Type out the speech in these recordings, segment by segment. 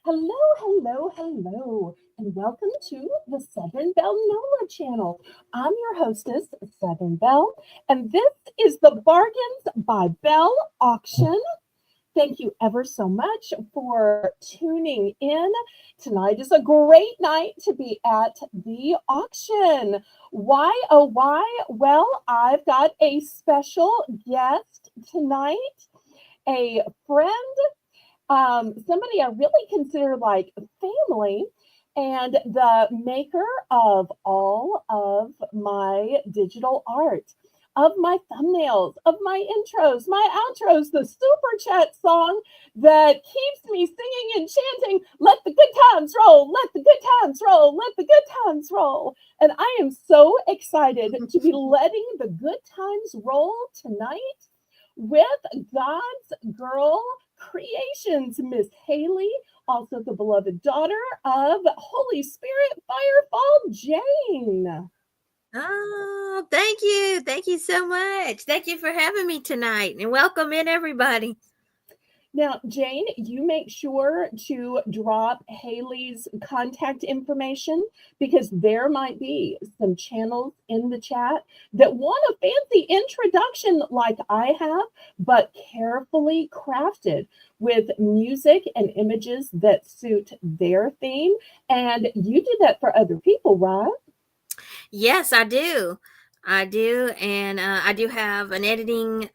Hello, hello, hello, and welcome to the Southern Belle NOLA channel. I'm your hostess, Southern Belle, and this is the Bargains by Belle auction. Thank you ever so much for tuning in. Tonight is a great night to be at the auction. Why, oh, why? Well, I've got a special guest tonight, a friend, somebody I really consider like family, and the maker of all of my digital art, of my thumbnails, of my intros, my outros, the super chat song that keeps me singing and chanting, let the good times roll, let the good times roll, let the good times roll. And I am so excited to be letting the good times roll tonight with God's girl creations, Miss Haley, also the beloved daughter of Holy Spirit Firefall Jane. Oh, thank you. Thank you so much. Thank you for having me tonight and welcome in everybody. Now, Jane, you make sure to drop Haley's contact information because there might be some channels in the chat that want a fancy introduction like I have, but carefully crafted with music and images that suit their theme. And you do that for other people, right? Yes, I do. I do, and I do have an editing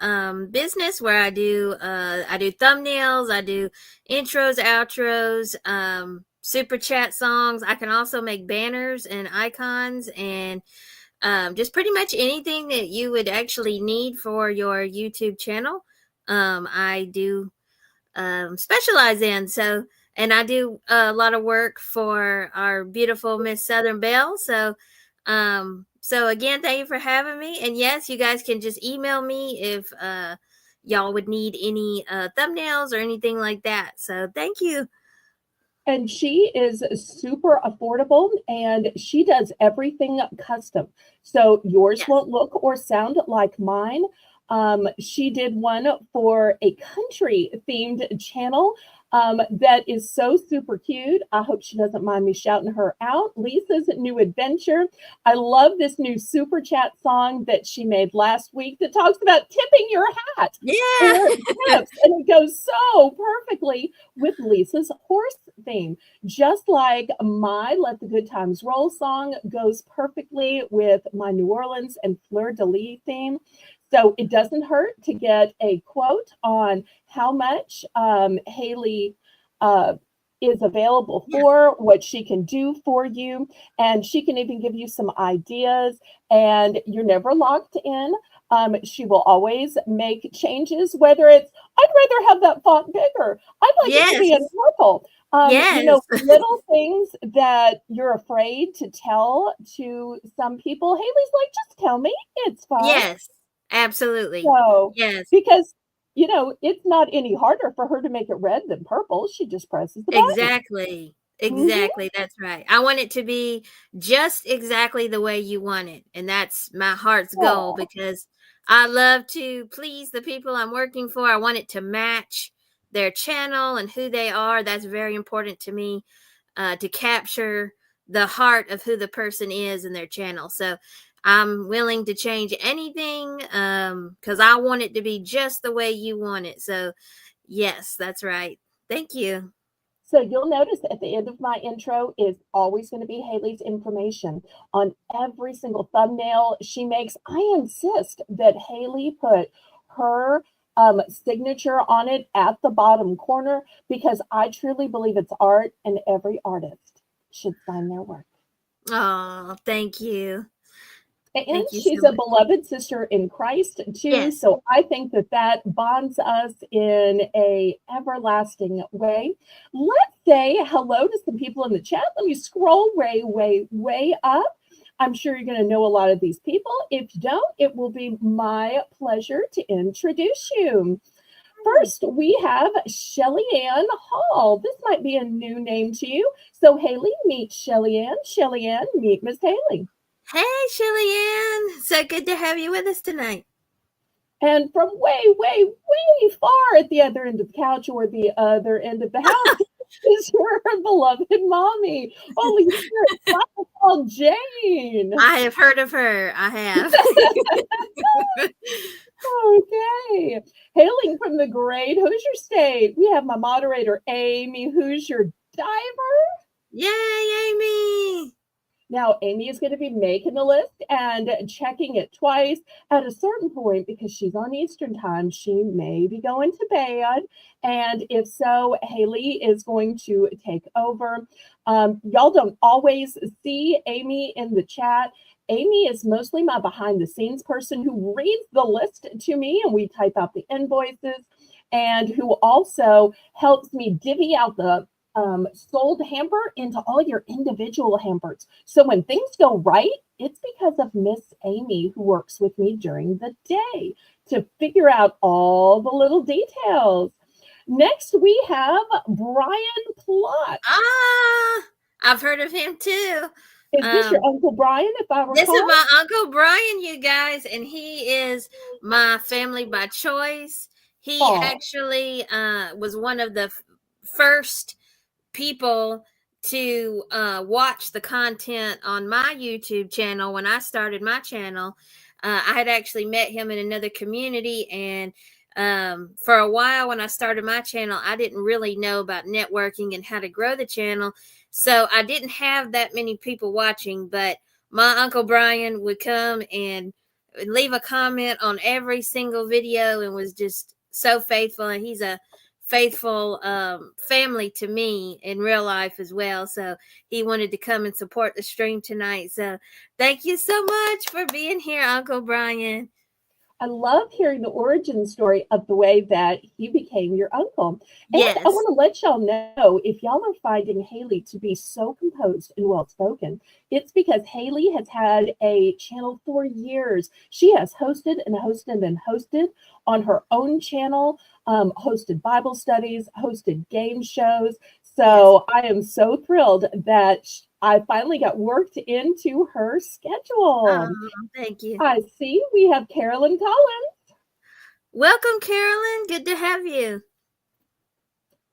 business where I do thumbnails, I do intros, outros, super chat songs. I can also make banners and icons and just pretty much anything that you would actually need for your YouTube channel. I do specialize in. So, and I do a lot of work for our beautiful Miss Southern Belle. So again, thank you for having me. And yes, you guys can just email me if y'all would need any thumbnails or anything like that. So thank you. And she is super affordable and she does everything custom. So yours Yes. won't look or sound like mine. She did one for a country themed channel that is so super cute. I hope she doesn't mind me shouting her out. Lisa's New Adventure. I love this new super chat song that she made last week that talks about tipping your hat Yeah. for tips. And it goes so perfectly with Lisa's horse theme. Just like my Let the Good Times Roll song goes perfectly with my New Orleans and Fleur de Lis theme. So it doesn't hurt to get a quote on how much Haley is available Yeah. for, what she can do for you, and she can even give you some ideas. And you're never locked in. She will always make changes, whether it's, I'd rather have that font bigger. I'd like it to be in Yes. purple. Yes. Little things that you're afraid to tell to some people. Haley's like, just tell me, it's fine. Yes. Absolutely. So, Yes. because, it's not any harder for her to make it red than purple. She just presses the button. Exactly. Mhm. Exactly. That's right. I want it to be just exactly the way you want it. And that's my heart's goal Aw. because I love to please the people I'm working for. I want it to match their channel and who they are. That's very important to me, to capture the heart of who the person is in their channel. So I'm willing to change anything because I want it to be just the way you want it. So, yes, that's right. Thank you. So you'll notice at the end of my intro is always going to be Haley's information on every single thumbnail she makes. I insist that Haley put her signature on it at the bottom corner because I truly believe it's art and every artist should sign their work. Oh, thank you. And Thank you so she's a much. beloved sister in Christ too. Yes. So I think that that bonds us in a everlasting way. Let's say hello to some people in the chat. Let me scroll way, way, way up. I'm sure you're going to know a lot of these people. If you don't, it will be my pleasure to introduce you. First, we have Shelly Ann Hall. This might be a new name to you. So, Haley, meet Shelly Ann. Shelly Ann, meet Miss Haley. Hey, Shelly Ann. So good to have you with us tonight. And from way, way, way far at the other end of the couch or the other end of the house, is her beloved mommy. Holy spirit, I call Jane. I have heard of her. I have. Okay. Hailing from the great Hoosier State, we have my moderator, Amy Hoosier Diver. Yay, Amy! Now, Amy is going to be making the list and checking it twice. At a certain point, because she's on Eastern time, she may be going to bed. And if so, Haley is going to take over. Y'all don't always see Amy in the chat. Amy is mostly my behind the scenes person who reads the list to me and we type out the invoices, and who also helps me divvy out the sold hamper into all your individual hampers. So when things go right, it's because of Miss Amy, who works with me during the day to figure out all the little details. Next, we have Brian Plott. I've heard of him too. Is this your Uncle Brian, if I recall? This is my Uncle Brian, you guys, and he is my family by choice. He actually was one of the first people to watch the content on my YouTube channel when I started my channel. I had actually met him in another community, and for a while when I started my channel, I didn't really know about networking and how to grow the channel. So I didn't have that many people watching, but my Uncle Brian would come and leave a comment on every single video and was just so faithful. And he's a faithful family to me in real life as well. So he wanted to come and support the stream tonight. So thank you so much for being here, Uncle Brian. I love hearing the origin story of the way that he became your uncle. And yes. I want to let y'all know, if y'all are finding Haley to be so composed and well-spoken, it's because Haley has had a channel for years. She has hosted and hosted and hosted on her own channel, hosted Bible studies, hosted game shows. So yes. I am so thrilled that I finally got worked into her schedule. Oh, thank you. I see we have Carolyn Collins. Welcome, Carolyn. Good to have you.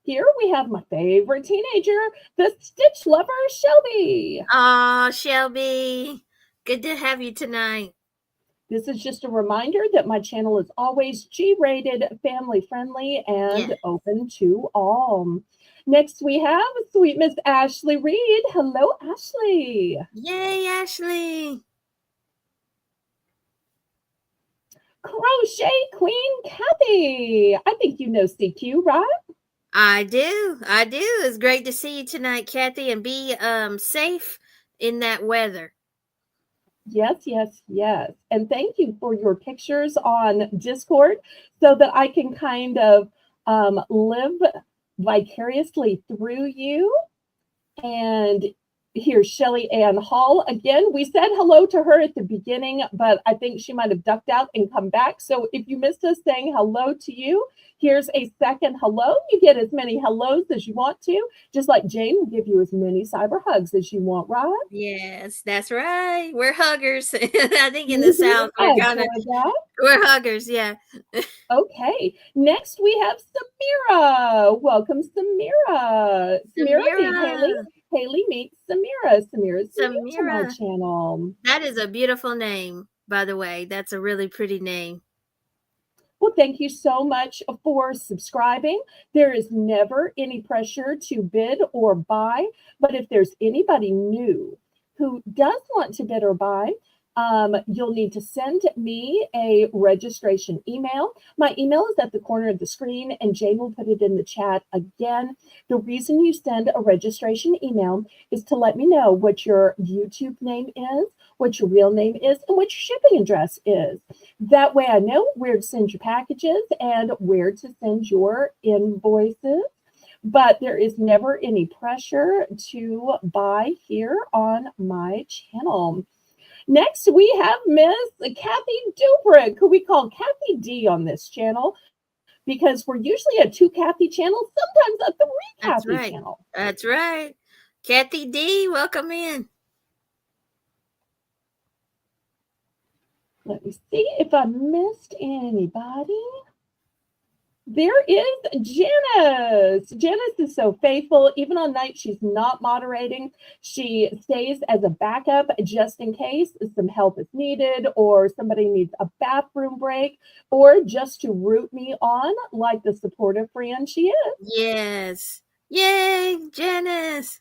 Here we have my favorite teenager, the Stitch lover, Shelby. Oh, Shelby. Good to have you tonight. This is just a reminder that my channel is always G-rated, family-friendly, and open to all. Next, we have sweet Miss Ashley Reed. Hello, Ashley. Yay, Ashley. Crochet Queen Kathy. I think you know CQ, right? I do. It's great to see you tonight, Kathy, and be safe in that weather. Yes. And thank you for your pictures on Discord so that I can kind of live vicariously through you. And here's Shelly Ann Hall. Again, we said hello to her at the beginning, but I think she might have ducked out and come back. So if you missed us saying hello to you, here's a second hello. You get as many hellos as you want to, just like Jane will give you as many cyber hugs as you want, right? Yes, that's right. We're huggers. I think in the South, we're huggers, yeah. Okay, next we have Samira. Welcome, Samira. Samira. Haley meets Samira. Samira's new to my channel. That is a beautiful name, by the way. That's a really pretty name. Well, thank you so much for subscribing. There is never any pressure to bid or buy, but if there's anybody new who does want to bid or buy, you'll need to send me a registration email. My email is at the corner of the screen, and Jane will put it in the chat again. The reason you send a registration email is to let me know what your YouTube name is, what your real name is, and what your shipping address is. That way I know where to send your packages and where to send your invoices. But there is never any pressure to buy here on my channel. Next, we have Miss Kathy Dubrick, who we call Kathy D on this channel, because we're usually a 2 Kathy channel, sometimes a 3 Kathy channel. That's right. Kathy D, welcome in. Let me see if I missed anybody. There is Janice. Janice is so faithful. Even on nights she's not moderating. She stays as a backup just in case some help is needed or somebody needs a bathroom break or just to root me on like the supportive friend she is. Yes. Yay, Janice.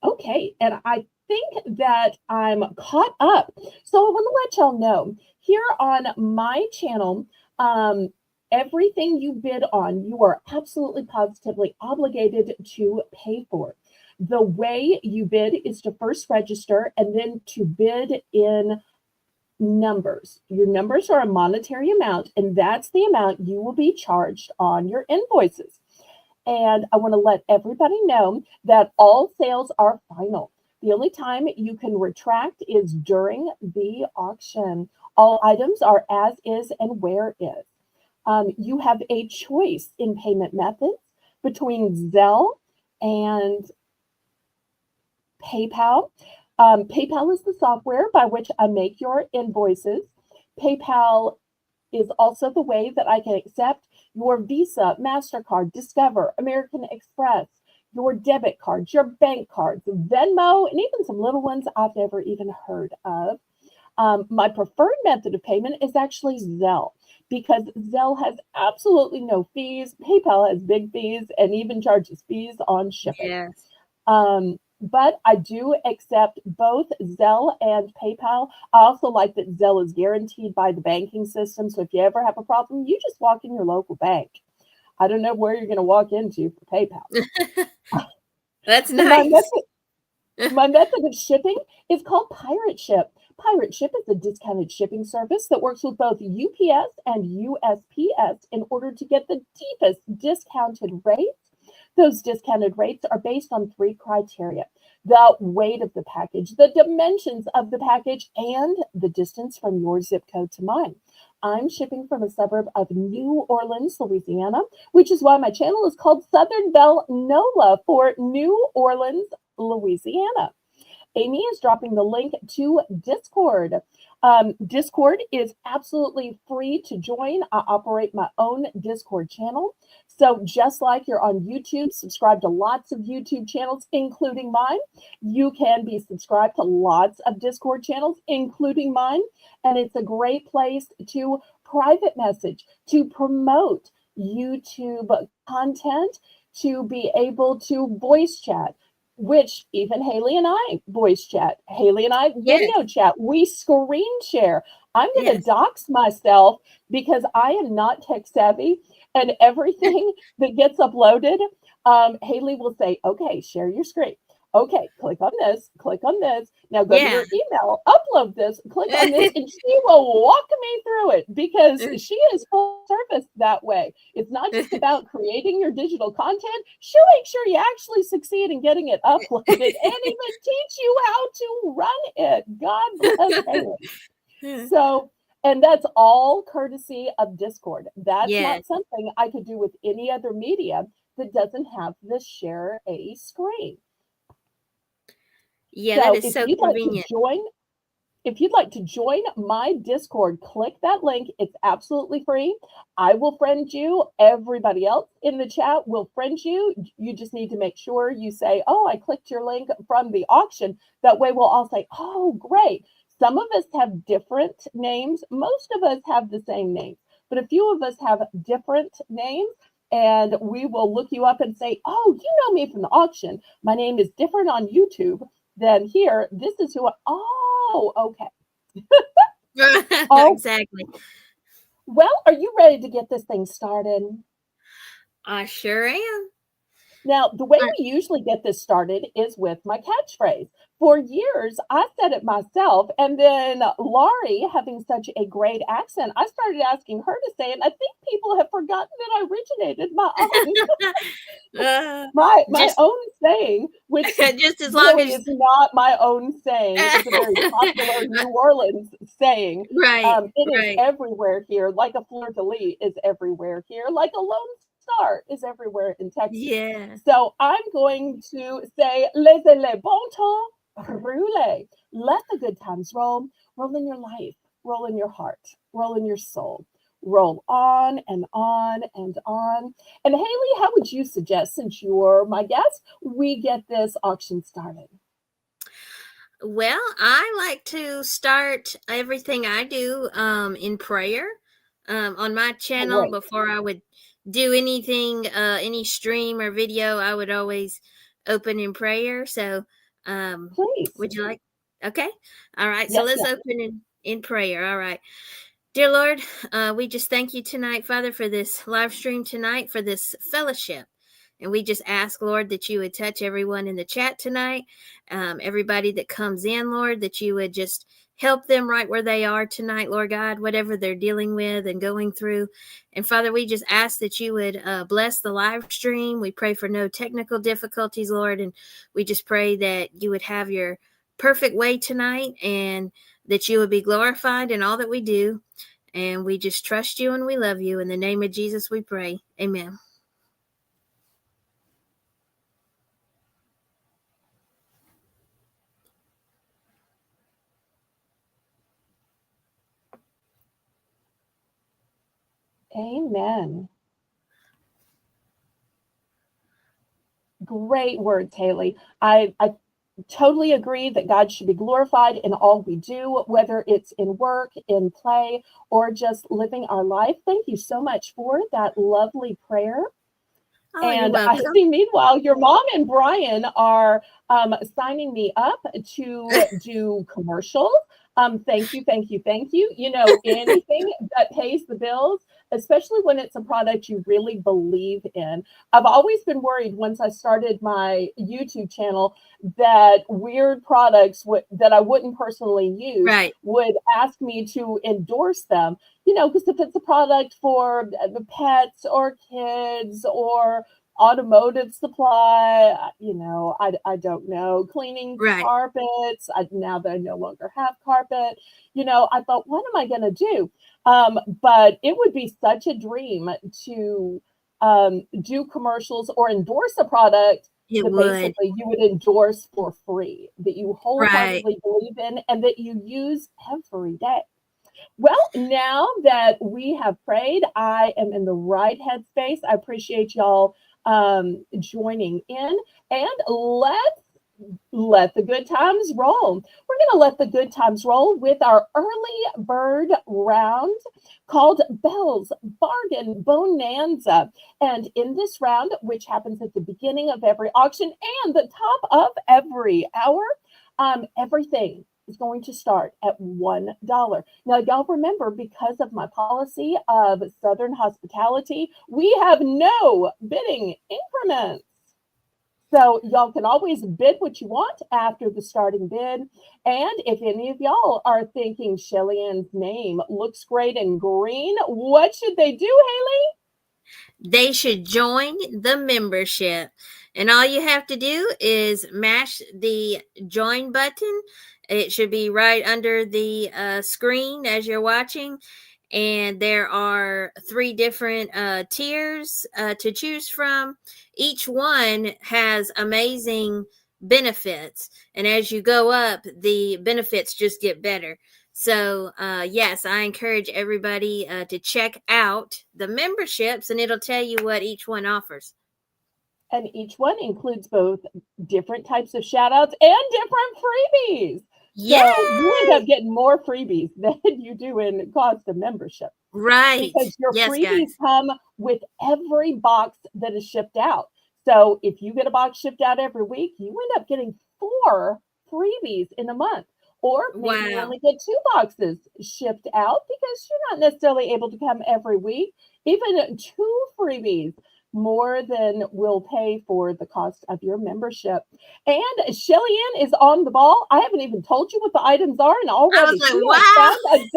Okay, and I think that I'm caught up. So I want to let y'all know here on my channel, um, everything you bid on, you are absolutely positively obligated to pay for. The way you bid is to first register and then to bid in numbers. Your numbers are a monetary amount, and that's the amount you will be charged on your invoices. And I want to let everybody know that all sales are final. The only time you can retract is during the auction. All items are as is and where is. You have a choice in payment methods between Zelle and PayPal. PayPal is the software by which I make your invoices. PayPal is also the way that I can accept your Visa, MasterCard, Discover, American Express, your debit cards, your bank cards, Venmo, and even some little ones I've never even heard of. My preferred method of payment is actually Zelle because Zelle has absolutely no fees. PayPal has big fees and even charges fees on shipping. Yes. But I do accept both Zelle and PayPal. I also like that Zelle is guaranteed by the banking system. So if you ever have a problem, you just walk in your local bank. I don't know where you're going to walk into for PayPal. That's And nice. my method of shipping is called Pirate Ship. Pirate Ship is a discounted shipping service that works with both UPS and USPS in order to get the deepest discounted rates. Those discounted rates are based on three criteria: the weight of the package, the dimensions of the package, and the distance from your zip code to mine. I'm shipping from a suburb of New Orleans, Louisiana, which is why my channel is called Southern Belle NOLA for New Orleans, Louisiana. Amy is dropping the link to Discord. Discord is absolutely free to join. I operate my own Discord channel. So just like you're on YouTube, subscribe to lots of YouTube channels, including mine. You can be subscribed to lots of Discord channels, including mine. And it's a great place to private message, to promote YouTube content, to be able to voice chat, which even Haley and I voice chat. Haley and I Yes. video chat. We screen share. I'm going to Yes. dox myself because I am not tech savvy, and everything that gets uploaded, Haley will say, okay, share your screen. Okay, click on this, click on this. Now go to Yeah. your email, upload this, click on this, and she will walk me through it because she is full service that way. It's not just about creating your digital content. She'll make sure you actually succeed in getting it uploaded and even teach you how to run it. God bless Haley. So, and that's all courtesy of Discord. That's Yes. not something I could do with any other media that doesn't have the share a screen. Yeah, that So is so convenient. if you'd like to join my Discord, click that link. It's absolutely free. I will friend you. Everybody else in the chat will friend you. You just need to make sure you say, oh, I clicked your link from the auction. That way we'll all say, oh, great. Some of us have different names. Most of us have the same names, but a few of us have different names. And we will look you up and say, oh, you know me from the auction. My name is different on YouTube than here. This is who oh, okay. Oh, Exactly. well, are you ready to get this thing started? I sure am. Now, the way Uh, we usually get this started is with my catchphrase. For years, I said it myself, and then Laurie, having such a great accent, I started asking her to say it. And I think people have forgotten that I originated my own uh, my just own saying, which just as long really as is not my own saying. It's a very popular New Orleans saying. right, It is right. everywhere here, like a fleur de lis is everywhere here, like a lone star is everywhere in Texas. Yeah. So I'm going to say, laissez le bon temps rouler. Let the good times roll in your life. roll in your heart, roll in your soul, roll on and on and on. And Haley, how would you suggest, since you're my guest, we get this auction started? Well, I like to start everything I do in prayer on my channel. Great. Before I would do anything, any stream or video, I would always open in prayer. So, Please. would you like? Okay. All right. So Yes, let's yes. open in prayer. All right. Dear Lord, we just thank you tonight, Father, for this live stream tonight, for this fellowship. And we just ask, Lord, that you would touch everyone in the chat tonight, everybody that comes in, Lord, that you would just help them right where they are tonight, Lord God, whatever they're dealing with and going through. And Father, we just ask that you would bless the live stream. We pray for no technical difficulties, Lord. And we just pray that you would have your perfect way tonight and that you would be glorified in all that we do. And we just trust you and we love you. In the name of Jesus, we pray. Amen. Amen. Great words, Haley. I totally agree that God should be glorified in all we do, whether it's in work, in play, or just living our life. Thank you so much for that lovely prayer. Oh, you're And I welcome. see, meanwhile, your mom and Brian are signing me up to do commercials. Thank you, thank you, thank you. You know, anything that pays the bills, especially when it's a product you really believe in. I've always been worried once I started my YouTube channel that weird products that I wouldn't personally use Right. would ask me to endorse them. You know, because if it's a product for the pets or kids or automotive supply, you know, I don't know, cleaning Right. carpets. Now that I no longer have carpet, you know, I thought, what am I going to do? But it would be such a dream to do commercials or endorse a product It that would. basically you would endorse for free, that you Right. wholeheartedly believe in and that you use every day. Well, now that we have prayed, I am in the right headspace. I appreciate y'all joining in, and let the good times roll. We're going to let the good times roll with our early bird round called Belle's Bargain Bonanza. And in this round, which happens at the beginning of every auction and the top of every hour, everything is going to start at $1. Now, y'all remember, because of my policy of Southern hospitality, we have no bidding increments. So y'all can always bid what you want after the starting bid. And if any of y'all are thinking Shelly Ann's name looks great in green, what should they do, Haley? They should join the membership. And all you have to do is mash the join button. It should be right under the screen as you're watching. And there are 3 different tiers to choose from. Each one has amazing benefits. And as you go up, the benefits just get better. So, yes, I encourage everybody to check out the memberships, and it'll tell you what each one offers. And each one includes both different types of shout outs and different freebies. So you end Yay! up getting more freebies than you do in cost of membership, Right. because your Yes, freebies guys. come with every box that is shipped out. So if you get a box shipped out every week, you end up getting 4 freebies in a month. Or maybe you Wow. only get 2 boxes shipped out because you're not necessarily able to come every week. Even 2 freebies more than will pay for the cost of your membership. And Shelly Ann is on the ball. I haven't even told you what the items are, and I was already like, she has wow. found $1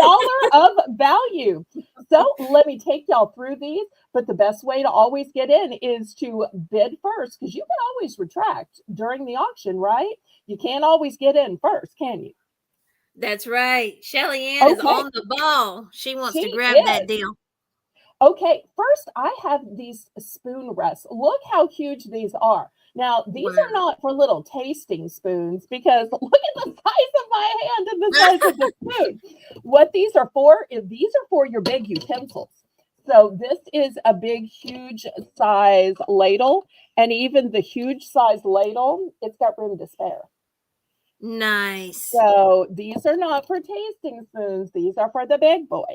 of value. So let me take y'all through these. But the best way to always get in is to bid first, because you can always retract during the auction, right? You can't always get in first, can you? That's right. Shelly Ann is Okay, on the ball. She wants to she grab that is. deal. Okay, first I have these spoon rests. Look how huge these are. Now, these are Wow. not for little tasting spoons because look at the size of my hand and the size of the spoon. What these are for is these are for your big utensils. So this is a big, huge size ladle, and even the huge size ladle, it's got room to spare. Nice. So these are not for tasting spoons. These are for the big boys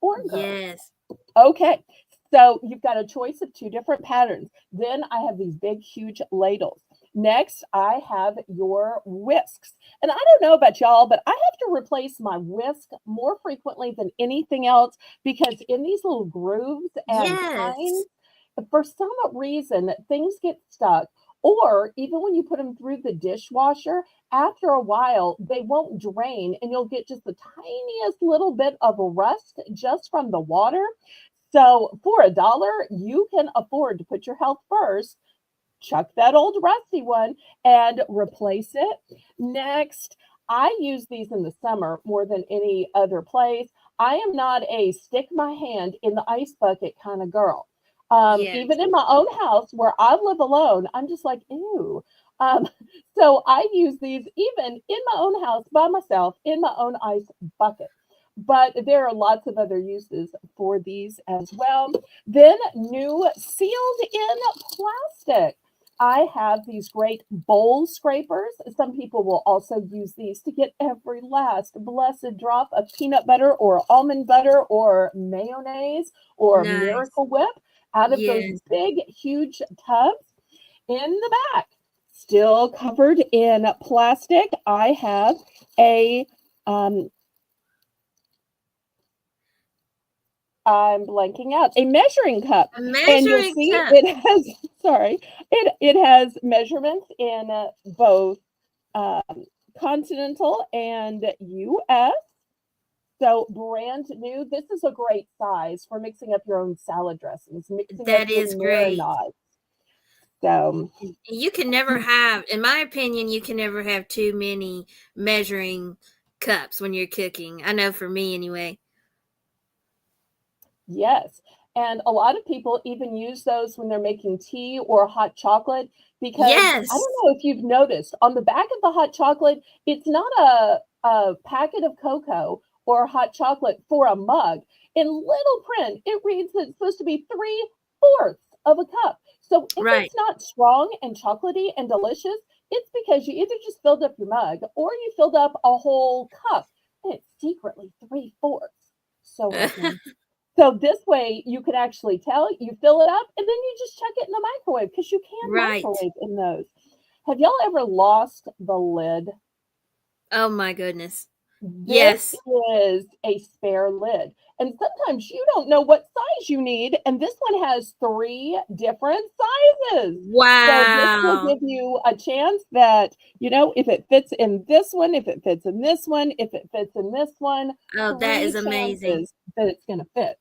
or girls. Yes. Okay. So you've got a choice of two different patterns. Then I have these big, huge ladles. Next, I have your whisks. And I don't know about y'all, but I have to replace my whisk more frequently than anything else because in these little grooves and tines, Yes. for some reason, things get stuck. Or even when you put them through the dishwasher, after a while, they won't drain and you'll get just the tiniest little bit of a rust just from the water. So for $1, you can afford to put your health first, chuck that old rusty one and replace it. Next, I use these in the summer more than any other place. I am not a stick my hand in the ice bucket kind of girl. Yes. Even in my own house where I live alone, I'm just like, ew. Um, so I use these even in my own house by myself in my own ice bucket. But there are lots of other uses for these as well. Then, new sealed in plastic. I have these great bowl scrapers. Some people will also use these to get every last blessed drop of peanut butter or almond butter or mayonnaise or Nice. Miracle Whip out of those Yes. big, huge tubs. In the back, still covered in plastic, I have a um, I'm blanking out, a measuring cup. A And you'll measuring see cup. it has, sorry, it has measurements in both um, continental and US. So brand new. This is a great size for mixing up your own salad dressings, mixing up That your is great. marinades. So You can never have, in my opinion, you can never have too many measuring cups when you're cooking. I know for me anyway. yes. And a lot of people even use those when they're making tea or hot chocolate because I Yes. don't know if you've noticed on the back of the hot chocolate, it's not a packet of cocoa or hot chocolate for a mug. In little print, it reads that it's supposed to be 3/4 of a cup. So if Right. it's not strong and chocolatey and delicious, it's because you either just filled up your mug or you filled up a whole cup and it's secretly 3/4. So ugly. So this way you can actually tell, you fill it up, and then you just chuck it in the microwave because you can Right. microwave in those. Have y'all ever lost the lid? Oh my goodness. This Yes. is a spare lid. And sometimes you don't know what size you need, and this one has three different sizes. So this will Wow. give you a chance that, if it fits in this one, if it fits in this one, if it fits in this one, Oh, that is three amazing. chances that it's going to fit.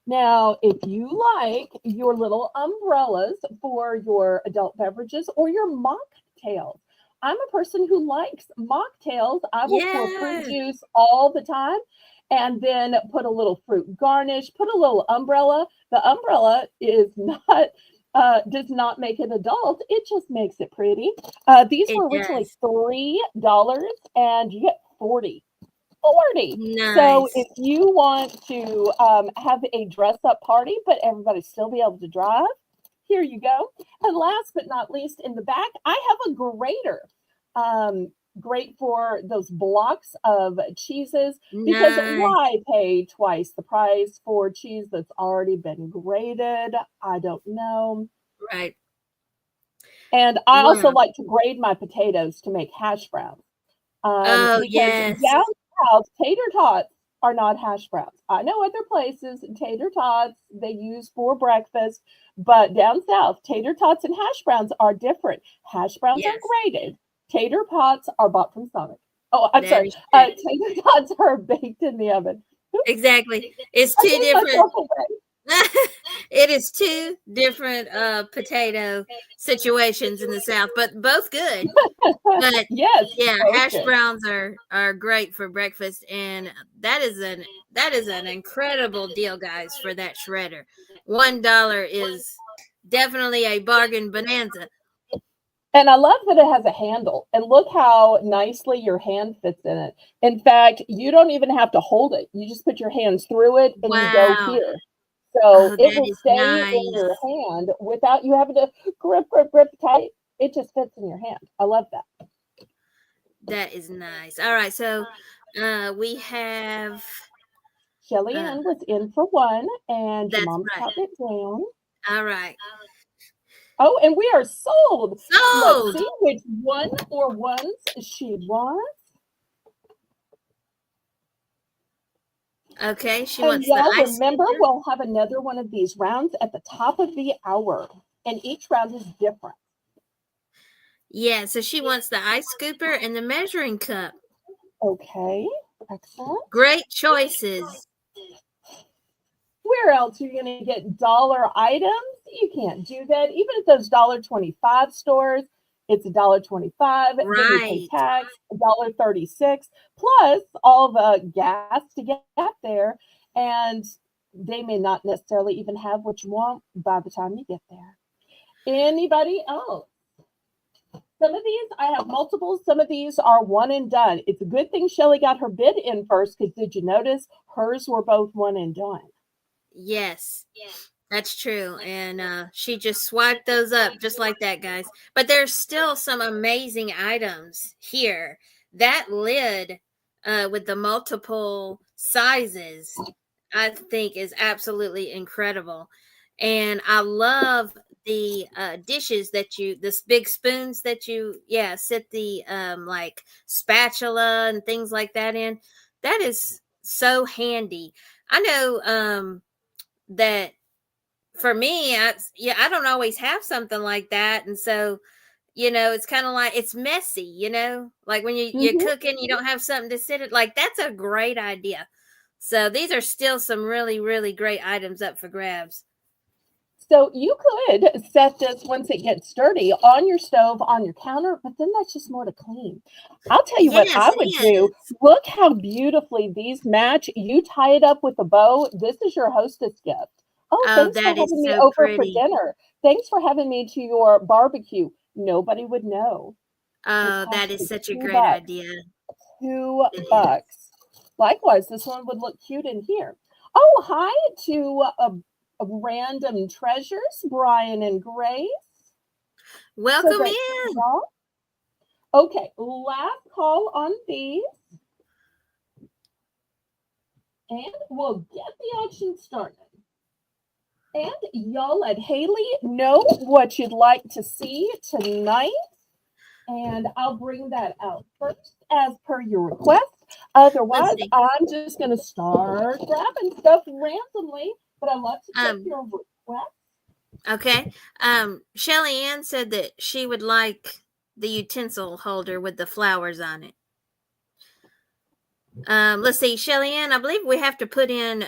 Now, if you like your little umbrellas for your adult beverages or your mocktails, I'm a person who likes mocktails. I will pour fruit Yes. juice all the time and then put a little fruit garnish, put a little umbrella. The umbrella is not does not make it adult. It just makes it pretty. These It were originally does. $3 and you get 40. So Nice. if you want to have a dress up party, but everybody still be able to drive, here you go. And last but not least, in the back, I have a grater. Great for those blocks of cheeses because Nice. why pay twice the price for cheese that's already been grated? I don't know. Right. And I also Wow. like to grate my potatoes to make hash browns. Oh, Because yes. down south, tater tots are not hash browns. I know other places, tater tots they use for breakfast, but down south, tater tots and hash browns are different. Hash browns are Yes. grated. Tater tots are bought from Sonic. Oh, I'm That sorry. is true. Tater tots are baked in the oven. Oops, Exactly. It's I two gave different myself away. it is two different potato situations in the South, but both good. But Yes, yeah, both hash good. browns are great for breakfast, and that is an incredible deal, guys, for that shredder. $1 is definitely a bargain bonanza. And I love that it has a handle. And look how nicely your hand fits in it. In fact, you don't even have to hold it. You just put your hands through it and you go Wow. here. So Oh, it that will is stay in your nice. hand without you having to grip tight. It just fits in your hand. I love that. That is nice. All right, so we have Shelly uh Ann was in for one, and your that's mom's right. counting it down. All right. Oh, and we are sold. Let's Sold. see which one or ones she wants. Okay, she And wants the y'all ice remember, scooper. we'll have another one of these rounds at the top of the hour, and each round is different. Yeah, so she wants the ice scooper and the measuring cup. Okay, excellent. Great choices. Where else are you going to get dollar items? You can't do that. Even at those $1.25 stores, it's $1.25. Then we pay Right. tax, $1.36, plus all the gas to get there. And they may not necessarily even have what you want by the time you get there. Anybody else? Some of these, I have multiples. Some of these are one and done. It's a good thing Shelly got her bid in first because did you notice hers were both one and done? Yes. That's true. And she just swiped those up just like that, guys. But there's still some amazing items here. That lid with the multiple sizes, I think, is absolutely incredible. And I love the dishes that this big spoons that you, yeah, sit the like spatula and things like that in. That is so handy. I know that for me, I don't always have something like that, and so it's kind of like it's messy, like when you're Mm-hmm. cooking, you don't have something to sit it. Like that's a great idea. So these are still some really, really great items up for grabs. So you could set this once it gets sturdy on your stove, on your counter, but then that's just more to clean. I'll tell you what Yes, I it would do. is. Look how beautifully these match. You tie it up with a bow. This is your hostess gift. Oh, Oh, thanks for that is having me so over for pretty. dinner. Thanks for having me to your barbecue. Nobody would know. It Oh, that cost is me such a two great bucks. idea. Two It is. bucks. Likewise, this one would look cute in here. Oh, hi to random treasures, Brian and Grace. So Welcome great to see in. y'all. Okay, last call on these, and we'll get the auction started. And y'all let Haley know what you'd like to see tonight, and I'll bring that out first as per your request. Let's Otherwise, see. I'm just going to start grabbing stuff randomly, but I love to take Um, your request. okay. Shelly Ann said that she would like the utensil holder with the flowers on it. Let's see, Shelly Ann, I believe we have to put in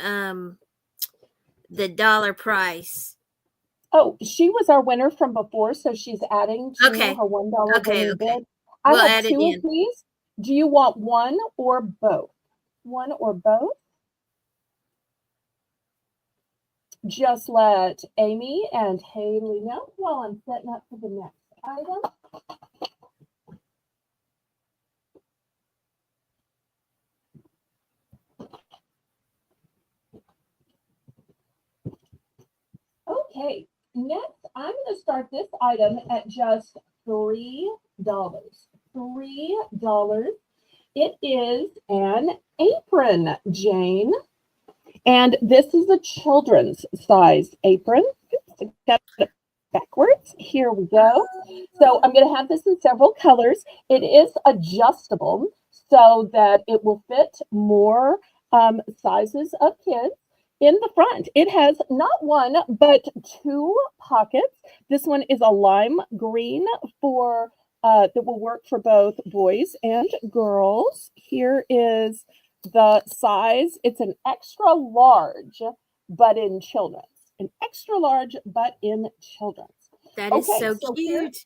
the dollar price. Oh, she was our winner from before, so she's adding to Okay. her $1 Okay, winning okay. bid. I We'll have add it two of in. these. Do you want one or both? One or both? Just let Amy and Haley know while I'm setting up for the next item. Okay, next I'm going to start this item at just $3. $3. It is an apron, Jane. And this is a children's size apron. Oops, I got it backwards. Here we go. So I'm going to have this in several colors. It is adjustable so that it will fit more sizes of kids. In the front, it has not one, but two pockets. This one is a lime green for that will work for both boys and girls. Here is the size. It's an extra large, but in children's. An extra large, but in children's. That is Okay, so so cute.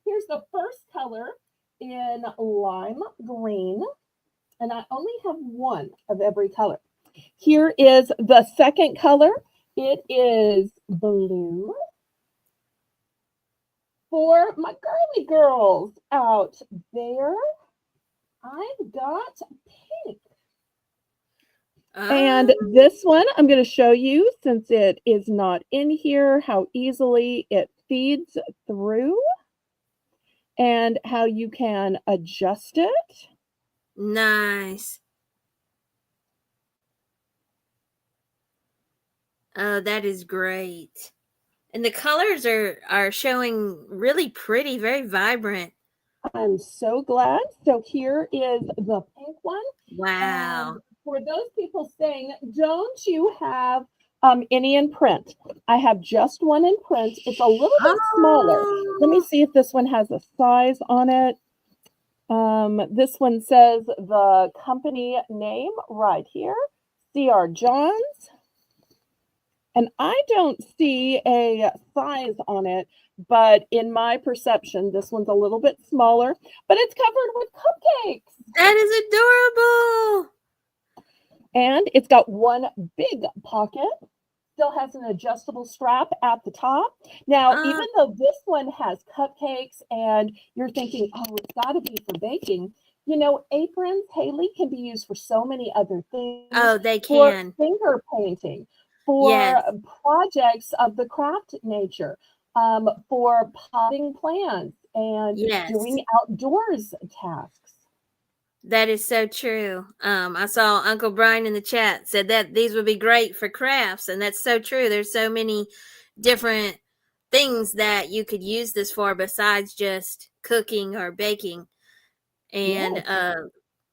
here's the first color in lime green, and I only have one of every color. Here is the second color. It is blue. for my girly girls out there, I've got pink. And this one I'm going to show you, since it is not in here, how easily it feeds through and how you can adjust it. Nice. Oh, that is great. And the colors are showing really pretty, very vibrant. I'm so glad. So here is the pink one. Wow. And for those people saying, don't you have any in print? I have just one in print. It's a little bit smaller. Let me see if this one has a size on it. This one says the company name right here, C.R. Johns. And I don't see a size on it, but in my perception, this one's a little bit smaller, but it's covered with cupcakes. That is adorable. And it's got one big pocket, still has an adjustable strap at the top. Now, even though this one has cupcakes and you're thinking, oh, it's got to be for baking, you know, aprons, Haley, can be used for so many other things. Oh, they for can. finger painting, for Yes. projects of the craft nature, for potting plants and Yes. doing outdoors tasks. That is so true. I saw Uncle Brian in the chat said that these would be great for crafts, and that's so true. There's so many different things that you could use this for besides just cooking or baking. And Yes.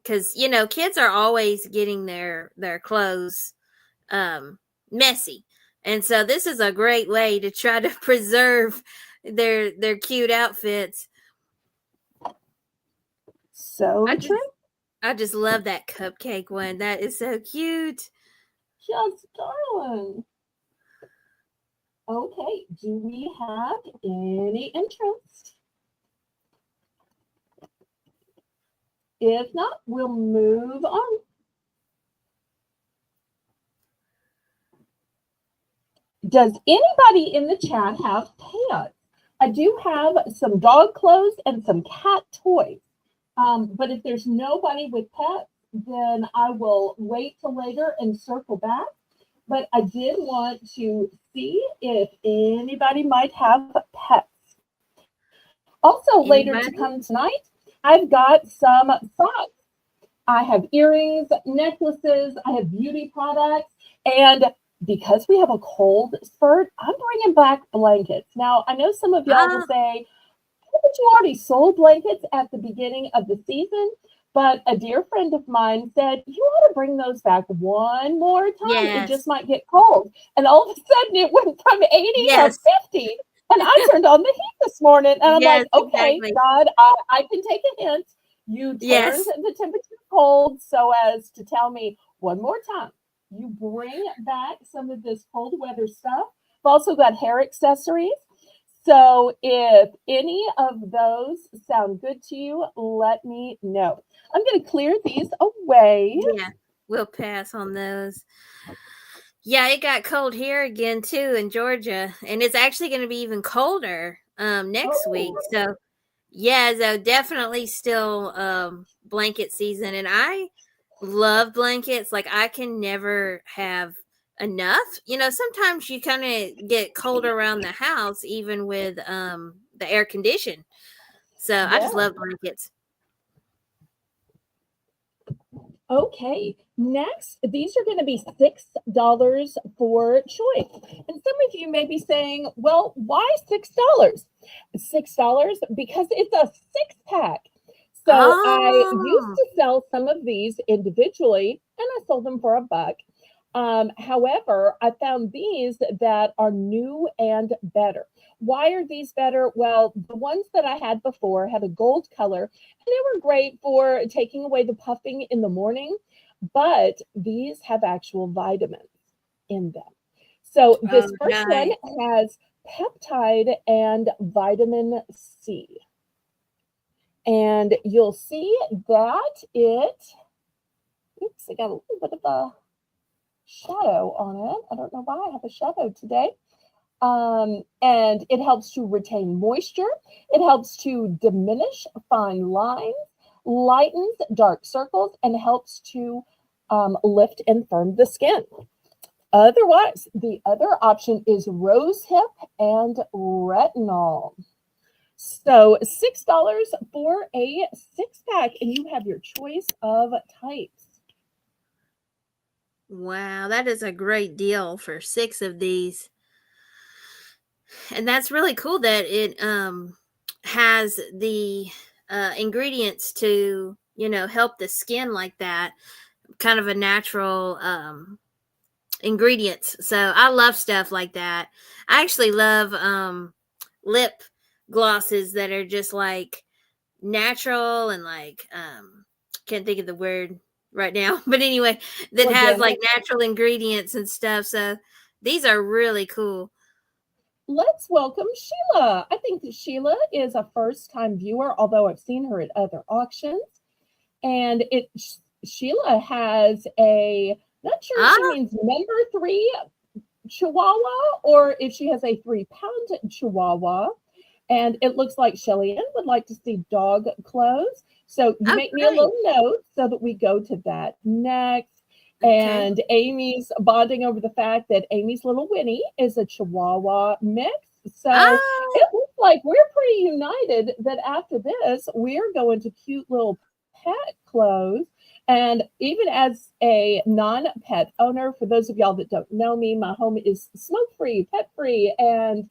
because you know, kids are always getting their clothes messy, and so this is a great way to try to preserve their cute outfits. So true. I just love that cupcake one. That is so cute. Just darling. Okay, do we have any interest? If not, we'll move on. Does anybody in the chat have pets? I do have some dog clothes and some cat toys. But if there's nobody with pets, then I will wait till later and circle back. But I did want to see if anybody might have pets. Also, later to come tonight, I've got some socks. I have earrings, necklaces, I have beauty products, and because we have a cold spurt, I'm bringing back blankets. Now, I know some of y'all will say, but you already sold blankets at the beginning of the season. But a dear friend of mine said, you ought to bring those back one more time. Yes. It just might get cold. And all of a sudden it went from 80 to 50. And I turned on the heat this morning. And I'm like, okay, exactly. God, I can take a hint. You turned the temperature cold so as to tell me one more time. You bring back some of this cold weather stuff. I've also got hair accessories. So if any of those sound good to you, let me know. I'm going to clear these away. Yeah, we'll pass on those. Yeah, it got cold here again too in Georgia, and it's actually going to be even colder next week. So yeah, so definitely still blanket season, and I love blankets. Like I can never have enough. You know, sometimes you kind of get cold around the house even with the air condition. So I just love blankets. Okay, next, these are going to be $6 for choice. And some of you may be saying, well, why $6? $6 because it's a 6-pack. So I used to sell some of these individually, and I sold them for $1. However, I found these that are new and better. Why are these better? Well, the ones that I had before had a gold color, and they were great for taking away the puffing in the morning, but these have actual vitamins in them. So this first one has peptide and vitamin C. And you'll see that oops, I got a little bit of a shadow on it. I don't know why I have a shadow today. And it helps to retain moisture. It helps to diminish fine lines, lightens dark circles, and helps to lift and firm the skin. Otherwise, the other option is rosehip and retinol. So $6 for a 6-pack, and you have your choice of types. Wow, that is a great deal for 6 of these. And that's really cool that it has the ingredients to, help the skin like that, kind of a natural ingredients. So I love stuff like that. I actually love lip glosses that are just like natural and like can't think of the word right now, but anyway, that has like natural ingredients and stuff. So these are really cool. Let's welcome Sheila. I think that Sheila is a first-time viewer, although I've seen her at other auctions. And Sheila has not sure if she means number 3 Chihuahua or if she has a 3-pound Chihuahua. And it looks like Shelly-Ann would like to see dog clothes. So you make me a little note so that we go to that next. Okay. And Amy's bonding over the fact that Amy's little Winnie is a Chihuahua mix. So it looks like we're pretty united that after this, we're going to cute little pet clothes. And even as a non-pet owner, for those of y'all that don't know me, my home is smoke-free, pet-free, and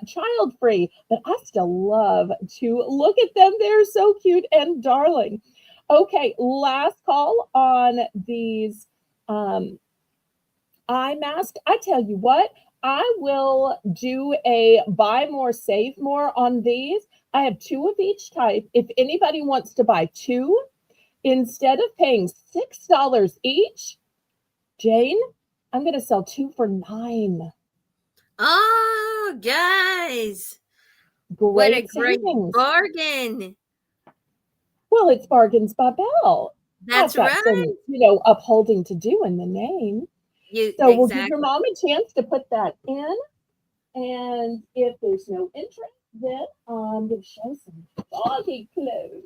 child-free. But I still love to look at them. They're so cute and darling. Okay, last call on these eye mask. I tell you what, I will do a buy more, save more on these. I have 2 of each type. If anybody wants to buy 2, instead of paying $6 each, Jane, I'm going to sell 2 for $9. Oh, guys. What a great bargain. Well, it's Bargains by Belle. That's right. Some, upholding to do in the name. We'll give your mom a chance to put that in. And if there's no interest, then I'm going to show some doggy clothes.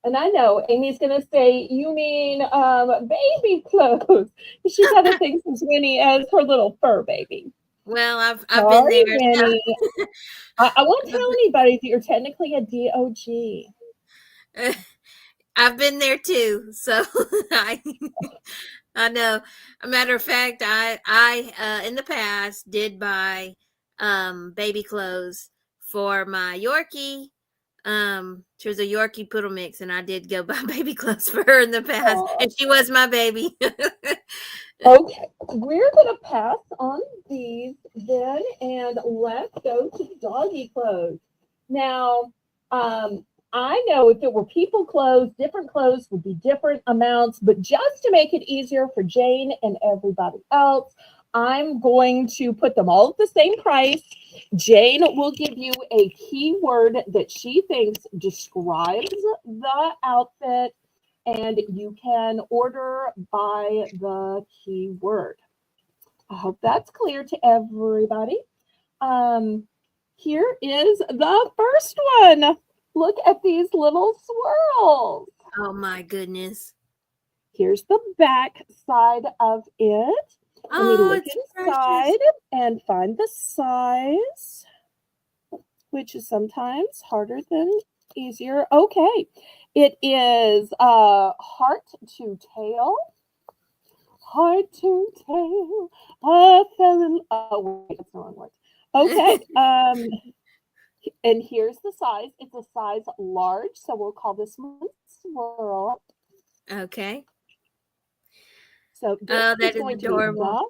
And I know Amy's going to say, you mean baby clothes. She kind of thinks of Winnie as her little fur baby. Well, I've been there. Winnie. I won't tell anybody that you're technically a DOG. I've been there too, so I know. A matter of fact, I in the past did buy baby clothes for my Yorkie. She was a Yorkie poodle mix, and I did go buy baby clothes for her in the past, and she was my baby. Okay, we're going to pass on these then, and let's go to doggy clothes. Now, I know if it were people clothes, different clothes would be different amounts, but just to make it easier for Jane and everybody else, I'm going to put them all at the same price. Jane will give you a keyword that she thinks describes the outfit, and you can order by the keyword. I hope that's clear to everybody. Here is the first one. Look at these little swirls. Oh my goodness. Here's the back side of it. Let me look inside and find the size, which is sometimes harder than easier. Okay. It is heart to tail. Heart to tail. I fell in. Oh, wait, that's the wrong word. Okay. And here's the size. It's a size large, so we'll call this one swirl. Okay. So this is going adorable. To be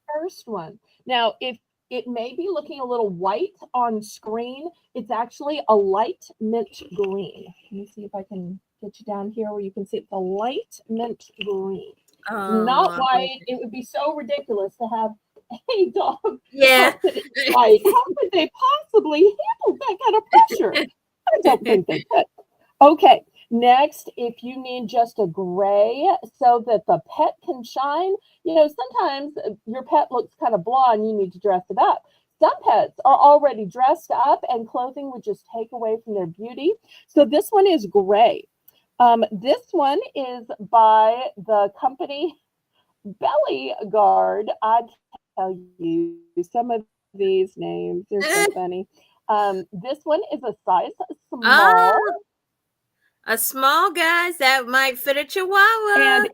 the first one. Now, if it may be looking a little white on screen, it's actually a light mint green. Let me see if I can get you down here where you can see it's a light mint green. Oh, not white. It would be so ridiculous to have a dog. Yeah. Like, how could they possibly handle that kind of pressure? I don't think they could. Okay. Next, if you need just a gray so that the pet can shine, sometimes your pet looks kind of blonde, you need to dress it up. Some pets are already dressed up and clothing would just take away from their beauty. So this one is gray. This one is by the company Belly Guard. I tell you, some of these names are so funny. This one is a size small, Oh, a small guys that might fit a and chihuahua.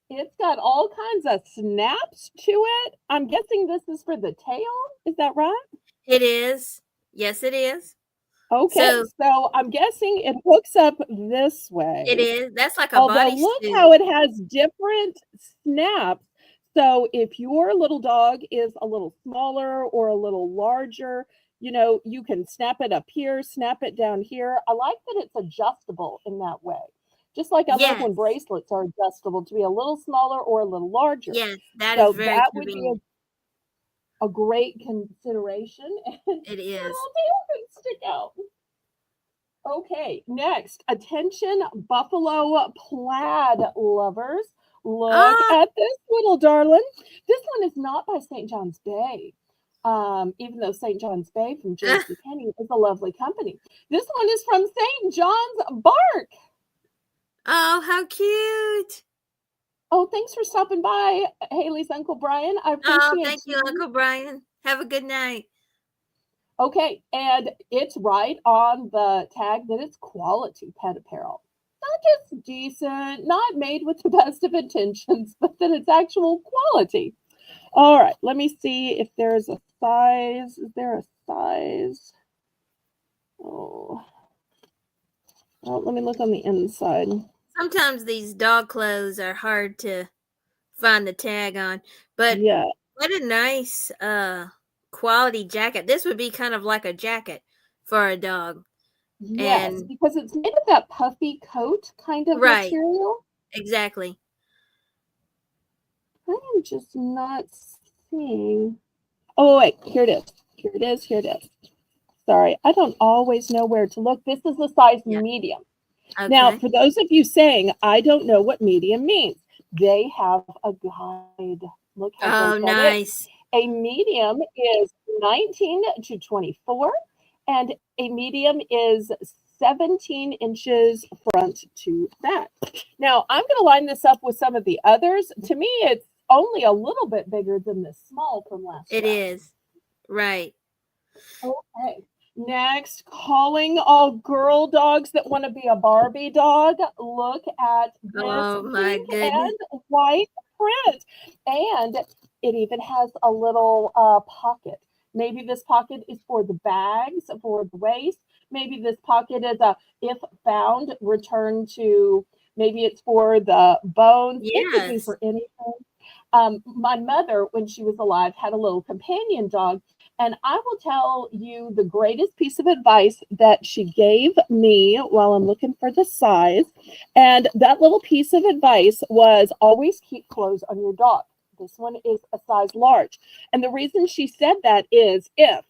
it's got all kinds of snaps to it. I'm guessing this is for the tail. Is that right? It is. Yes, it is. Okay, So so I'm guessing it hooks up this it way. is. That's like a Although look bodysuit. how it has different snaps. So if your little dog is a little smaller or a little larger, you can snap it up here, snap it down here. I like that it's adjustable in that way. Just like I like when Yes. bracelets are adjustable to be a little smaller or a little larger. Yes, that is So very that would be convenient. a great consideration. And It your is. little tail can stick out. Okay, next, attention buffalo plaid lovers. Look Oh, at this little darling. This one is not by St. John's Bay. Even though St. John's Bay from JCPenney is a lovely company. This one is from St. John's Bark. oh, how cute. Oh, thanks for stopping by, Haley's Uncle Brian. I Oh, appreciate thank you, you. Uncle Brian. Have a good night. Okay, and it's right on the tag that it's quality pet apparel. Not just decent, not made with the best of intentions, but that it's actual quality. All right, let me see if there's a size. Is there a size? Oh, well, let me look on the inside. Sometimes these dog clothes are hard to find the tag on, but Yeah, what a nice quality jacket. This would be kind of like a jacket for a dog. yes, And because it's made of that puffy coat kind of right, material. exactly. I am just not seeing. Oh, wait, here it is. Here it is. Here it is. Sorry, I don't always know where to look. This is a size Yeah. medium. Now, Okay. for those of you saying, I don't know what medium means, they have a guide. Look how Oh, great that is. nice. A medium is 19 to 24, and a medium is 17 inches front to back. Now, I'm going to line this up with some of the others. To me, it's only a little bit bigger than the small from last It round. is. Right. Okay. Next, calling all girl dogs that want to be a Barbie dog. Look at this Oh my pink goodness. and white print. And it even has a little pocket. Maybe this pocket is for the bags, for the waist. Maybe this pocket is a if found, return to, maybe it's for the bones. It could be Yes. for anything. My mother, when she was alive, had a little companion dog. And I will tell you the greatest piece of advice that she gave me while I'm looking for the size. And that little piece of advice was always keep clothes on your dog. This one is a size large. And the reason she said that is if,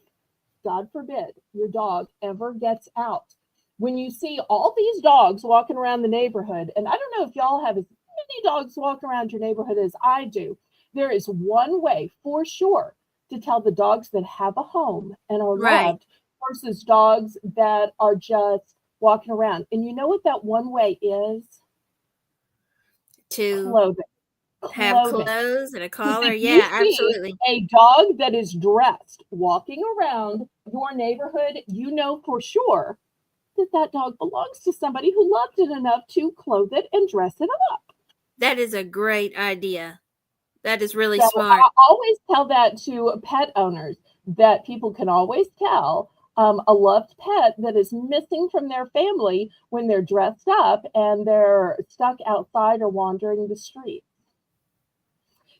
God forbid, your dog ever gets out, when you see all these dogs walking around the neighborhood, and I don't know if y'all have as many dogs walk around your neighborhood as I do, there is one way for sure to tell the dogs that have a home and are Right. loved versus dogs that are just walking around. And you know what that one way is? To Clothing. have Clothing. clothes and a Because collar. if you Yeah, see absolutely. a dog that is dressed walking around your neighborhood, you know for sure that that dog belongs to somebody who loved it enough to clothe it and dress it up. That is a great idea. That is really So smart. I always tell that to pet owners that people can always tell a loved pet that is missing from their family when they're dressed up and they're stuck outside or wandering the street.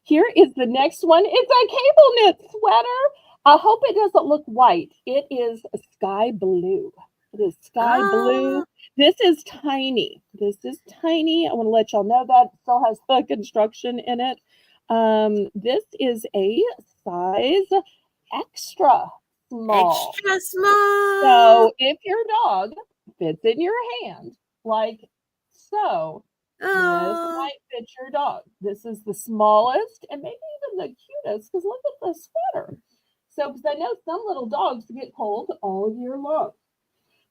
Here is the next one. It's a cable knit sweater. I hope it doesn't look white. It is sky blue. It is sky blue. Oh, This is tiny. This is tiny. I want to let y'all know that it still has the construction in it. This is a size extra small. extra small. So if your dog fits in your hand like so. This Oh, might fit your dog. This is the smallest and maybe even the cutest because look at the sweater. So, because I know some little dogs get cold all year long.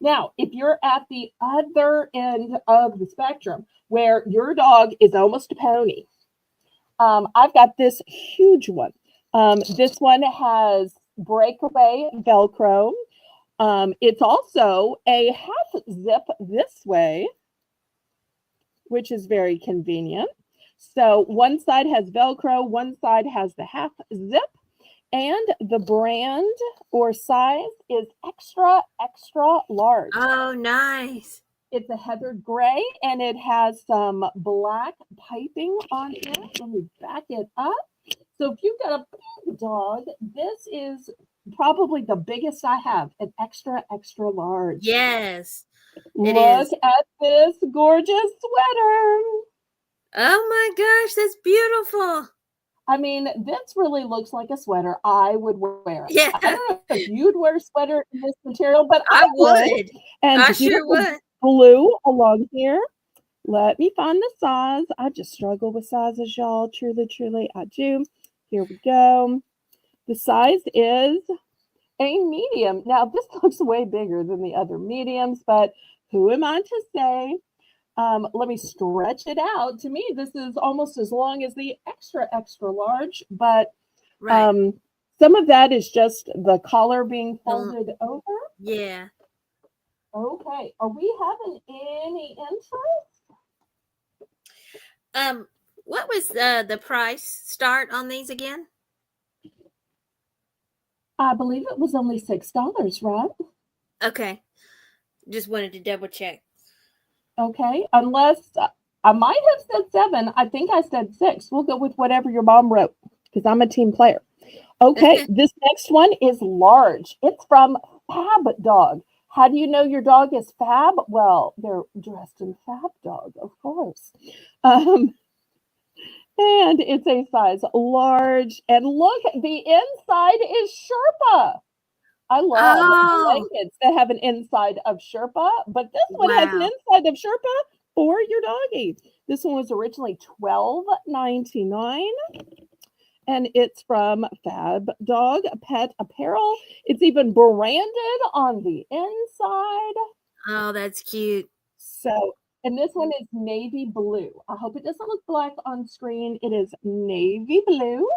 Now, if you're at the other end of the spectrum where your dog is almost a pony, I've got this huge one. This one has breakaway Velcro. It's also a half zip this way, which is very convenient. So one side has Velcro, one side has the half zip, and the brand or size is extra, extra large. oh, nice. It's a heather gray and it has some black piping on it. Let me back it up. So if you've got a big dog, this is probably the biggest I have, an extra, extra large. Yes, it Look is. at this gorgeous sweater. Oh my gosh, that's beautiful. I mean, this really looks like a sweater I would wear. Yeah, I don't know if you'd wear a sweater in this material, but I I would. would. And I sure beautiful would. blue along here. Let me find the size. I just struggle with sizes, y'all. Truly, truly, I do. Here we go. The size is a medium. Now, this looks way bigger than the other mediums, but who am I to say? Let me stretch it out. To me, this is almost as long as the extra, extra large, but Right. some of that is just the collar being folded over. Yeah. Okay. Are we having any interest? What was the price start on these again? I believe it was only $6, right? Okay. Just wanted to double check. Okay. Unless I might have said 7. I think I said 6. We'll go with whatever your mom wrote because I'm a team player. Okay. This next one is large. It's from Fab Dog. How do you know your dog is fab? Well, they're dressed in Fab Dog, of course. And it's a size large. And look, the inside is Sherpa. I love Oh, blankets that have an inside of Sherpa, but this one has an wow. inside of Sherpa for your doggy. This one was originally $12.99, and it's from Fab Dog Pet Apparel. It's even branded on the inside. Oh, that's cute. So, and this one is navy blue. I hope it doesn't look black on screen. It is navy blue.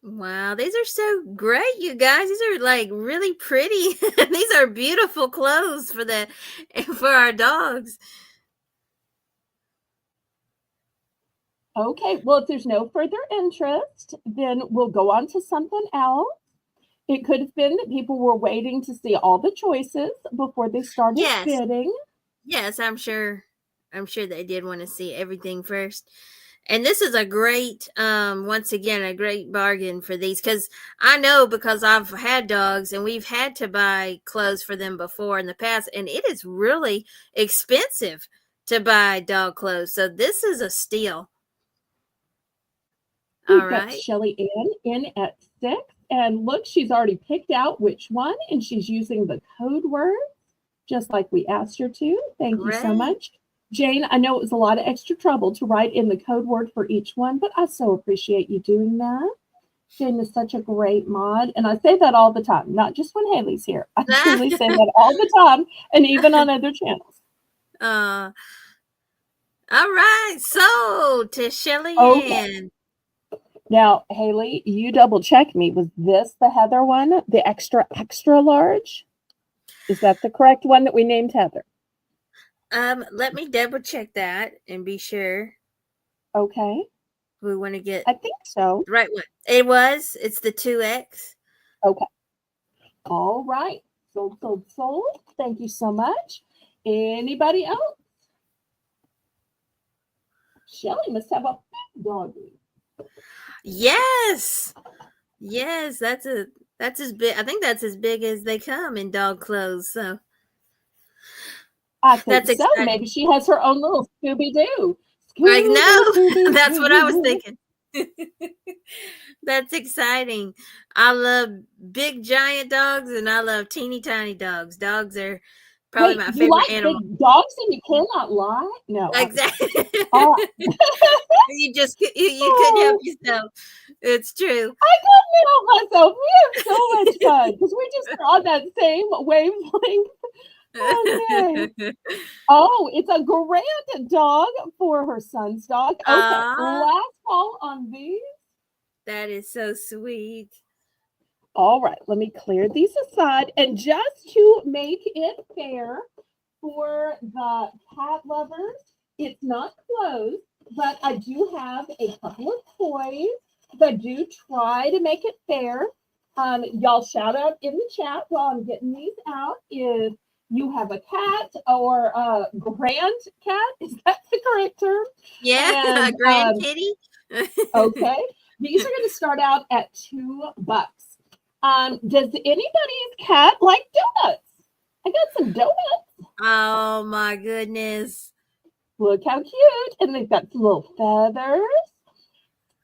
Wow, these are so great, you guys. These are like really pretty. These are beautiful clothes for our dogs. Okay, well, if there's no further interest, then we'll go on to something else. It could have been that people were waiting to see all the choices before they started Yes. bidding. Yes, I'm sure. I'm sure they did want to see everything first. And this is a great, once again, a great bargain for these because I've had dogs and we've had to buy clothes for them before in the past, and it is really expensive to buy dog clothes. So this is a steal. We've All got right. Shelly Ann in at 6. And look, she's already picked out which one, and she's using the code word just like we asked her to. Thank you so Great. much. Jane, I know it was a lot of extra trouble to write in the code word for each one, but I so appreciate you doing that. Jane is such a great mod, and I say that all the time, not just when Haley's here. I truly say that all the time, and even on other channels. All right. So to Shelly Ann. Now, Haley, you double check me. Was this the Heather one, the extra, extra large? Is that the correct one that we named Heather? Let me double check that and be sure. Okay. We want to get I think so. the right one. It was. It's the 2X. Okay. All right. Sold. Thank you so much. Anybody else? Shelly must have a big doggy. Yes. Yes, that's as big. I think that's as big as they come in dog clothes. So I think that's so. exciting. Maybe she has her own little Scooby-Doo. I know. That's what I was thinking. That's exciting. I love big giant dogs and I love teeny tiny dogs. Dogs are probably Wait, my you favorite like animal. big dogs and you cannot lie? No. Exactly. Uh, You couldn't help oh, yourself. It's true. I couldn't help myself. We have so much fun because we just are on that same wavelength. Okay. Oh, it's a grand dog for her son's dog. Okay, Ah, last call on these. that is so sweet. All right, let me clear these aside. And just to make it fair for the cat lovers, it's not closed, but I do have a couple of toys that do try to make it fair. Y'all shout out in the chat while I'm getting these out if you have a cat or a grand cat. Is that the correct term? Yeah, a And grand kitty. okay, these are going to start out at $2. Does anybody's cat like donuts? I got some donuts. Oh my goodness. Look how cute. And they've got some little feathers.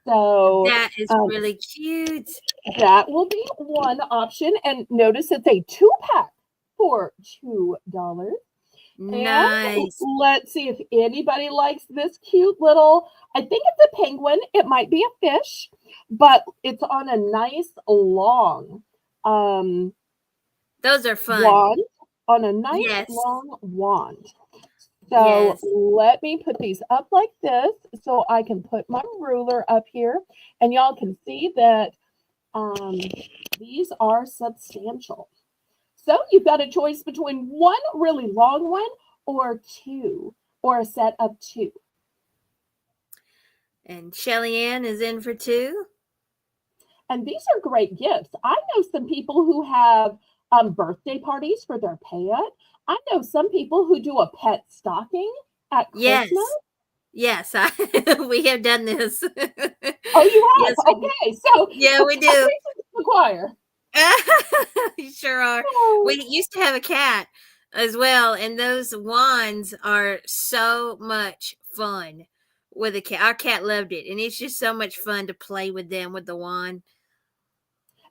So That is really cute. that will be one option. And notice it's a 2-pack for $2. And Nice. let's see if anybody likes this cute little, I think it's a penguin. It might be a fish, but it's on a nice long Those are fun. wand, on a nice Yes. long wand. So Yes. let me put these up like this so I can put my ruler up here and y'all can see that these are substantial. So you've got a choice between one really long one or two, or a set of two. And Shelly Ann is in for two. And these are great gifts. I know some people who have birthday parties for their pet. I know some people who do a pet stocking at Yes. Christmas. Yes, we have done this. Oh, you have? Yes, we do. Okay. So Yeah, we do. preaching to the choir. You sure are. Oh, We used to have a cat as well, and those wands are so much fun with a cat. Our cat loved it, and it's just so much fun to play with them with the wand.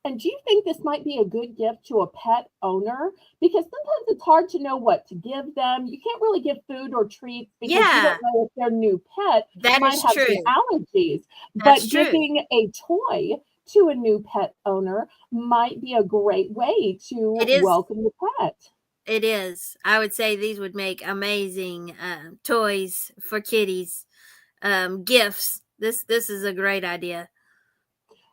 and do you think this might be a good gift to a pet owner? Because sometimes it's hard to know what to give them. You can't really give food or treats because you Yeah, don't know if their new pet that might is have some true. allergies. That's But true. giving a toy to a new pet owner might be a great way to It is. welcome the pet. It is. I would say these would make amazing toys for kitties. Gifts. This is a great idea.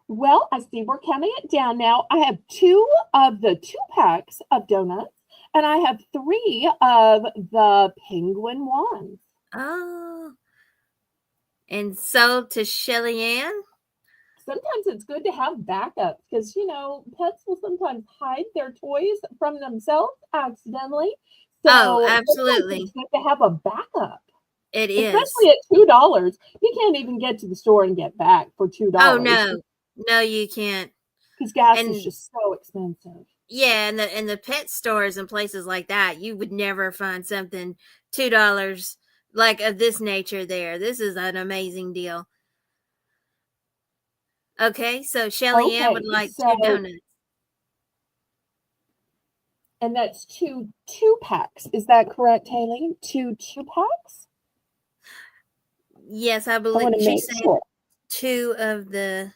Well, I see we're counting it down now. I have two of the 2-packs of donuts, and I have three of the penguin wands. Oh, and so to Shelly Ann. Sometimes it's good to have backups because, pets will sometimes hide their toys from themselves accidentally. Oh, So sometimes it's absolutely. good to have a backup, It is. especially at $2. You can't even get to the store and get back for Oh $2 no. No, you can't. because gas is And just so expensive. yeah, and the pet stores and places like that, you would never find something $2 like of this nature there. This is an amazing deal. Okay, so Shelly Ann would Okay, like two so donuts. and that's two packs. Is that correct, Haley? Two packs? Yes, I I want believe to she make said sure. two of the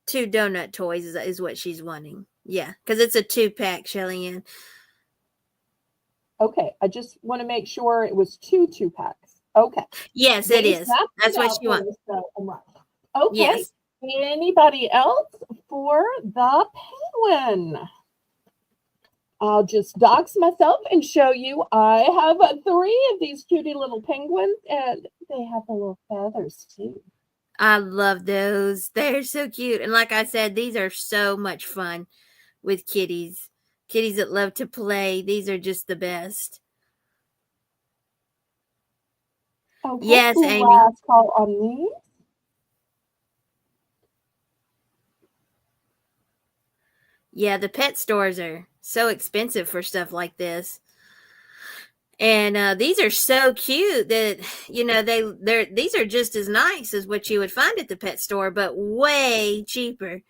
two donut toys is what she's wanting. Yeah, because it's a 2-pack, Shelly Ann. Okay, I just want to make sure it was two packs. Okay. Yes, it They is. snapped it That's what out she for wants. us, so I'm right. Okay. Yes. Anybody else for the penguin? I'll just dox myself and show you. I have three of these cutie little penguins, and they have the little feathers too. I love those. They're so cute. And like I said, these are so much fun with kitties. Kitties that love to play. These are just the best. Okay, Yes, Amy. last call on these. Yeah, the pet stores are so expensive for stuff like this. And these are so cute that these are just as nice as what you would find at the pet store, but way cheaper.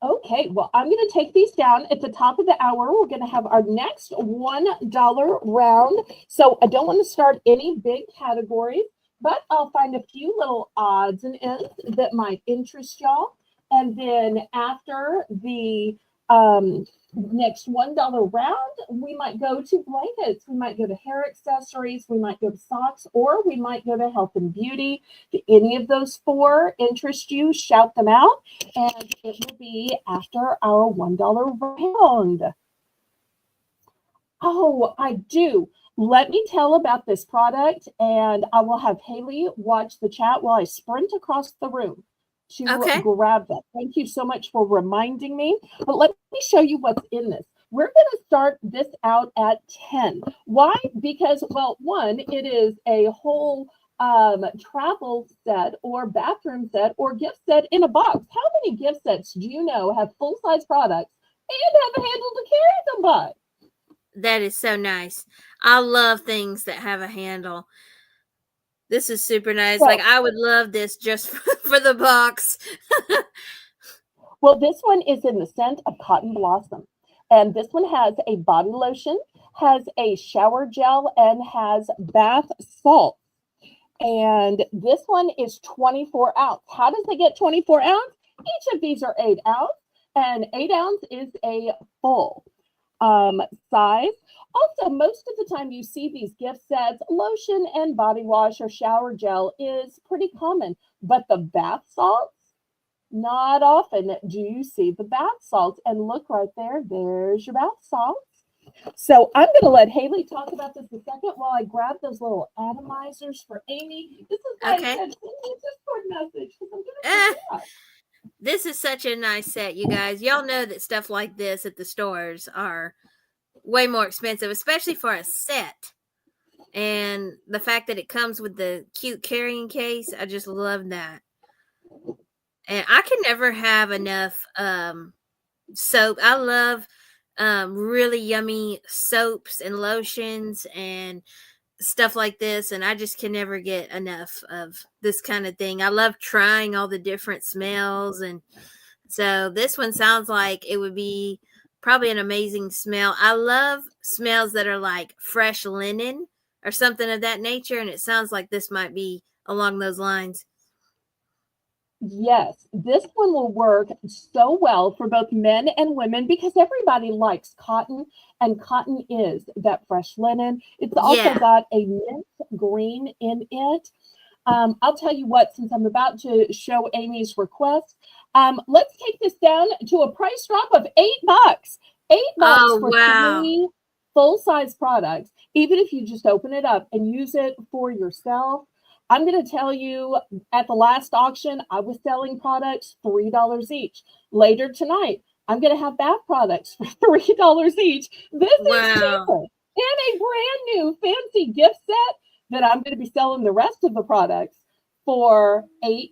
Okay, well, I'm going to take these down. At the top of the hour, we're going to have our next $1 round. So I don't want to start any big categories, but I'll find a few little odds and ends that might interest y'all. And then after the next $1 round, we might go to blankets, we might go to hair accessories, we might go to socks, or we might go to health and beauty. If any of those four interest you, shout them out, and it will be after our $1 round. Oh, I do. Let me tell about this product, and I will have Haley watch the chat while I sprint across the room to grab that. Thank you so much for reminding me. But let me show you what's in this. We're going to start this out at 10. Why? Because, well, one, it is a whole travel set or bathroom set or gift set in a box. How many gift sets do you know have full-size products and have a handle to carry them by? That is so nice. I love things that have a handle. This is super nice. Well, like, I would love this just for the box. Well, this one is in the scent of Cotton Blossom. And this one has a body lotion, has a shower gel, and has bath salt. And this one is 24 ounce. How does it get 24 ounce? Each of these are 8 ounce, and 8 ounce is a full size. Also, most of the time you see these gift sets, lotion and body wash or shower gel is pretty common, but the bath salts, not often do you see the bath salts. And look right there, there's your bath salts. So I'm going to let Haley talk about this a second while I grab those little atomizers for Amy. This is why I said, send me a Discord message because I'm going to forget. This is such a nice set, you guys. Y'all know that stuff like this at the stores are way more expensive, especially for a set. And the fact that it comes with the cute carrying case, I just love that. And I can never have enough soap. I love really yummy soaps and lotions and stuff like this, and I just can never get enough of this kind of thing. I love trying all the different smells, and so this one sounds like it would be probably an amazing smell. I love smells that are like fresh linen or something of that nature, and it sounds like this might be along those lines. Yes, this one will work so well for both men and women because everybody likes cotton, and cotton is that fresh linen. It's also got a mint green in it. I'll tell you what, since I'm about to show Amy's request, let's take this down to a price drop of $8. $8 for 3 full-size products, even if you just open it up and use it for yourself. I'm going to tell you, at the last auction, I was selling products $3 each. Later tonight, I'm going to have bath products for $3 each. This is cheaper. And a brand new fancy gift set that I'm going to be selling the rest of the products for $8.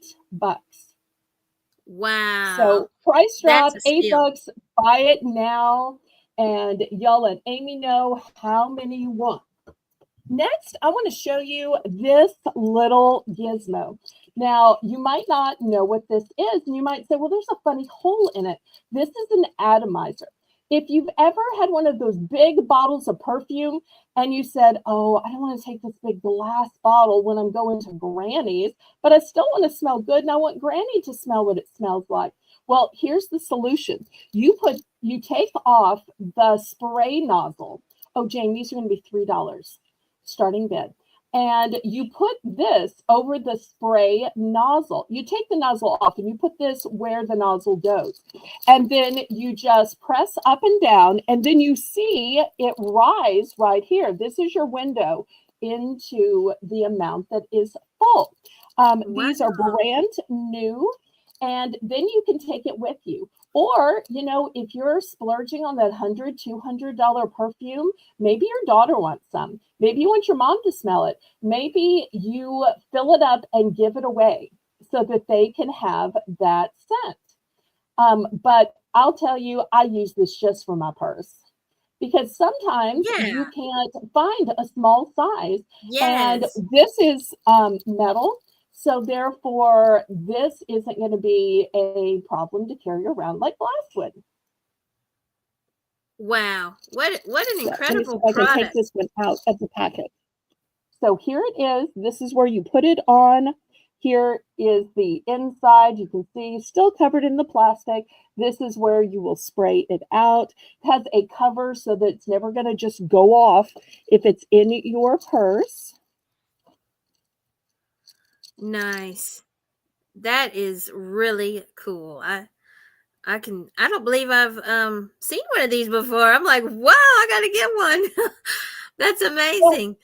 Wow. So price drop, $8. Buy it now. And y'all let Amy know how many you want. Next, I want to show you this little gizmo. Now, you might not know what this is, and you might say, well, there's a funny hole in it. This is an atomizer. If you've ever had one of those big bottles of perfume and you said, oh, I don't want to take this big glass bottle when I'm going to Granny's, but I still want to smell good and I want Granny to smell what it smells like. Well, here's the solution. You take off the spray nozzle. Oh, Jane, these are going to be $3. Starting bid. And you put this over the spray nozzle. You take the nozzle off and you put this where the nozzle goes. And then you just press up and down, and then you see it rise right here. This is your window into the amount that is full. These are brand new, and then you can take it with you. Or, you know, if you're splurging on that $100, $200 perfume, maybe your daughter wants some. Maybe you want your mom to smell it. Maybe you fill it up and give it away so that they can have that scent. But I'll tell you, I use this just for my purse. because sometimes you Yeah. can't find a small size. And Yes. this is metal. So therefore, this isn't going to be a problem to carry around like glass would. Wow. What an So let me see incredible if I can take product. this one out of the packet. So here it is. This is where you put it on. Here is the inside. You can see still covered in the plastic. This is where you will spray it out. It has a cover so that it's never going to just go off if it's in your purse. Nice. That is really cool. I don't believe I've seen one of these before. I'm like, wow, I gotta get one. That's So, amazing.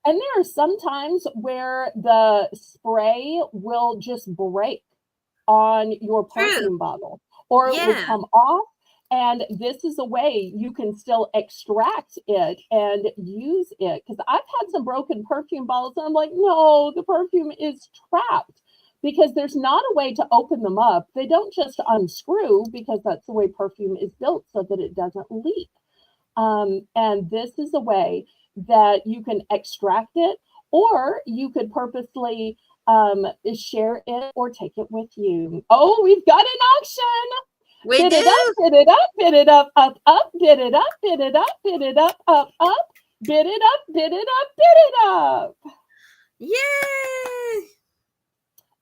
and there are some times where the spray will just break on your True. perfume bottle or it will Yeah. come off. And this is a way you can still extract it and use it. Because I've had some broken perfume bottles, and I'm like, no, the perfume is trapped because there's not a way to open them up. They don't just unscrew because that's the way perfume is built so that it doesn't leak. And this is a way that you can extract it, or you could purposely share it or take it with you. Oh, we've got an auction. We Bid it up, do. bid it up, bid it up, up, bid it up, bid it up, bid it up, up, bid it up, bid it up, bid it up. Yay!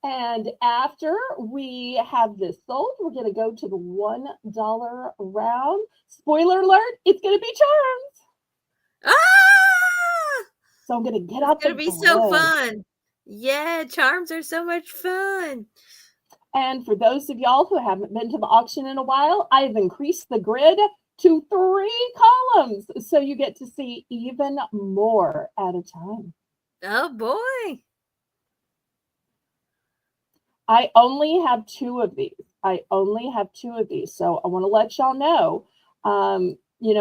And after we have this sold, we're going to go to the $1 round. Spoiler alert, it's going to be charms. Ah! So I'm going to get It's out the gonna be so grid. fun. Yeah, charms are so much fun. And for those of y'all who haven't been to the auction in a while, I've increased the grid to 3 columns. So you get to see even more at a time. Oh boy. I only have 2 of these. So I want to let y'all know,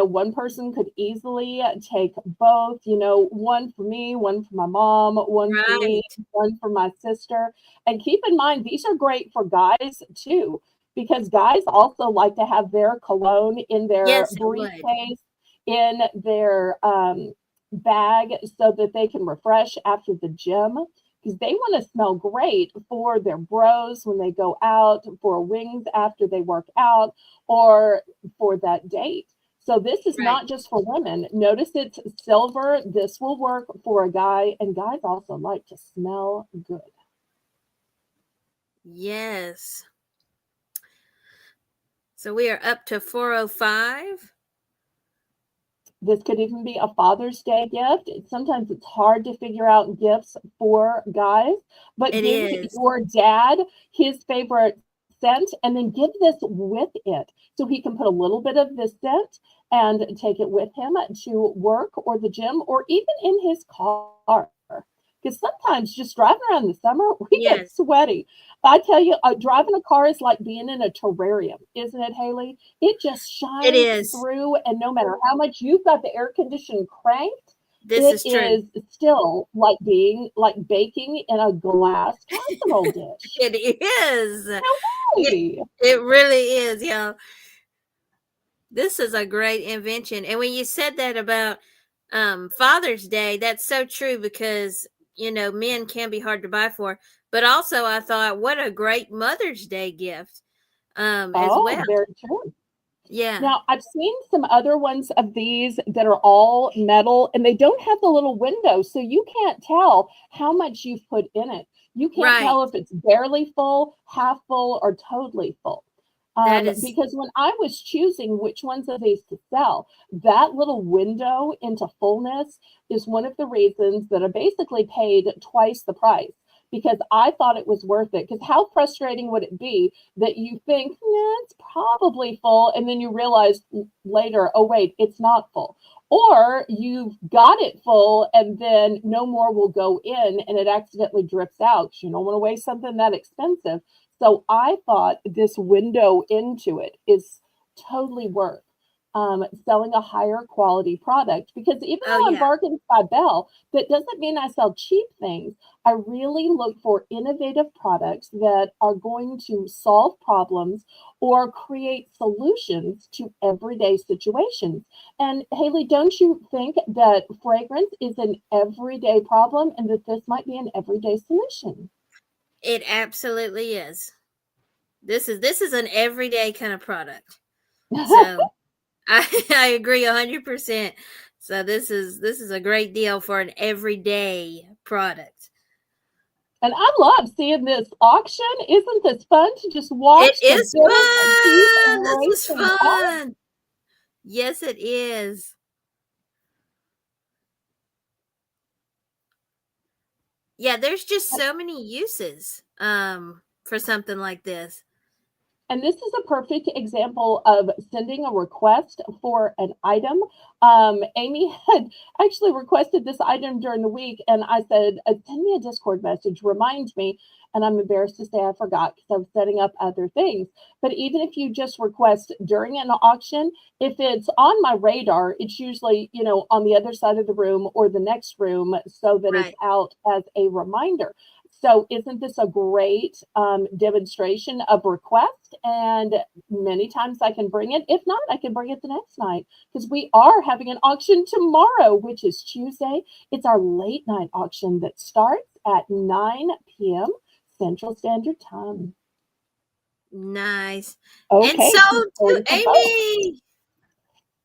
one person could easily take both, one for me, one for my mom, one for me, Right. one for my sister. And keep in mind, these are great for guys too, because guys also like to have their cologne in their Yes, it would. briefcase, in their bag, so that they can refresh after the gym, because they want to smell great for their bros when they go out, for wings after they work out, or for that date. So this is Right. not just for women. Notice it's silver. This will work for a guy, and guys also like to smell good. Yes. So we are up to 405. This could even be a Father's Day gift. Sometimes it's hard to figure out gifts for guys, but It give is. your dad his favorite scent and then give this with it so he can put a little bit of this scent and take it with him to work or the gym or even in his car. Because sometimes just driving around in the summer, we get Yes, sweaty. I tell you, driving a car is like being in a terrarium, isn't it, Haley? It just it shines is. through, and no matter how much you've got the air conditioning cranked, This it is true. is still like baking in a glass casserole dish. It is. It, Hey, it really is, yo. This is a great invention. And when you said that about Father's Day, that's so true because, men can be hard to buy for. But also I thought what a great Mother's Day gift as oh, well. very true. Yeah. Now, I've seen some other ones of these that are all metal and they don't have the little window, so you can't tell how much you've put in it. You can't Right. tell if it's barely full, half full, or totally full. That is Because when I was choosing which ones of these to sell, that little window into fullness is one of the reasons that I basically paid twice the price because I thought it was worth it. Because how frustrating would it be that you think, nah, it's probably full, and then you realize later, oh, wait, it's not full. Or you've got it full and then no more will go in and it accidentally drips out. You don't want to waste something that expensive. So I thought this window into it is totally worth selling a higher quality product. Because even Oh though I'm yeah. Bargains by Belle, that doesn't mean I sell cheap things. I really look for innovative products that are going to solve problems or create solutions to everyday situations. And Haley, don't you think that fragrance is an everyday problem and that this might be an everyday solution? It absolutely is. This is an everyday kind of product. So I I agree 100%. So this is a great deal for an everyday product. And I love seeing this auction. Isn't this fun to just It watch the is bidders keep fun. This is racing up? fun. Yes, it is. Yeah, there's just so many uses for something like this. And this is a perfect example of sending a request for an item. Amy had actually requested this item during the week, and I said, send me a Discord message, remind me. And I'm embarrassed to say I forgot because I'm setting up other things. But even if you just request during an auction, if it's on my radar, it's usually, on the other side of the room or the next room so that it's Right. out as a reminder. So, isn't this a great demonstration of request? And many times I can bring it. If not, I can bring it the next night because we are having an auction tomorrow, which is Tuesday. It's our late night auction that starts at 9 p.m. Central Standard Time. Nice. And Okay, so to going for both. Amy.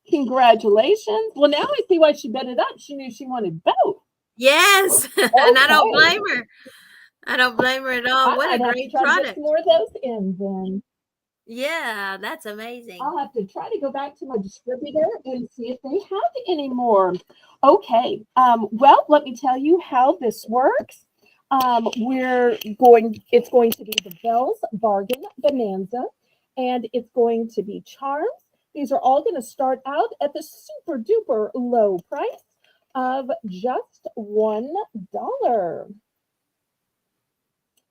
Congratulations. Well, now I see why she bet it up. She knew she wanted both. Yes. And I don't Okay. blame her. I don't blame her at all. I What a might have to great try to get some product. more of those in then. Yeah, that's amazing. I'll have to try to go back to my distributor and see if they have any more. Okay. Well, let me tell you how this works. It's going to be the Belle's Bargain Bonanza, and it's going to be charms. These are all going to start out at the super duper low price of just $1.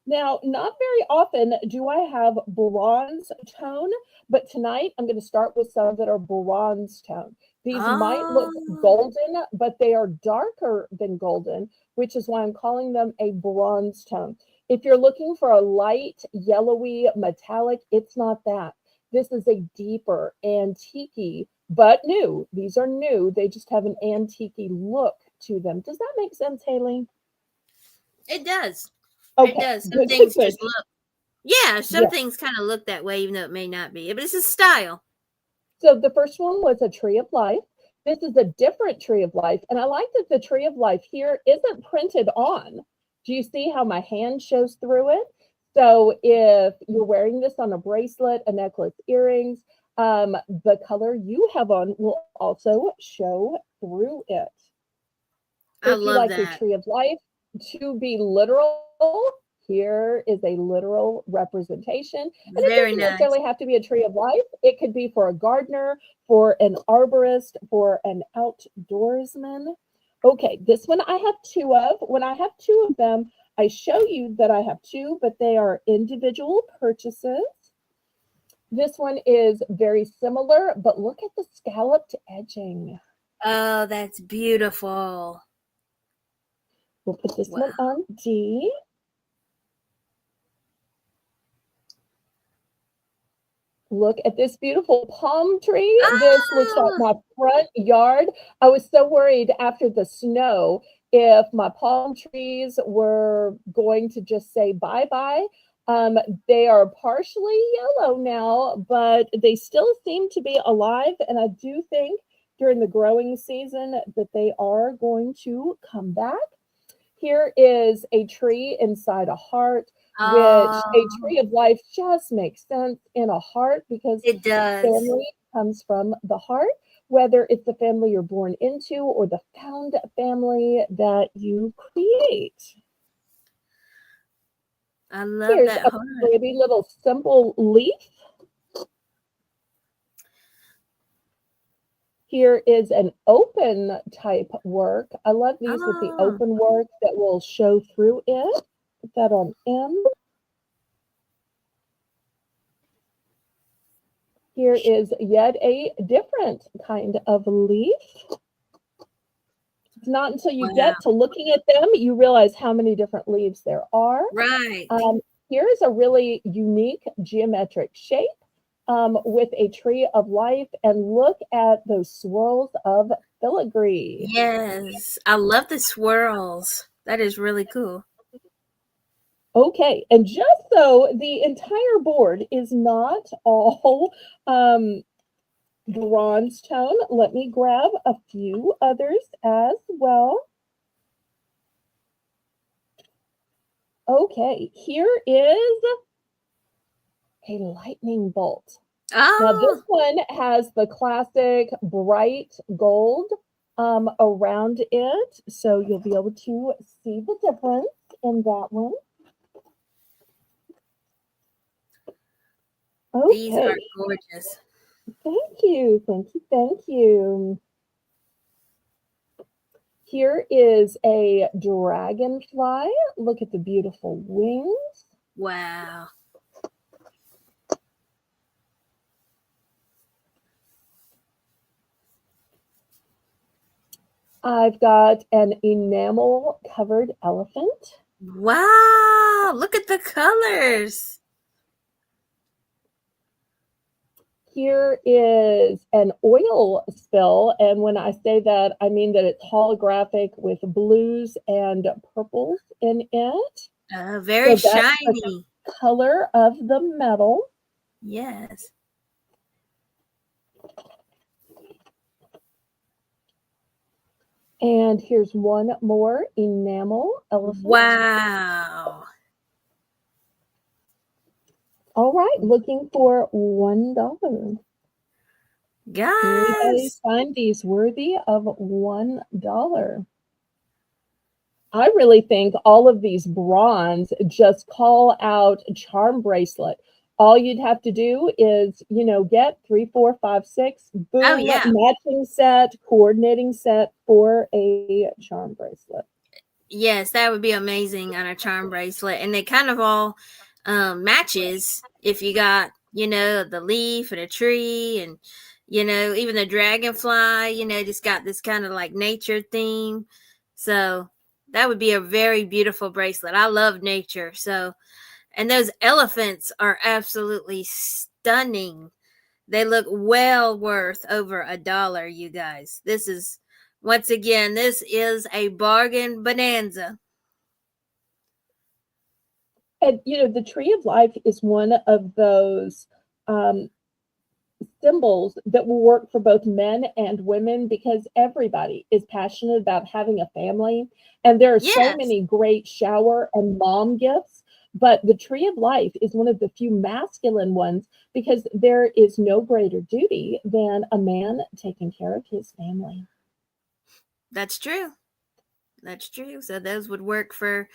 Now, not very often do I have bronze tone, but tonight I'm going to start with some that are bronze tone. These might look Oh, golden, but they are darker than golden, which is why I'm calling them a bronze tone. If you're looking for a light, yellowy, metallic, it's not that. This is a deeper antique, but new. These are new. They just have an antique look to them. Does that make sense, Haley? it does. It Okay, does. Some good, good, things good. just look, yeah, some Yeah. things kind of look that way, even though it may not be. But it's a style. So the first one was a tree of life. This is a different tree of life. And I like that the tree of life here isn't printed on. Do you see how my hand shows through it? So if you're wearing this on a bracelet, a necklace, earrings, the color you have on will also show through it. I If you love like your that. tree of life to be literal, here is a literal representation. And it Very doesn't nice. necessarily have to be a tree of life. It could be for a gardener, for an arborist, for an outdoorsman. Okay, this one I have two of. When I have two of them, I show you that I have two, but they are individual purchases. This one is very similar, but look at the scalloped edging. Oh, that's beautiful. We'll put this Wow. one on D. Look at this beautiful palm tree. This looks like Oh, my front yard. I was so worried after the snow if my palm trees were going to just say bye bye. They are partially yellow now, but they still seem to be alive. And I do think during the growing season that they are going to come back. Here is a tree inside a heart, which a oh, tree of life just makes sense in a heart because it does. family comes from the heart, whether it's the family you're born into or the found family that you create. I love Here's that a heart. pretty little simple leaf. Here is an open type work. I love these with the Oh, open work that will show through it. Put that on M. Here is yet a different kind of leaf. It's not until you Wow. get to looking at them you realize how many different leaves there are. Right. Here is a really unique geometric shape with a tree of life, and look at those swirls of filigree. Yes. I love the swirls. That is really cool. Okay, and just so the entire board is not all bronze tone, let me grab a few others as well. Okay, here is a lightning bolt. Now, this Oh, one has the classic bright gold around it, so you'll be able to see the difference in that one. these are Okay, gorgeous. thank you, thank you, thank you. Here is a dragonfly. Look at the beautiful wings. Wow. I've got an enamel covered elephant. Wow. Look at the colors. Here is an oil spill, and when I say that, I mean that it's holographic with blues and purples in it. Very So that's the shiny. color of the metal. Yes. And here's one more enamel elephant. Wow. All right, looking for $1. Anybody Guys. find these worthy of $1? I really think all of these bronze just call out charm bracelet. All you'd have to do is, get 3, 4, 5, 6, Oh, boom, yeah. matching set, coordinating set for a charm bracelet. Yes, that would be amazing on a charm bracelet. And they kind of all matches if you got, the leaf and a tree and, even the dragonfly, just got this kind of like nature theme. So that would be a very beautiful bracelet. I love nature. So, and those elephants are absolutely stunning. They look well worth over $1, you guys. This is, once again, this is a bargain bonanza. And, the tree of life is one of those um, symbols that will work for both men and women because everybody is passionate about having a family. And there are so Yes, many great shower and mom gifts. But the tree of life is one of the few masculine ones because there is no greater duty than a man taking care of his family. that's true. That's true. So those would work for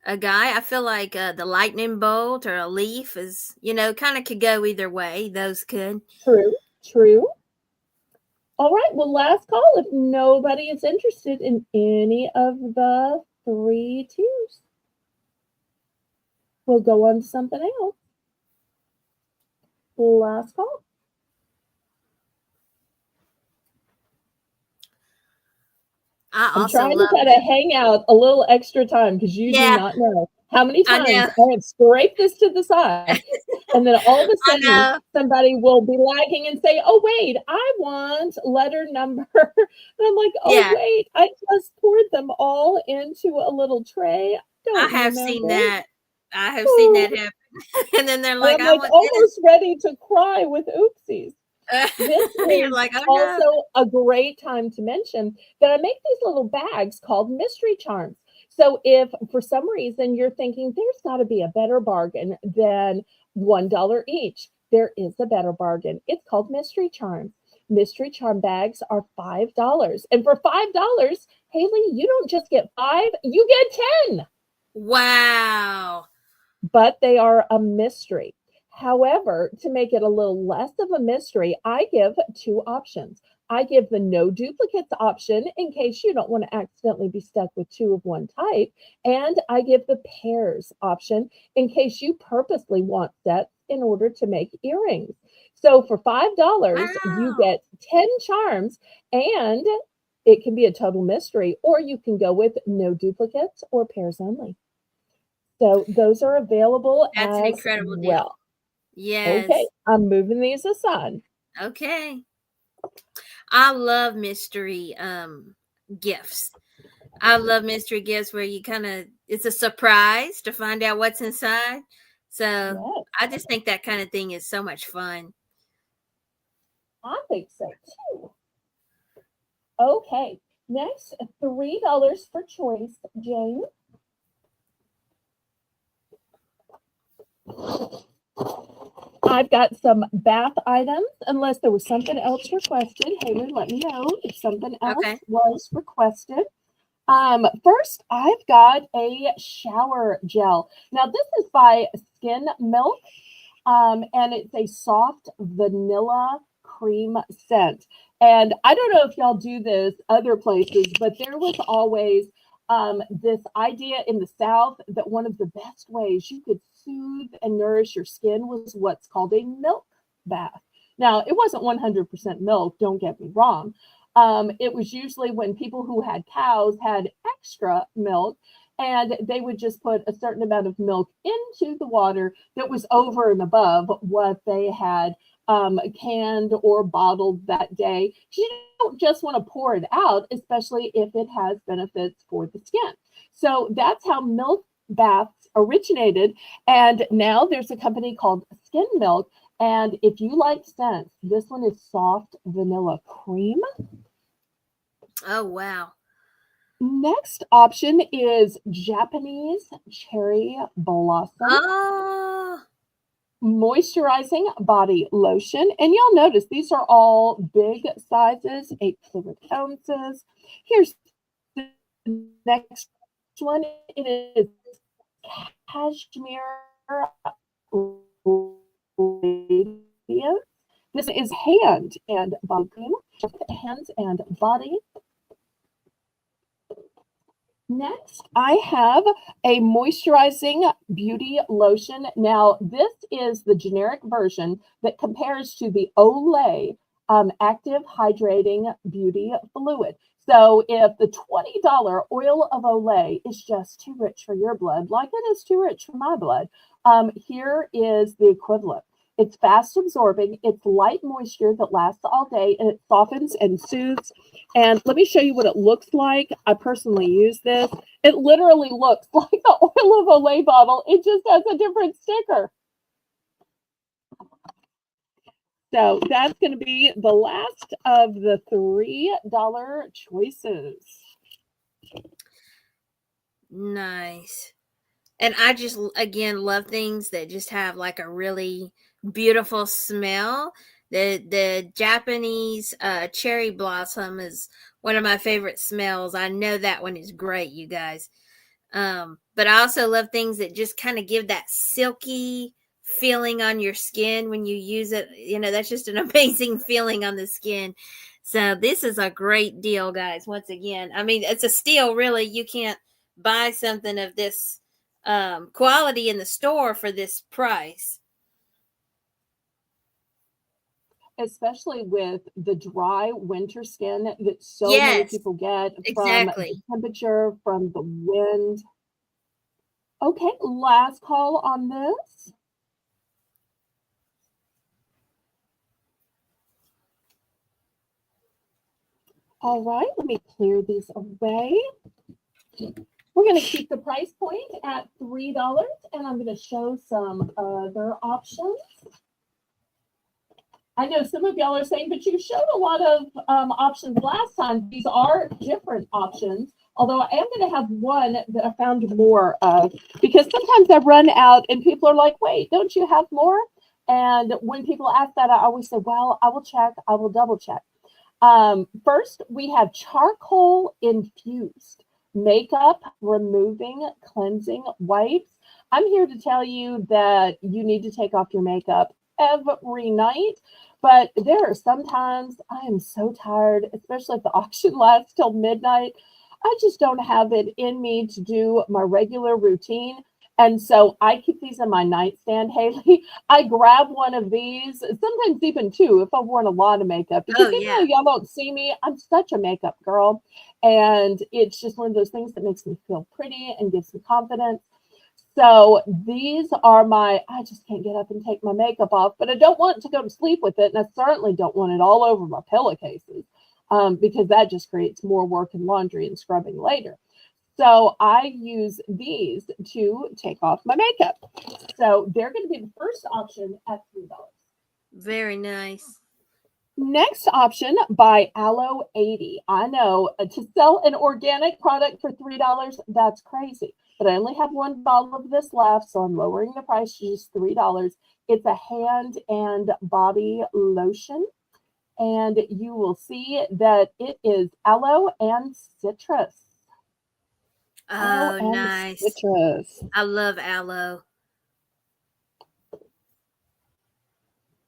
a guy. I feel like the lightning bolt or a leaf is, kind of could go either way. Those could. True, true. All right, well, last call if nobody is interested in any of the three twos. We'll go on to something else. Last call. I I'm also trying to love kind of it. hang out a little extra time because you do Yeah, not know how many I times know. I have scraped this to the side, and then all of a I sudden know. somebody will be lagging and say, "Oh wait, I want letter number," and I'm like, "Oh Yeah, wait, I just poured them all into a little tray. I I don't have seen remember." that. I have seen that Oh, happen. And then they're and like, I'm I like want almost ready to cry with oopsies. this. This You're is like, oh no. also a great time to mention that I make these little bags called mystery charms. So if for some reason you're thinking there's got to be a better bargain than $1 each, there is a better bargain. It's called mystery charms. Mystery charm bags are $5. And for $5, Haley, you don't just get 5, you get 10, Wow. but they are a mystery. However, to make it a little less of a mystery, I give two options. I give the no duplicates option in case you don't want to accidentally be stuck with two of one type. And I give the pairs option in case you purposely want sets in order to make earrings. So for $5, you Wow. get 10 charms, and it can be a total mystery, or you can go with no duplicates or pairs only. So those are available That's an as incredible well. deal. Yes. Okay, I'm moving these aside. Okay. I love mystery gifts. I love mystery gifts where you kind of it's a surprise to find out what's inside. So Yes, I just think that kind of thing is so much fun. I think so too. Okay, next, $3 for choice, Jane. I've got some bath items, unless there was something else requested. Haley, let me know if something else Okay. was requested. First, I've got a shower gel. Now, this is by Skin Milk, and it's a soft vanilla cream scent. And I don't know if y'all do this other places, but there was always this idea in the South that one of the best ways you could soothe and nourish your skin was what's called a milk bath. Now, it wasn't 100% milk, don't get me wrong. It was usually when people who had cows had extra milk, and they would just put a certain amount of milk into the water that was over and above what they had canned or bottled that day. You don't just want to pour it out, especially if it has benefits for the skin. So that's how milk baths originated. And now there's a company called Skin Milk. And if you like scents, this one is soft vanilla cream. Oh wow. Next option is Japanese cherry blossom Oh, moisturizing body lotion. And you'll notice these are all big sizes, 8 fluid ounces. Here's the next one. It is cashmere radiance. This is hand and body cream, hands and body. Next, I have a moisturizing beauty lotion. Now, this is the generic version that compares to the Olay Active Hydrating Beauty Fluid. So, if the $20 oil of Olay is just too rich for your blood, like it is too rich for my blood, here is the equivalent. It's fast absorbing, it's light moisture that lasts all day, and it softens and soothes. And let me show you what it looks like. I personally use this. It literally looks like the oil of Olay bottle. It just has a different sticker. So that's going to be the last of the $3 choices. nice. And I just again love things that just have like a really beautiful smell. The Japanese cherry blossom is one of my favorite smells. I know that one is great, you guys. But I also love things that just kind of give that silky feeling on your skin when you use it. You know, that's just an amazing feeling on the skin. So this is a great deal, guys. Once again, I mean, it's a steal, really. You can't buy something of this quality in the store for this price. Especially with the dry winter skin that so many Yes, people get from the exactly. temperature, from the wind. Okay, last call on this. All right, let me clear these away. We're going to keep the price point at $3, and I'm going to show some other options. I know some of y'all are saying, but you showed a lot of options last time. These are different options, although I am going to have one that I found more of, because sometimes I run out and people are like, wait, don't you have more? And when people ask that, I always say, well, I will check, I will double check. First, we have charcoal infused makeup removing cleansing wipes. I'm here to tell you that you need to take off your makeup every night, but there are sometimes I am so tired, especially if the auction lasts till midnight. I just don't have it in me to do my regular routine. And so I keep these in my nightstand, Haley. I grab one of these, sometimes even two, if I've worn a lot of makeup, because Oh even though yeah. y'all don't see me, I'm such a makeup girl. And it's just one of those things that makes me feel pretty and gives me confidence. So these are I just can't get up and take my makeup off, but I don't want to go to sleep with it. And I certainly don't want it all over my pillowcases, because that just creates more work and laundry and scrubbing later. So I use these to take off my makeup. So they're going to be the first option at $3. Very nice. Next option by Aloe 80. I know, to sell an organic product for $3, that's crazy. But I only have one bottle of this left, so I'm lowering the price to just $3. It's a hand and body lotion. And you will see that it is aloe and citrus. Aloe Oh, and nice. citrus. I love aloe.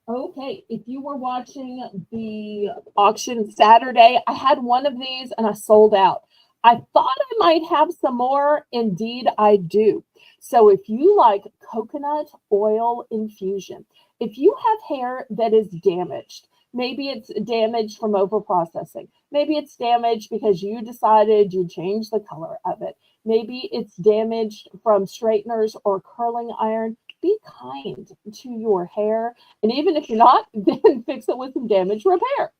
Okay, if you were watching the auction Saturday, I had one of these and I sold out. I thought I might have some more. Indeed, I do. So if you like coconut oil infusion, if you have hair that is damaged, maybe it's damaged from overprocessing, maybe it's damaged because you decided you changed the color of it, maybe it's damaged from straighteners or curling iron, be kind to your hair, and even if you're not, then fix it with some damage repair.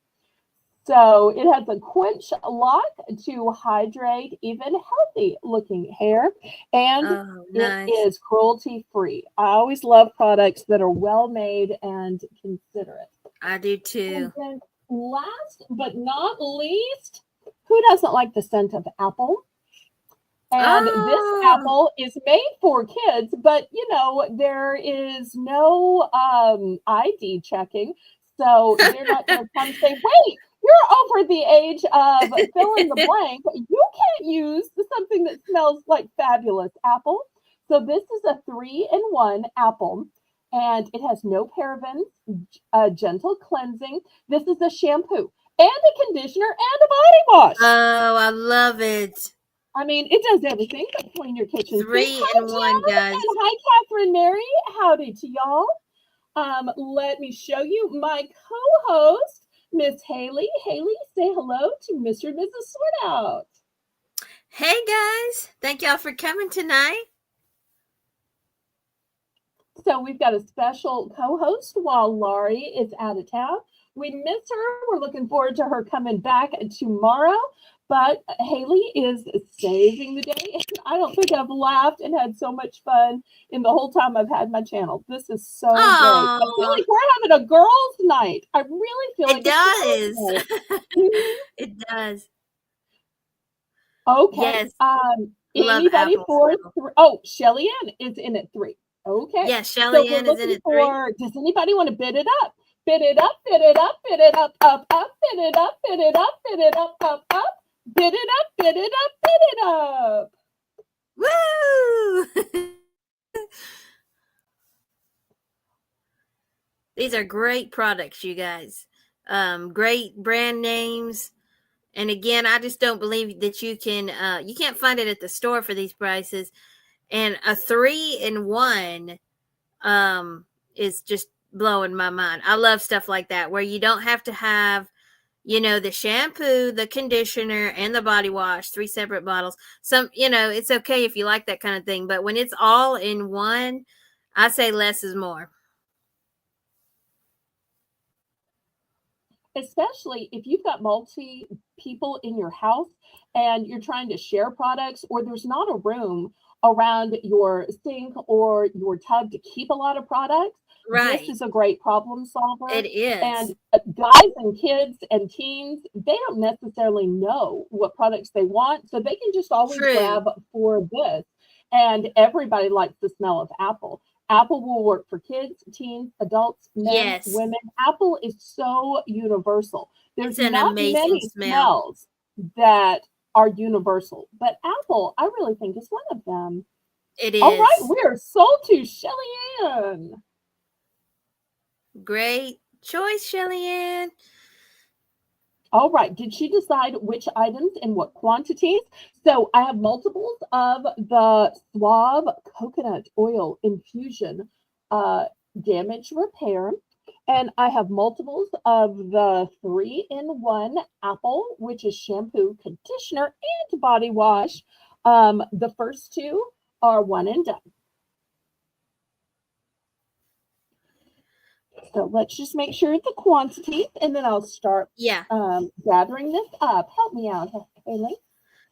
So it has a quench lock to hydrate even healthy looking hair, and Oh, it nice. is cruelty free. I always love products that are well made and considerate. I do And too. then last but not least, who doesn't like the scent of apple? And this Oh, apple is made for kids, but there is no ID checking. So they're not going to come say, wait, you're over the age of fill in the blank. You can't use something that smells like fabulous apple. So this is a 3-in-1 apple. And it has no parabens, gentle cleansing. This is a shampoo and a conditioner and a body wash. oh, I love it. I mean, it does everything but clean your kitchen sink. Three Hi, in one, Jim, guys. and hi, Catherine Mary. Howdy to y'all. Let me show you my co-host, Miss Haley. Haley, say hello to Mr. and Mrs. Sort Out. Hey guys, thank y'all for coming tonight. So we've got a special co-host while Laurie is out of town. We miss her. We're looking forward to her coming back tomorrow. But Haley is saving the day. And I don't think I've laughed and had so much fun in the whole time I've had my channel. This is so great. I feel Oh, like we're having a girls' night. I really feel it like it's a does. girls' night. Mhm. It does. Okay. Yes, love Anybody apple for smell. Oh, Shelly Ann is in at 3. Okay. Yes, So Shelly we're Ann is in looking at 3. for, does anybody want to bid it up? Bid it up, bid it up, bid it up, up, bid it up, bid it up, bid it up, up, bid it up, bid it up, bid it up. Woo! These are great products, you guys. Great brand names. And again, I just don't believe that you can't find it at the store for these prices. And a 3-in-1 is just blowing my mind. I love stuff like that where you don't have to have, the shampoo, the conditioner, and the body wash, 3 separate bottles. It's okay if you like that kind of thing, but when it's all in one, I say less is more. Especially if you've got multi people in your house and you're trying to share products, or there's not a room around your sink or your tub to keep a lot of products. This Right. is a great problem It solver. is. And guys and kids and teens, they don't necessarily know what products they want, so they can just always True. grab for this. And everybody likes the smell of apple. Apple will work for kids, teens, adults, men, Yes. women. Apple is so universal. It's There's an not amazing many smell. smells that are universal, but apple, I really think, is one of them. It All right, is. we're sold to Shelly Ann. Great choice, Shelly Ann. All right. Did she decide which items and what quantities? So I have multiples of the Suave coconut oil infusion uh, damage repair. And I have multiples of the 3-in-1 apple, which is shampoo, conditioner, and body wash. The first two are one and done. So let's just make sure the quantities, and then I'll start Yeah. gathering this up. Help me out, Haley.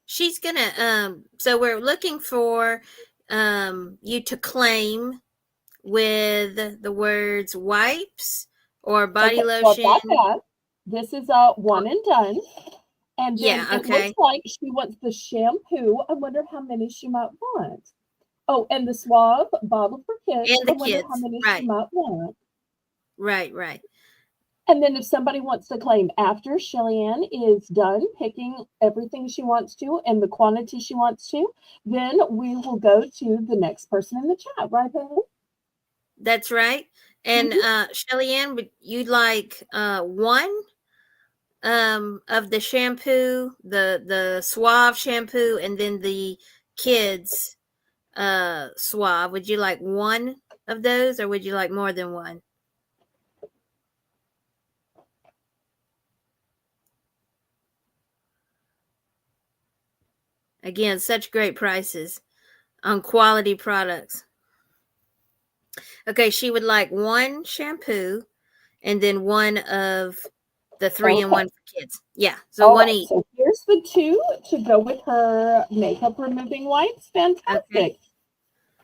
She's gonna so we're looking for you to claim with the words wipes or body Okay, so I've lotion. got that. This is one and done. And then Yeah, it looks okay. like she wants the shampoo. I wonder how many she might want. Oh, and the Suave bottle for kids. And I the wonder how kids. many she Right. might want. Right. And then if somebody wants to claim after Shelly Ann is done picking everything she wants to and the quantity she wants to, then we will go to the next person in the chat, right, Haley? That's right. And Mhm. Shelly Ann, would you like one of the shampoo, the Suave shampoo, and then the kids Suave? Would you like one of those, or would you like more than one? Again, such great prices on quality products. Okay, she would like one shampoo and then one of the 3-in-1 Okay. for kids. Yeah, so All one right. each. So here's the two to go with her makeup removing wipes. Okay. Fantastic.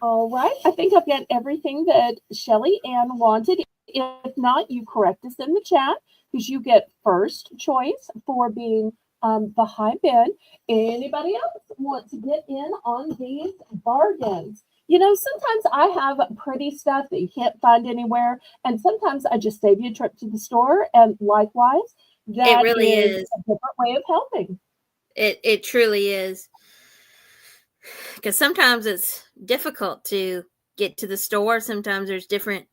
All right. I think I've got everything that Shelly Ann wanted. If not, you correct us in the chat because you get first choice for being the high bid. Anybody else want to get in on these bargains? You know, sometimes I have pretty stuff that you can't find anywhere, and sometimes I just save you a trip to the store. And likewise, It that really is is. a different way of helping. It truly is. Because sometimes it's difficult to get to the store. Sometimes there's different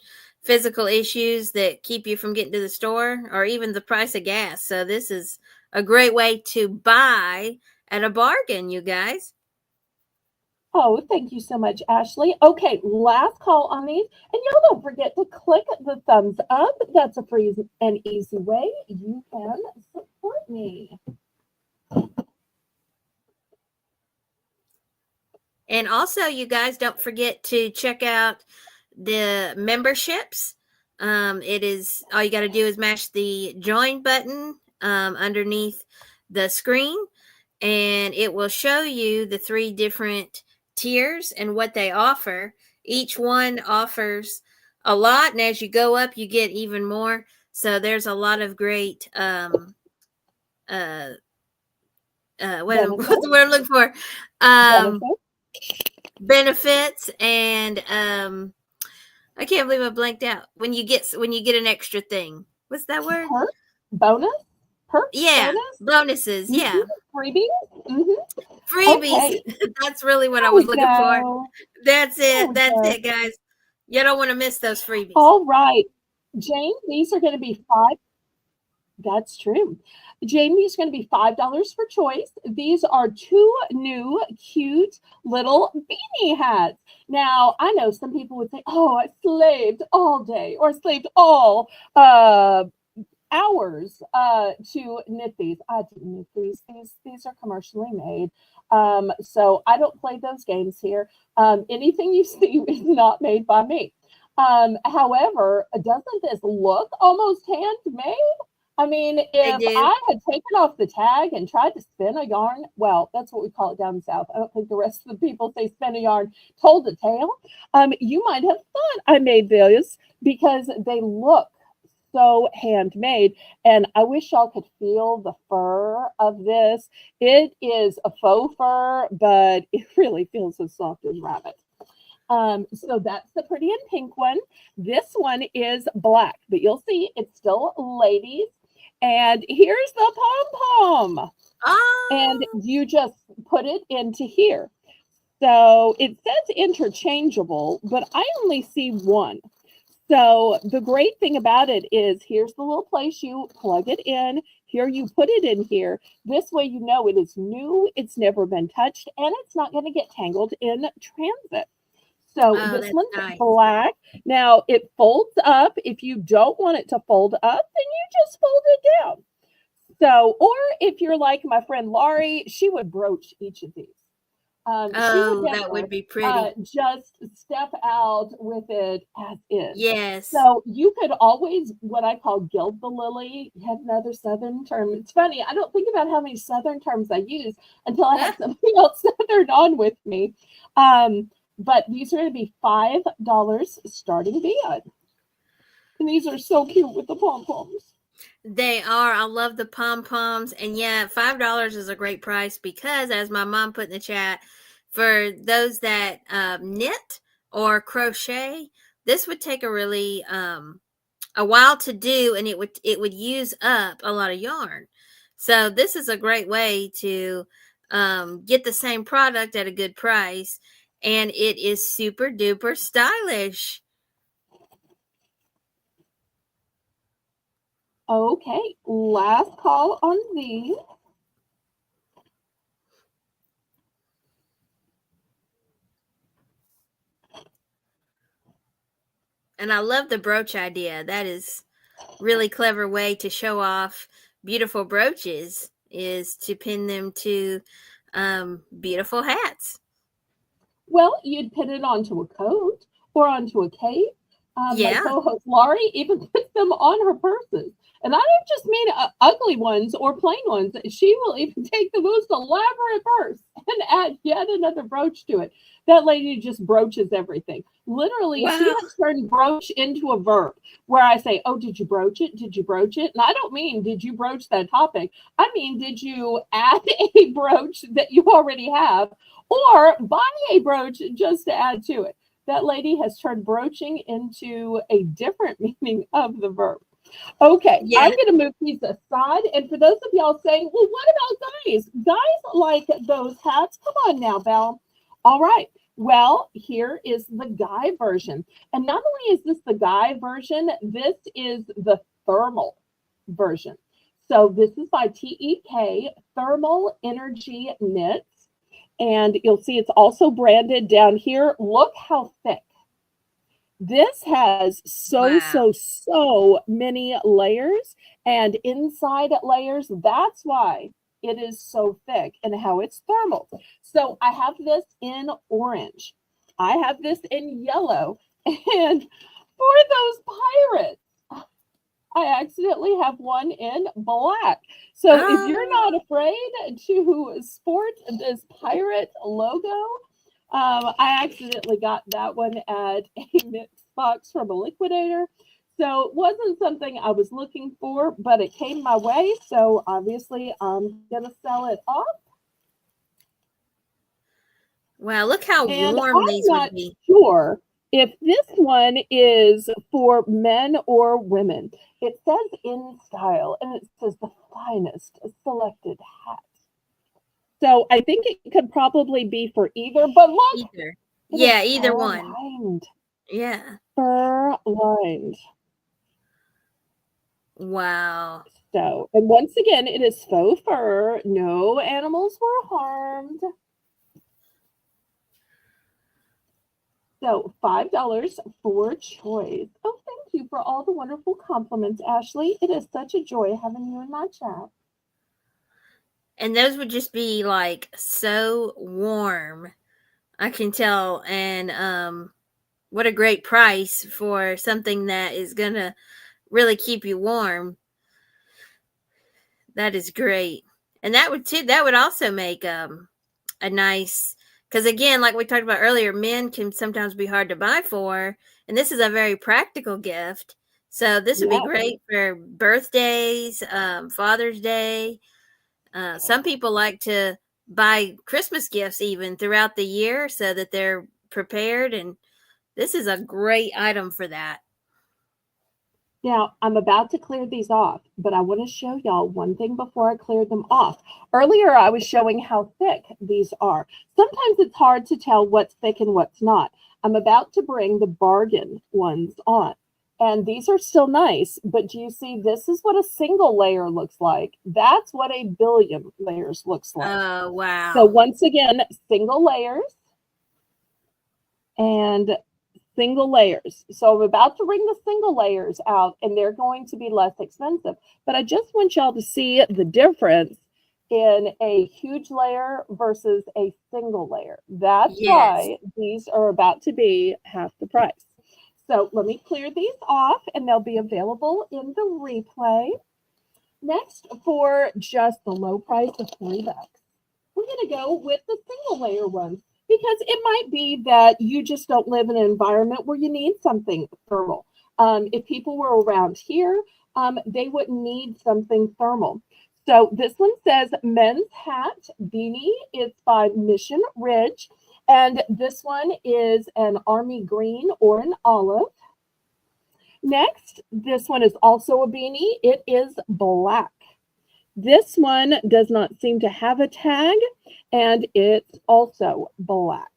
physical issues that keep you from getting to the store, or even the price of gas. So this is a great way to buy at a bargain, you guys. Oh, thank you so much, Ashley. Okay, last call on these. And y'all don't forget to click the thumbs up. That's a free and easy way you can support me. And also, you guys don't forget to check out the memberships. It is all you got to do is mash the join button underneath the screen, and it will show you the 3 different tiers and what they offer. Each one offers a lot, and as you go up, you get even more. So there's a lot of great uh, what's Benefit, the word I'm looking for? Um, benefit, benefits, and I can't believe I blanked out. When you get an extra thing. What's that word? perk, bonus, perks, Yeah, bonus, bonuses. mhm, Yeah, freebies. freebies. Okay, That's really what I there was we looking for. go. That's There it. we That's go. it, guys. You don't want to miss those freebies. All right, Jane, these are going to be five. That's true. Jamie is going to be $5 for choice. These are two new cute little beanie hats. Now, I know some people would say, oh, I slaved all day or slaved all hours to knit these. I didn't knit these. These are commercially made. So I don't play those games here. Anything you see is not made by me. However, doesn't this look almost handmade? I mean, They if do. I had taken off the tag and tried to spin a yarn, well, that's what we call it down south. I don't think the rest of the people say spin a yarn, told a tale. You might have thought I made those because they look so handmade. And I wish y'all could feel the fur of this. It is a faux fur, but it really feels as soft as rabbit. So that's the pretty and pink one. This one is black, but you'll see it's still ladies. And here's the pom pom. And Oh, you just put it into here. So it says interchangeable, but I only see one. So the great thing about it is here's the little place you plug it in. Here you put it in here. This way you know it is new, it's never been touched, and it's not going to get tangled in transit. So Oh, this that's one's nice. black. Now it folds up. If you don't want it to fold up, then you just fold it down. So, or if you're like my friend Laurie, she would broach each of these. She would Oh, that never would be pretty. just step out with it as is. Yes. So you could always, what I call gild the lily. You have another Southern term. It's funny. I don't think about how many Southern terms I use until I have something else Southern on with me. But these are going to be $5 starting bid. And these are so cute with the pom-poms. They are. I love the pom poms. And yeah, $5 is a great price because, as my mom put in the chat, for those that knit or crochet, this would take a while to do, and it would use up a lot of yarn. So this is a great way to get the same product at a good price, and it is super duper stylish. Okay, last call on these. And I love the brooch idea. That is really clever way to show off beautiful brooches, is to pin them to beautiful hats. Well, you'd pin it onto a coat or onto a cape. My Yeah. co-host Laurie even puts them on her purses. And I don't just mean ugly ones or plain ones. She will even take the most elaborate purse and add yet another brooch to it. That lady just broaches everything. Literally, she Wow. has turned broach into a verb where I say, oh, did you broach it? Did you broach it? And I don't mean, did you broach that topic? I mean, did you add a brooch that you already have or buy a brooch just to add to it? That lady has turned broaching into a different meaning of the verb. Okay, Yeah. I'm going to move these aside. And for those of y'all saying, well, what about guys? Guys like those hats. Come on now, Belle. All right. Well, here is the guy version. And not only is this the guy version, this is the thermal version. So this is by TEK, Thermal Energy Knits. And you'll see it's also branded down here. Look how thick. This has so many layers and inside layers. That's why it is so thick and how it's thermal. So I have this in orange. I have this in yellow. And for those pirates, I accidentally have one in black. So if you're not afraid to sport this pirate logo, I accidentally got that one at a mix box from a liquidator. So it wasn't something I was looking for, but it came my way. So obviously I'm going to sell it off. Wow, look how And warm I'm these would not be. sure if this one is for men or women. It says in style and it says the finest selected hat. So I think it could probably be for either, but look, Either. Yeah, either one. lined. Yeah. Fur lined. Wow. So, and once again, it is faux fur. No animals were harmed. So $5 for choice. Oh, thank you for all the wonderful compliments, Ashley. It is such a joy having you in my chat. And those would just be like so warm. I can tell. And what a great price for something that is gonna really keep you warm. That is great. And that would also make a nice, because again, like we talked about earlier, men can sometimes be hard to buy for, and this is a very practical gift. So this would be great for birthdays, Father's Day. Some people like to buy Christmas gifts even throughout the year so that they're prepared, and this is a great item for that. Now, I'm about to clear these off, but I want to show y'all one thing before I clear them off. Earlier, I was showing how thick these are. Sometimes it's hard to tell what's thick and what's not. I'm about to bring the bargain ones on. And these are still nice, but do you see this is what a single layer looks like? That's what a billion layers looks like. Oh, So wow. once again, single layers and single layers. So I'm about to bring the single layers out and they're going to be less expensive. But I just want y'all to see the difference in a huge layer versus a single layer. That's Yes. why these are about to be half the price. So let me clear these off and they'll be available in the replay. Next, for just the low price of $3, we're going to go with the single layer ones because it might be that you just don't live in an environment where you need something thermal. If people were around here, they wouldn't need something thermal. So this one says men's hat beanie. It's by Mission Ridge. And this one is an army green or an olive. Next, this one is also a beanie. It is black. This one does not seem to have a tag, and it's also black.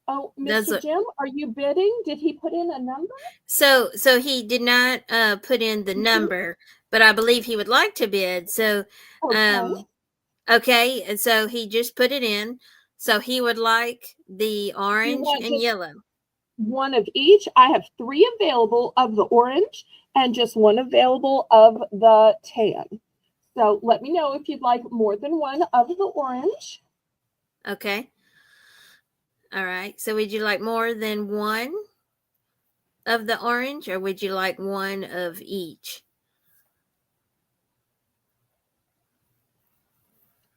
Oh, Mr. Jim, are you bidding? Did he put in a number? So he did not put in the number, but I believe he would like to bid. So Okay. okay, and so he just put it in. So he would like the You orange want and just yellow. one of each? I have 3 available of the orange and just 1 available of the tan. So let me know if you'd like more than 1 of the orange. Okay. All right. So would you like more than 1 of the orange, or would you like 1 of each?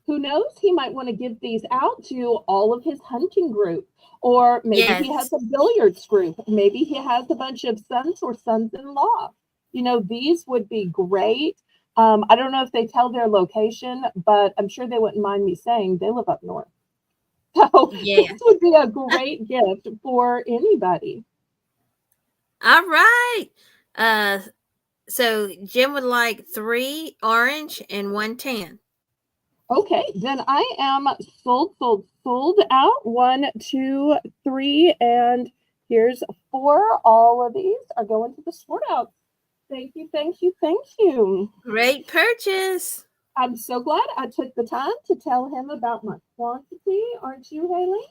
Who knows? He might want to give these out to all of his hunting group. Or maybe he has Yes. a billiards group. Maybe he has a bunch of sons or sons-in-law. You know, these would be great. I don't know if they tell their location, but I'm sure they wouldn't mind me saying they live up north. So Yeah. this would be a great gift for anybody. All right. Uh so Jim would like 3 orange and 1 tan. Okay, then I am sold out. 1, 2, 3, and here's 4. All of these are going to the sort out. Thank you, thank you, thank you. Great purchase. I'm so glad I took the time to tell him about my quantity. Aren't you, Haley?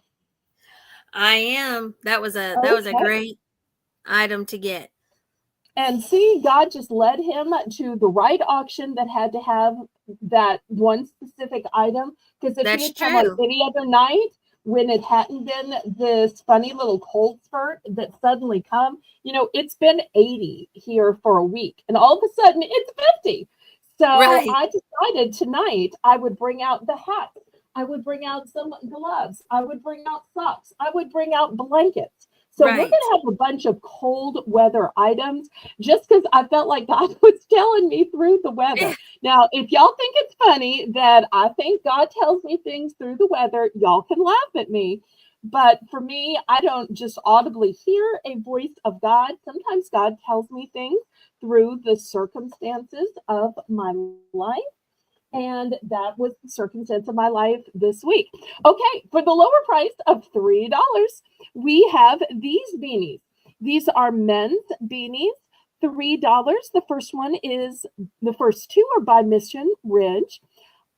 I am. That was a Okay. great item to get. And see, God just led him to the right auction that had to have that one specific item. Because if he That's had come on true. any other night when it hadn't been this funny little cold spurt that suddenly come, you know, it's been 80 here for a week, and all of a sudden it's 50. So Right. I decided tonight I would bring out the hat. I would bring out some gloves. I would bring out socks. I would bring out blankets. So we're going Right. to have a bunch of cold weather items just because I felt like God was telling me through the weather. Now, if y'all think it's funny that I think God tells me things through the weather, y'all can laugh at me. But for me, I don't just audibly hear a voice of God. Sometimes God tells me things through the circumstances of my life. And that was the circumstance of my life this week. Okay, for the lower price of $3, we have these beanies. These are men's beanies, $3. The first 2 are by Mission Ridge.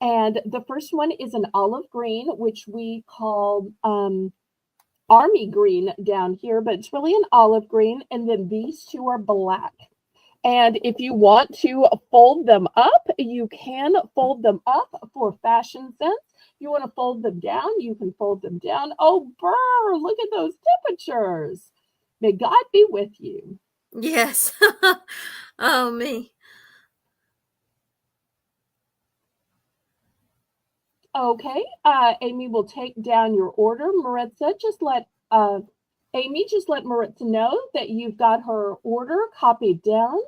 And the first one is an olive green, which we call army green down here, but it's really an olive green. And then these 2 are black. And if you want to fold them up, you can fold them up for fashion sense. If you want to fold them down, you can fold them down. Oh, brr, look at those temperatures. May God be with you. Yes. Oh, me. Okay, Amy will take down your order. Maritza, Amy, just let Maritza know that you've got her order copied down.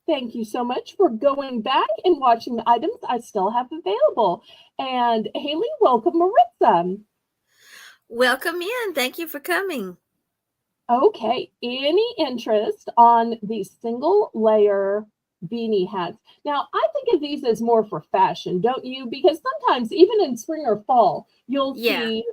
Thank you so much for going back and watching the items I still have available. And Haley, welcome Maritza. Welcome in. Thank you for coming. Okay, any interest on these single layer beanie hats? Now, I think of these as more for fashion, don't you? Because sometimes, even in spring or fall, you'll Yeah. see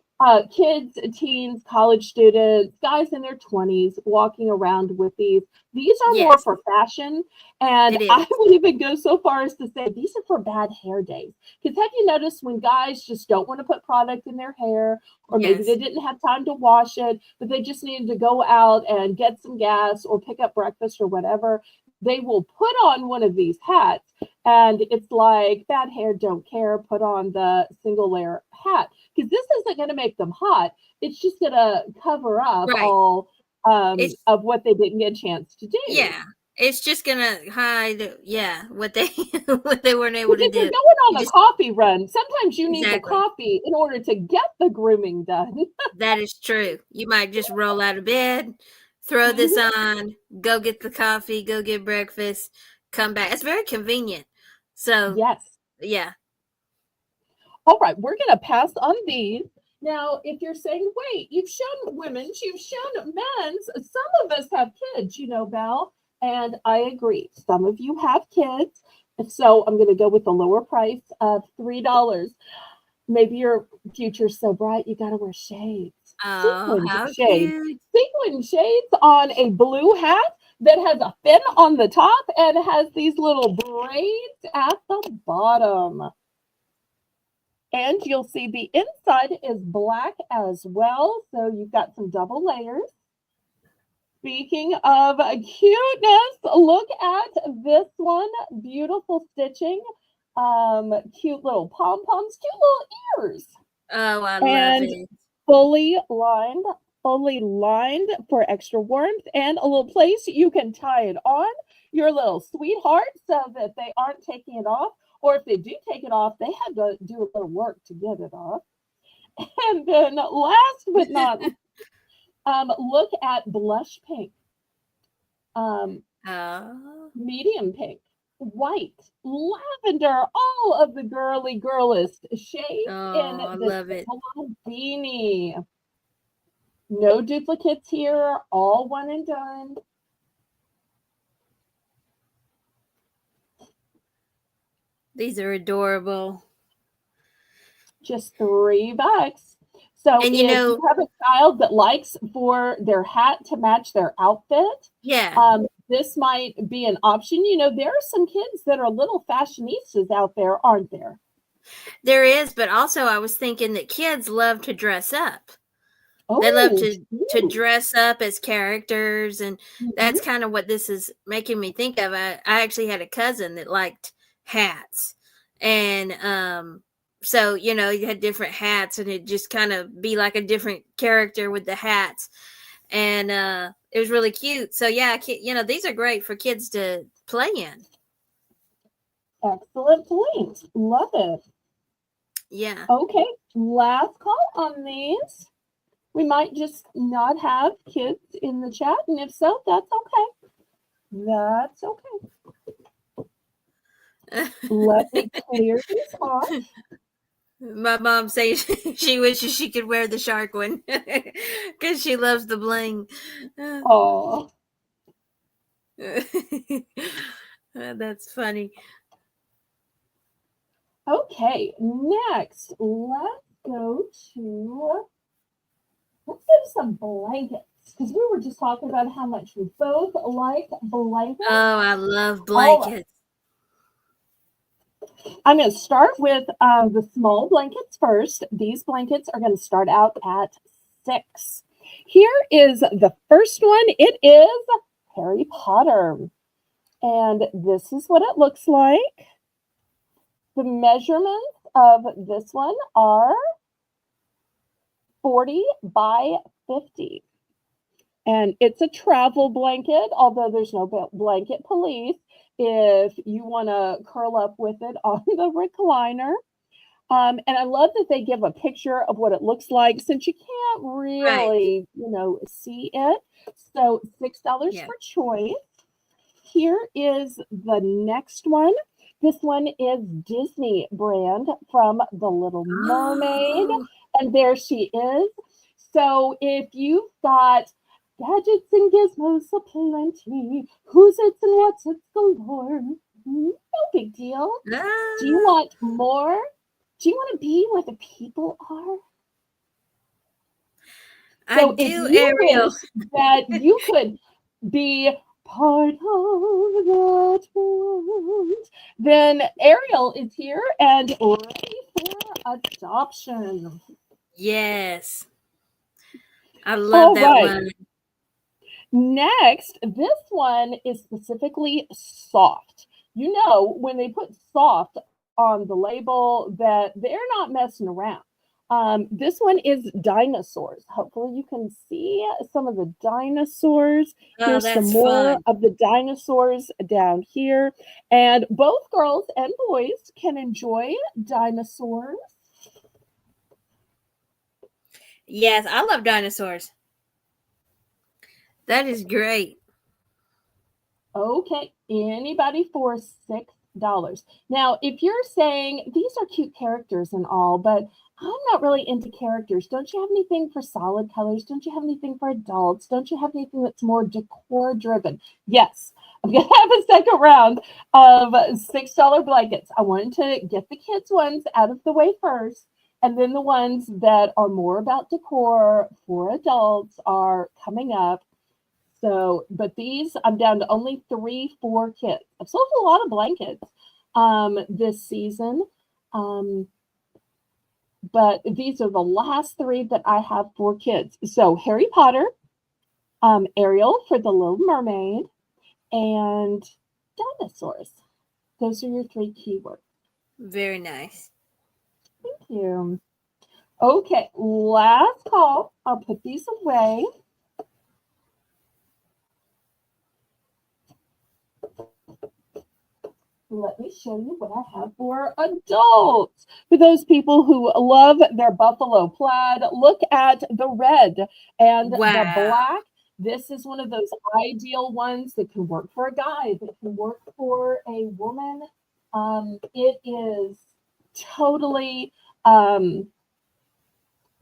kids, teens, college students, guys in their 20s walking around with these. These are more Yes, for fashion. And it is. I would even go so far as to say these are for bad hair days. Because have you noticed when guys just don't want to put product in their hair, or maybe they Yes. didn't have time to wash it, but they just needed to go out and get some gas or pick up breakfast or whatever, they will put on one of these hats. And it's like bad hair, don't care, put on the single layer hat because this isn't going to make them hot. It's just going to cover up Right. all It's of what they didn't get a chance to do. yeah. It's just gonna hide, yeah, what they what they weren't able Because to if you're do. going You on a just coffee run, sometimes you need the exactly. coffee in order to get the grooming done. That is true. You might just roll out of bed, throw this Mhm. on, go get the coffee, go get breakfast, come back. It's very convenient. So, Yes. yeah. All right, we're going to pass on these. Now, if you're saying, wait, you've shown women's, you've shown men's, some of us have kids, Belle, and I agree. Some of you have kids. So I'm going to go with the lower price of $3. Maybe your future's so bright, you got to wear shades, Oh, how cute. sequin shades on a blue hat that has a fin on the top and has these little braids at the bottom. And you'll see the inside is black as well. So you've got some double layers. Speaking of cuteness, look at this one. Beautiful stitching. Cute little pom-poms, cute little ears. Oh, I love And it. fully lined for extra warmth and a little place you can tie it on your little sweetheart so that they aren't taking it off. Or if they do take it off, they had to do a little work to get it off. And then last but not look at blush pink, um, Oh, medium pink, white, lavender, all of the girliest shades in oh, I this love it. little beanie. No duplicates here, all one and done. These are adorable. Just $3. So And if you have a child that likes for their hat to match their outfit, yeah, this might be an option. There are some kids that are little fashionistas out there, aren't there? there is, but also I was thinking that kids love to dress up. They love Oh, to true. dress up as characters, and Mhm. that's kind of what this is making me think of. I actually had a cousin that liked hats, and so you had different hats, and it just kind of be like a different character with the hats, and it was really cute. So yeah, these are great for kids to play in. Excellent point. Love it. Yeah. Okay, last call on these. We might just not have kids in the chat, and if so, that's okay. That's okay. Let me clear these off. My mom says she wishes she could wear the shark one because she loves the bling. Oh, That's funny. okay. Next, let's go to some blankets because we were just talking about how much we both like blankets. Oh, I love All right. blankets. I'm going to start with the small blankets first. These blankets are going to start out at $6. Here is the first one. It is Harry Potter. And this is what it looks like. The measurements of this one are 40 by 50. And it's a travel blanket, although there's no blanket police if you want to curl up with it on the recliner. And I love that they give a picture of what it looks like since you can't Right. really, see it. So $6 Yeah. for choice. Here is the next one. This one is Disney brand from The Little Mermaid. Oh, And there she is. So if you've got gadgets and gizmos aplenty, who's it's and what's it's galore, no big deal. Do you ah, want more? Do you want to be where the people are? I So if do, you Ariel. wish that you could be part of that world, then Ariel is here and ready for adoption. Yes. I love All that right. one. Next, this one is specifically soft. You know, when they put soft on the label, that they're not messing around. This one is dinosaurs. Hopefully, you can see some of the dinosaurs. Oh, Here's some that's more fun. of the dinosaurs down here. And both girls and boys can enjoy dinosaurs. Yes, I love dinosaurs. That is great. Okay, anybody for $6. Now, if you're saying these are cute characters and all, but I'm not really into characters, don't you have anything for solid colors? Don't you have anything for adults? Don't you have anything that's more decor driven? Yes, I'm gonna have a second round of $6 blankets. I wanted to get the kids' ones out of the way first. And then the ones that are more about decor for adults are coming up. So, but these, I'm down to only 3 4 kits. I've sold a lot of blankets this season. Um, but these are the last 3 that I have for kids. So Harry Potter, Ariel for the Little Mermaid, and dinosaurs. Those are your 3 keywords. Very nice. Thank you. Okay, last call. I'll put these away. Let me show you what I have for adults. For those people who love their buffalo plaid, look at the red and the Wow. black. This is one of those ideal ones that can work for a guy, that can work for a woman. It is totally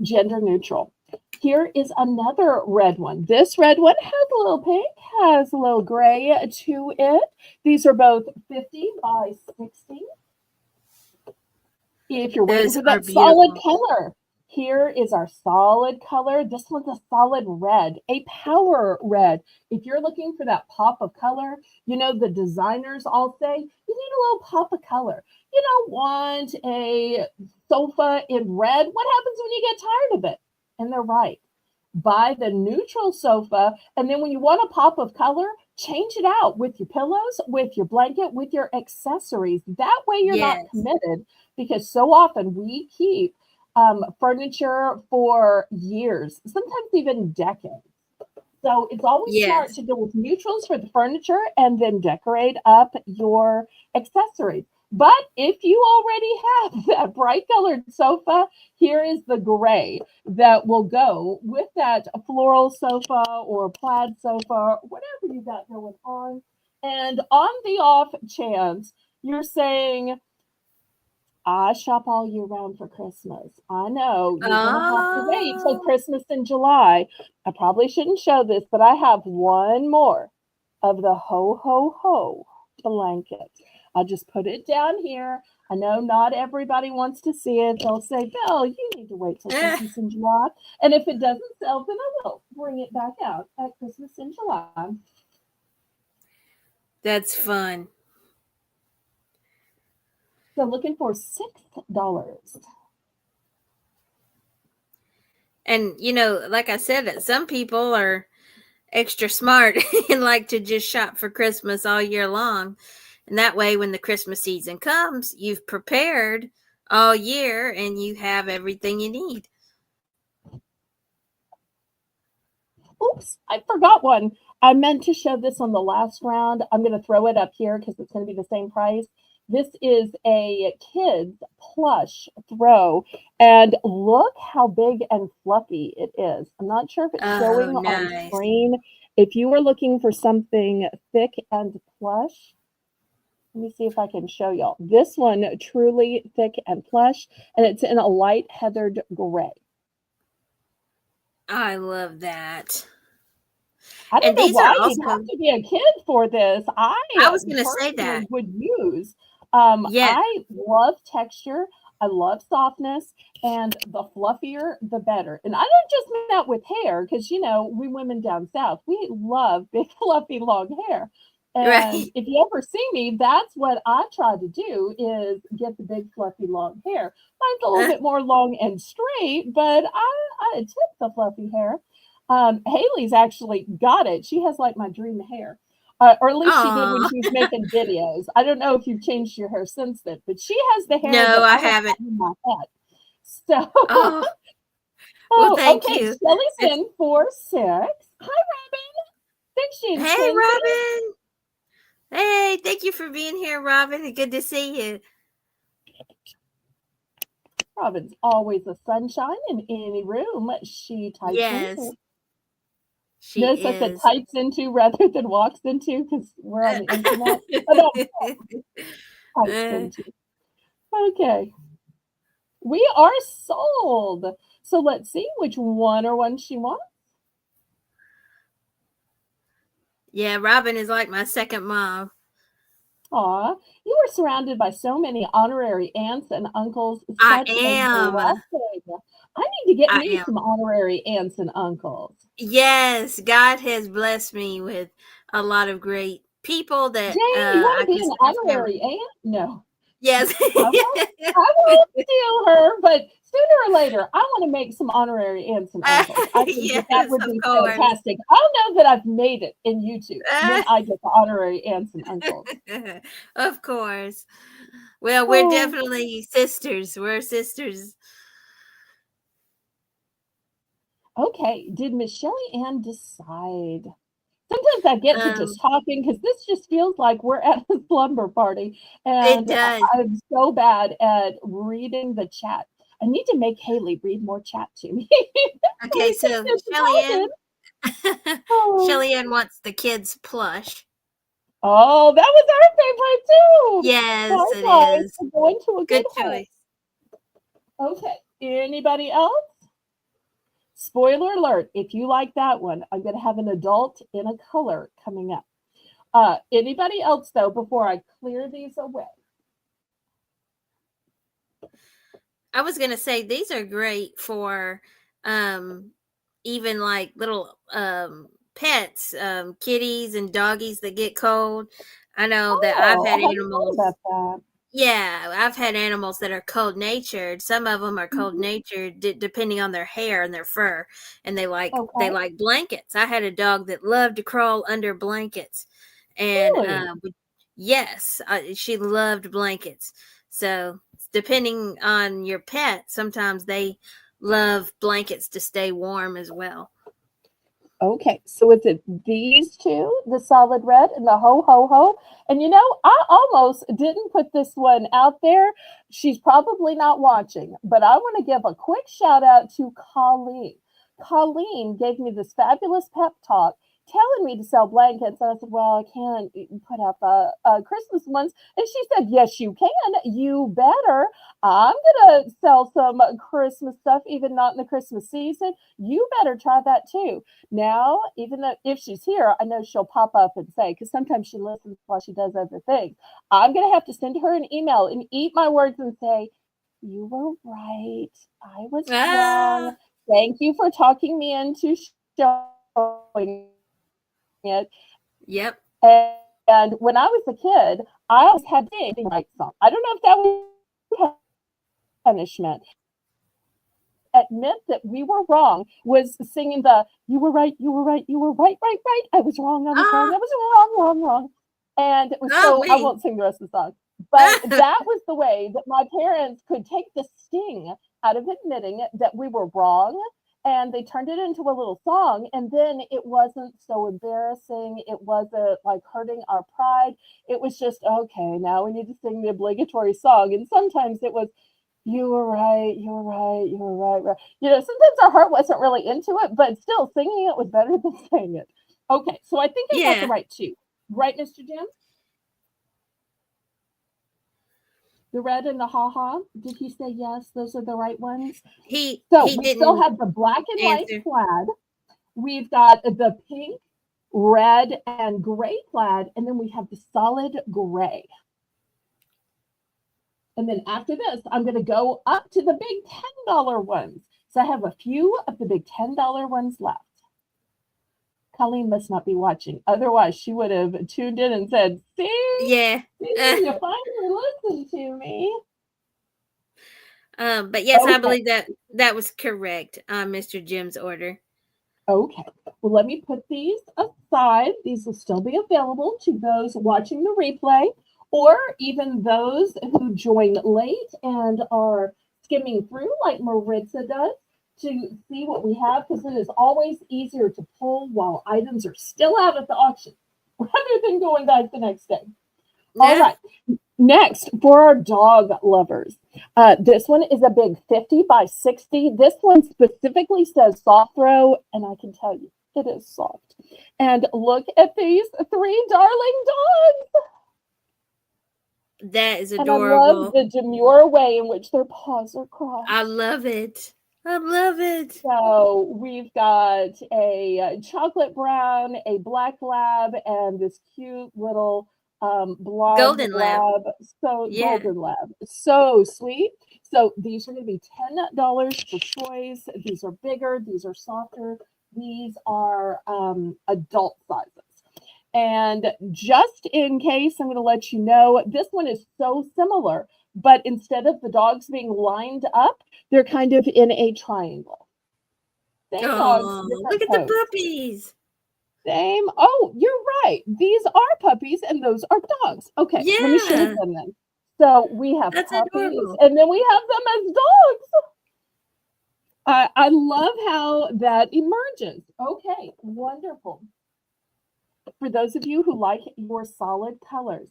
gender neutral. Here is another red one. This red one has a little pink, has a little gray to it. These are both 50 by 60. If you're waiting Those for are that solid beautiful. color, here is our solid color. This one's a solid red, a power red. If you're looking for that pop of color, you know, the designers all say you need a little pop of color. You don't want a sofa in red. What happens when you get tired of it? And they're right. Buy the neutral sofa, and then when you want a pop of color, change it out with your pillows, with your blanket, with your accessories. That way you're not Yes. committed, because so often we keep furniture for years, sometimes even decades. So it's always smart Yes. to go with neutrals for the furniture and then decorate up your accessories. But if you already have that bright colored sofa, here is the gray that will go with that floral sofa or plaid sofa, whatever you got going on. And on the off chance you're saying, I shop all year round for Christmas. I know you're going to have to wait till Oh, Christmas in July. I probably shouldn't show this, but I have one more of the ho ho ho blanket. I'll just put it down here. I know not everybody wants to see it. They'll say, Bill, you need to wait till eh, Christmas in July. And if it doesn't sell, then I will bring it back out at Christmas in July. that's fun. So looking for $6. And like I said, some people are extra smart and like to just shop for Christmas all year long. And that way, when the Christmas season comes, you've prepared all year and you have everything you need. Oops, I forgot one. I meant to show this on the last round. I'm going to throw it up here because it's going to be the same price. This is a kids plush throw, and look how big and fluffy it is. I'm not sure if it's Oh, showing on nice. screen. If you were looking for something thick and plush, let me see if I can show y'all. This one, truly thick and plush, and it's in a light heathered gray. I love that. I don't And know these are why you'd also, have to be a kid for this. I I was going to say personally that. would use. Yes. I love texture. I love softness, and the fluffier, the better. And I don't just mean that with hair, because we women down south, we love big, fluffy, long hair. And Right. if you ever see me, that's what I try to do is get the big, fluffy, long hair. Mine's a little bit more long and straight, but I tip the fluffy hair. Haley's actually got it. She has like my dream hair. Or at least she did when Oh, she was making videos. I don't know if you've changed your hair since then, but she has the hair no, that I I have haven't. in my head. So, Oh, well, oh, thank okay. you. Shelly's It's, in for 6. Hi, Robin. Thanks, and hey, Twinsie. Robin. Hey, thank you for being here, Robin. Good to see you. Robin's always a sunshine in any room she types Yes, into. she Notice I said is. types into rather than walks into because we're on the internet. Oh, no, types into. Okay. We are sold. So let's see which one or one she wants. Yeah, Robin is like my second mom. Aw, you are surrounded by so many honorary aunts and uncles. I Such a am. blessing. I need to get I me am. some honorary aunts and uncles. Yes, God has blessed me with a lot of great people that Jane, you want I to be an consider family. honorary aunt? No. Yes. I won't steal her, but sooner or later, I want to make some honorary aunts and uncles. I think that Yes, would of be course. fantastic. I'll know that I've made it in YouTube when I get the honorary aunts and uncles. Of course. Well, we're Oh, definitely sisters. We're sisters. okay. Did Miss Shelley Ann decide? Sometimes I get to Um, just talking because this just feels like we're at a slumber party, it and does. I'm so bad at reading the chat. I need to make Haley read more chat to me. Okay, Haley so just Shelly talking. Ann Oh. Shelly Ann wants the kids plush. Oh, that was our favorite too. Yes, Hi it guys, is. we're going to a good Good home. choice. Okay, anybody else? Spoiler alert, if you like that one, I'm going to have an adult in a color coming up. Anybody else though, before I clear these away? I was gonna say these are great for um even like little pets, kitties and doggies that get cold. I know that I've Oh, had I hadn't thought animals. about that. Yeah, I've had animals that are cold natured. Some of them are cold Mhm. natured depending on their hair and their fur, and they Okay, like blankets. I had a dog that loved to crawl under blankets, and really? yes, she loved blankets. So depending on your pet, sometimes they love blankets to stay warm as well. Okay, so is it these two, the solid red and the ho ho ho? And I almost didn't put this one out there. She's probably not watching, but I want to give a quick shout out to Colleen. Colleen gave me this fabulous pep talk telling me to sell blankets. And I said, well, I can't put out the Christmas ones. And she said, yes, you can. You better. I'm going to sell some Christmas stuff, even not in the Christmas season. You better try that too. Now, even though if she's here, I know she'll pop up and say, because sometimes she listens while she does other things. I'm going to have to send her an email and eat my words and say, you were right. I was wrong. Ah, Thank you for talking me into showing it. yep. And when I was a kid, I always had to sing right song. I don't know if that was punishment. Admit that we were wrong was singing the you were right, you were right, you were right, right, right. I was wrong, I was wrong, Ah, I was wrong, wrong, wrong. And it was oh so I wait. won't sing the rest of the song. But that was the way that my parents could take the sting out of admitting that we were wrong, and they turned it into a little song, and then it wasn't so embarrassing. It wasn't like hurting our pride. It was just okay, now we need to sing the obligatory song. And sometimes it was you were right, you were right, you were right, right. Sometimes our heart wasn't really into it, but still singing it was better than saying it. Okay, so I think I got the Yeah. right two. Right, Mr. Jim? The red and the ha-ha. Did he say yes? Those are the right ones. So He we still didn't have the black and white answer. plaid. We've got the pink, red, and gray plaid, and then we have the solid gray. And then after this, I'm going to go up to the big $10 ones. So I have a few of the big $10 ones left. Colleen must not be watching. Otherwise, she would have tuned in and said, see, Yeah. you finally listened to me. But yes, I Okay. believe that was correct. Mr. Jim's order. Okay. Well, let me put these aside. These will still be available to those watching the replay or even those who join late and are skimming through like Maritza does to see what we have, because it is always easier to pull while items are still out at the auction rather than going back the next day. All right. Next, for our dog lovers, this one is a big 50 by 60. This one specifically says soft throw, and I can tell you it is soft. And look at these three darling dogs. That is And I love adorable. the demure way in which their paws are crossed. I love it. I love it. So we've got a chocolate brown, a black lab, and this cute little blonde Golden lab. So Yeah. golden lab. So sweet. So these are going to be $10 for choice. These are bigger. These are softer. These are adult sizes. And just in case, I'm going to let you know, this one is so similar, but instead of the dogs being lined up, they're kind of in a triangle. Same dogs, different Look at pose. the puppies. Same. Oh, you're right. These are puppies and those are dogs. Okay, let me show Yeah. them then. So we have That's puppies adorable. and then we have them as dogs. I love how that emerges. Okay, wonderful. For those of you who like your solid colors.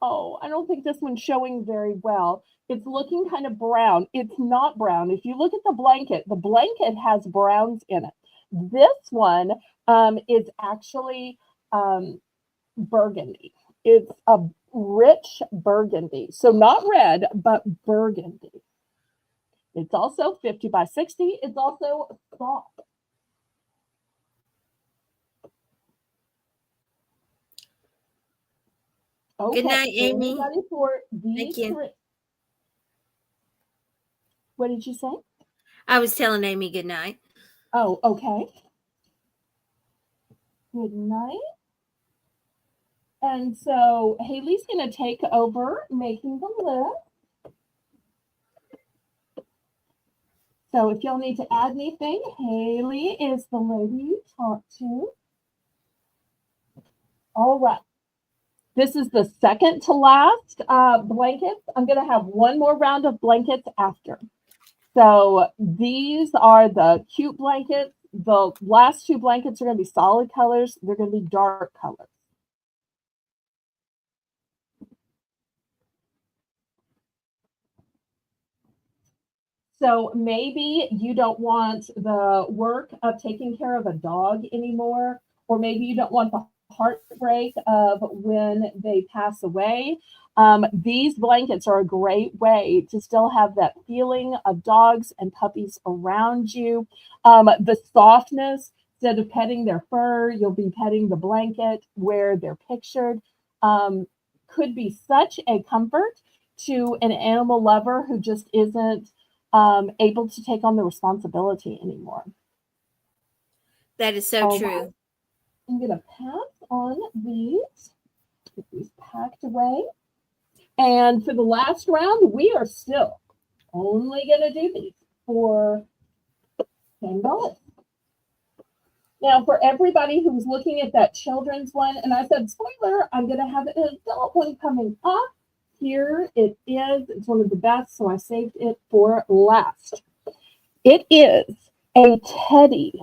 Oh, I don't think this one's showing very well. It's looking kind of brown. It's not brown. If you look at the blanket has browns in it. This one is actually burgundy. It's a rich burgundy. So not red, but burgundy. It's also 50 by 60. It's also soft. Okay. Good night, Amy. Ready for these Thank you. three? What did you say? I was telling Amy good night. Oh, okay. Good night. And so Haley's going to take over making the list. So if y'all need to add anything, Haley is the lady you talk to. All right. This is the second to last blankets. I'm going to have one more round of blankets after. So these are the cute blankets. The last two blankets are going to be solid colors. They're going to be dark colors. So maybe you don't want the work of taking care of a dog anymore, or maybe you don't want the heartbreak of when they pass away. These blankets are a great way to still have that feeling of dogs and puppies around you. The softness, instead of petting their fur, you'll be petting the blanket where they're pictured. Could be such a comfort to an animal lover who just isn't able to take on the responsibility anymore. That is so true. Right. I'm going to pass on these, get these packed away. And for the last round, we are still only going to do these for $10. Now, for everybody who's looking at that children's one, and I said, spoiler, I'm going to have an adult one coming up. Here it is. It's one of the best, so I saved it for last. It is a Teddy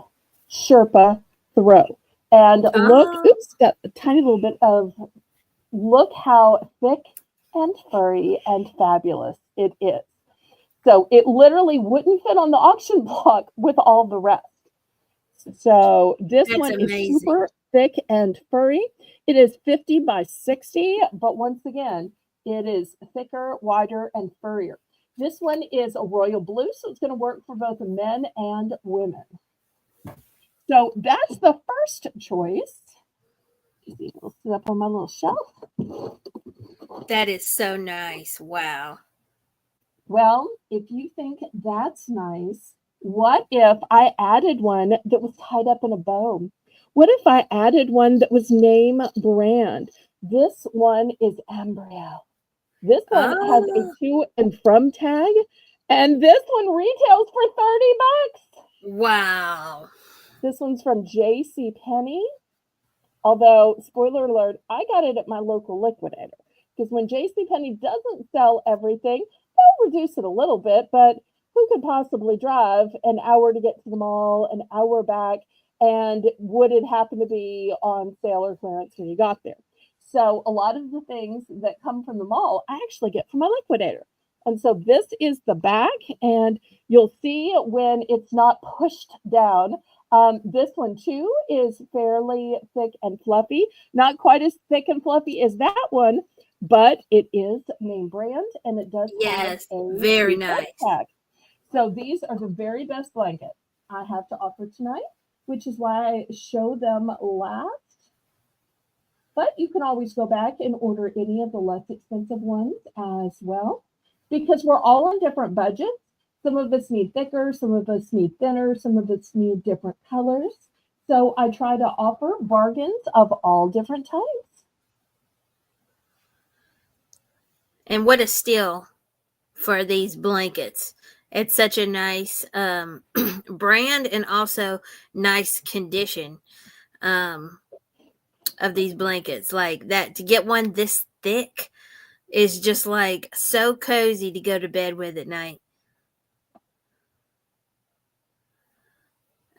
Sherpa throw. And look, oops, got a tiny little bit of, look how thick and furry and fabulous it is. So it literally wouldn't fit on the auction block with all the rest. So this one is super thick and furry. It is 50 by 60, but once again, it is thicker, wider, and furrier. This one is a royal blue, so it's going to work for both men and women. So that's the first choice. It'll sit up on my little shelf. That is so nice. Wow. Well, if you think that's nice, what if I added one that was tied up in a bow? What if I added one that was name brand? This one is embryo. This one has a Oh, to and from tag, and this one retails for 30 bucks. wow. This one's from J.C. Penney. Although, spoiler alert, I got it at my local liquidator. Because when JCPenney doesn't sell everything, they'll reduce it a little bit, but who could possibly drive an hour to get to the mall, an hour back, and would it happen to be on sale or clearance when you got there? So a lot of the things that come from the mall, I actually get from my liquidator. And so this is the back, and you'll see when it's not pushed down. This one too is fairly thick and fluffy. Not quite as thick and fluffy as that one, but it is name brand and it does have Yes, a very to from nice. tag. So these are the very best blankets I have to offer tonight, which is why I show them last. But you can always go back and order any of the less expensive ones as well, because we're all on different budgets. Some of us need thicker, some of us need thinner, some of us need different colors. So I try to offer bargains of all different types. And what a steal for these blankets. It's such a nice brand and also nice condition um, of these blankets. Like that, to get one this thick is just like so cozy to go to bed with at night.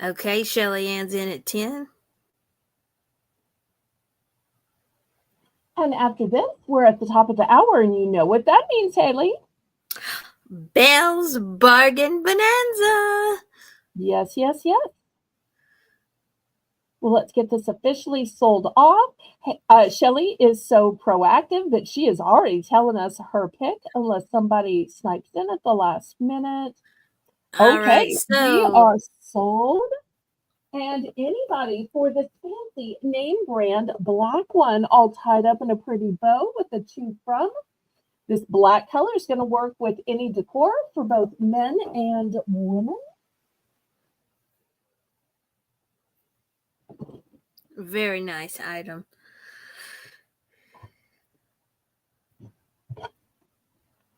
Okay, Shelly Ann's in at 10. And after this, we're at the top of the hour, and you know what that means, Haley. Belle's Bargain Bonanza. Yes, yes, yes. Well, let's get this officially sold off. Shelly is so proactive that she is already telling us her pick unless somebody snipes in at the last minute. All right, Okay, we so are sold. And anybody for this fancy name brand black one all tied up in a pretty bow with a to from. This black color is going to work with any decor for both men and women. very nice item.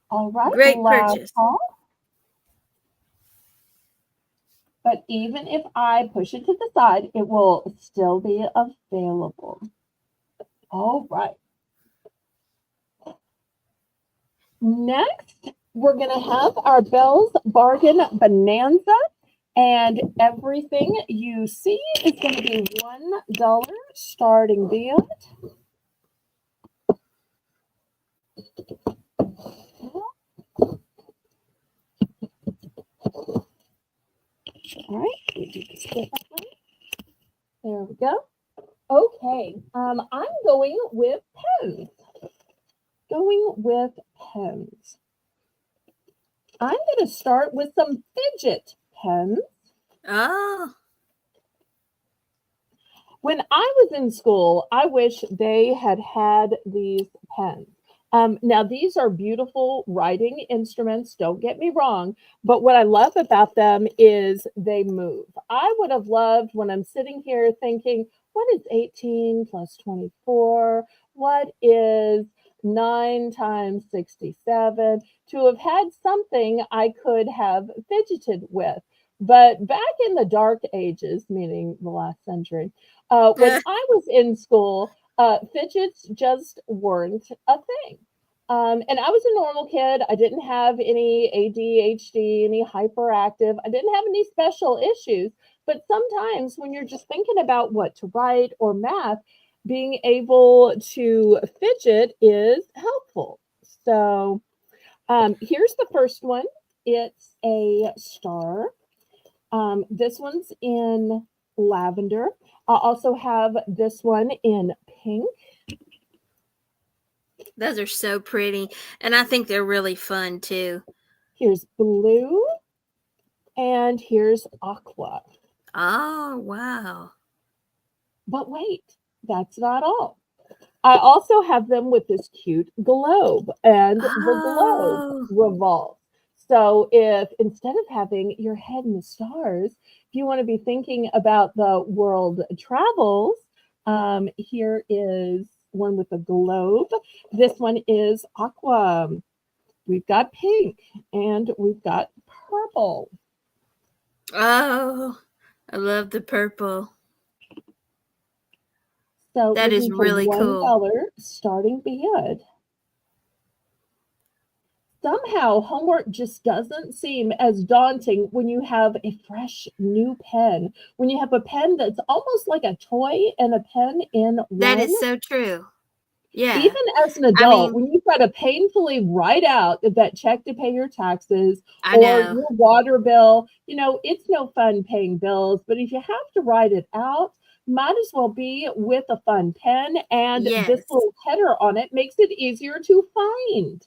All right, Great last purchase. call. But even if I push it to the side, it will still be available. All right. Next, we're going to have our Belle's Bargain Bonanza. And everything you see is going to be $1 starting bid. All right, we do this differently. There we go. Okay, I'm going with pens. Going with pens. I'm going to start with some fidget pens. Oh, When I was in school, I wish they had these pens. Now, these are beautiful writing instruments, don't get me wrong, but what I love about them is they move. I would have loved when I'm sitting here thinking, what is 18 plus 24? What is 9 times 67? To have had something I could have fidgeted with. But back in the dark ages, meaning the last century, when I was in school, fidgets just weren't a thing. And I was a normal kid. I didn't have any ADHD, any hyperactive. I didn't have any special issues. But sometimes when you're just thinking about what to write or math, being able to fidget is helpful. So here's the first one. It's a star. This one's in lavender. I also have this one in pink. those are so pretty. And I think they're really fun too. Here's blue. And here's aqua. Oh, wow. But wait, that's not all. I also have them with this cute globe, and the globe Oh, revolves. So if instead of having your head in the stars, if you want to be thinking about the world travels, here is one with a globe. This one is aqua. We've got pink and we've got purple. Oh, I love the purple. So That is looking for really cool. $1 starting bid. Somehow homework just doesn't seem as daunting when you have a fresh new pen. When you have a pen that's almost like a toy and a pen in That one. is so true. Yeah. Even as an I adult, mean, when you've got to painfully write out that check to pay your taxes I or know. your water bill, it's no fun paying bills. But if you have to write it out, might as well be with a fun pen. And this Yes. little header on it makes it easier to find.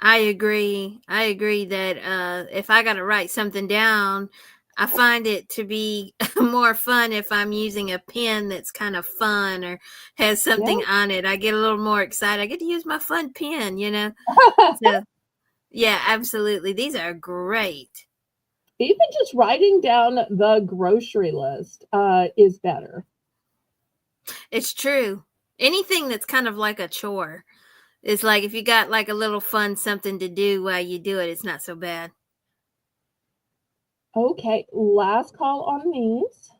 I agree. I agree that if I got to write something down, I find it to be more fun if I'm using a pen that's kind of fun or has Yeah. something on it. I get a little more excited. I get to use my fun pen, you know? So, yeah, absolutely. These are great. Even just writing down the grocery list is better. It's true. Anything that's kind of like a chore is like if you got like a little fun something to do while you do it, it's not so bad. Okay, last call on these.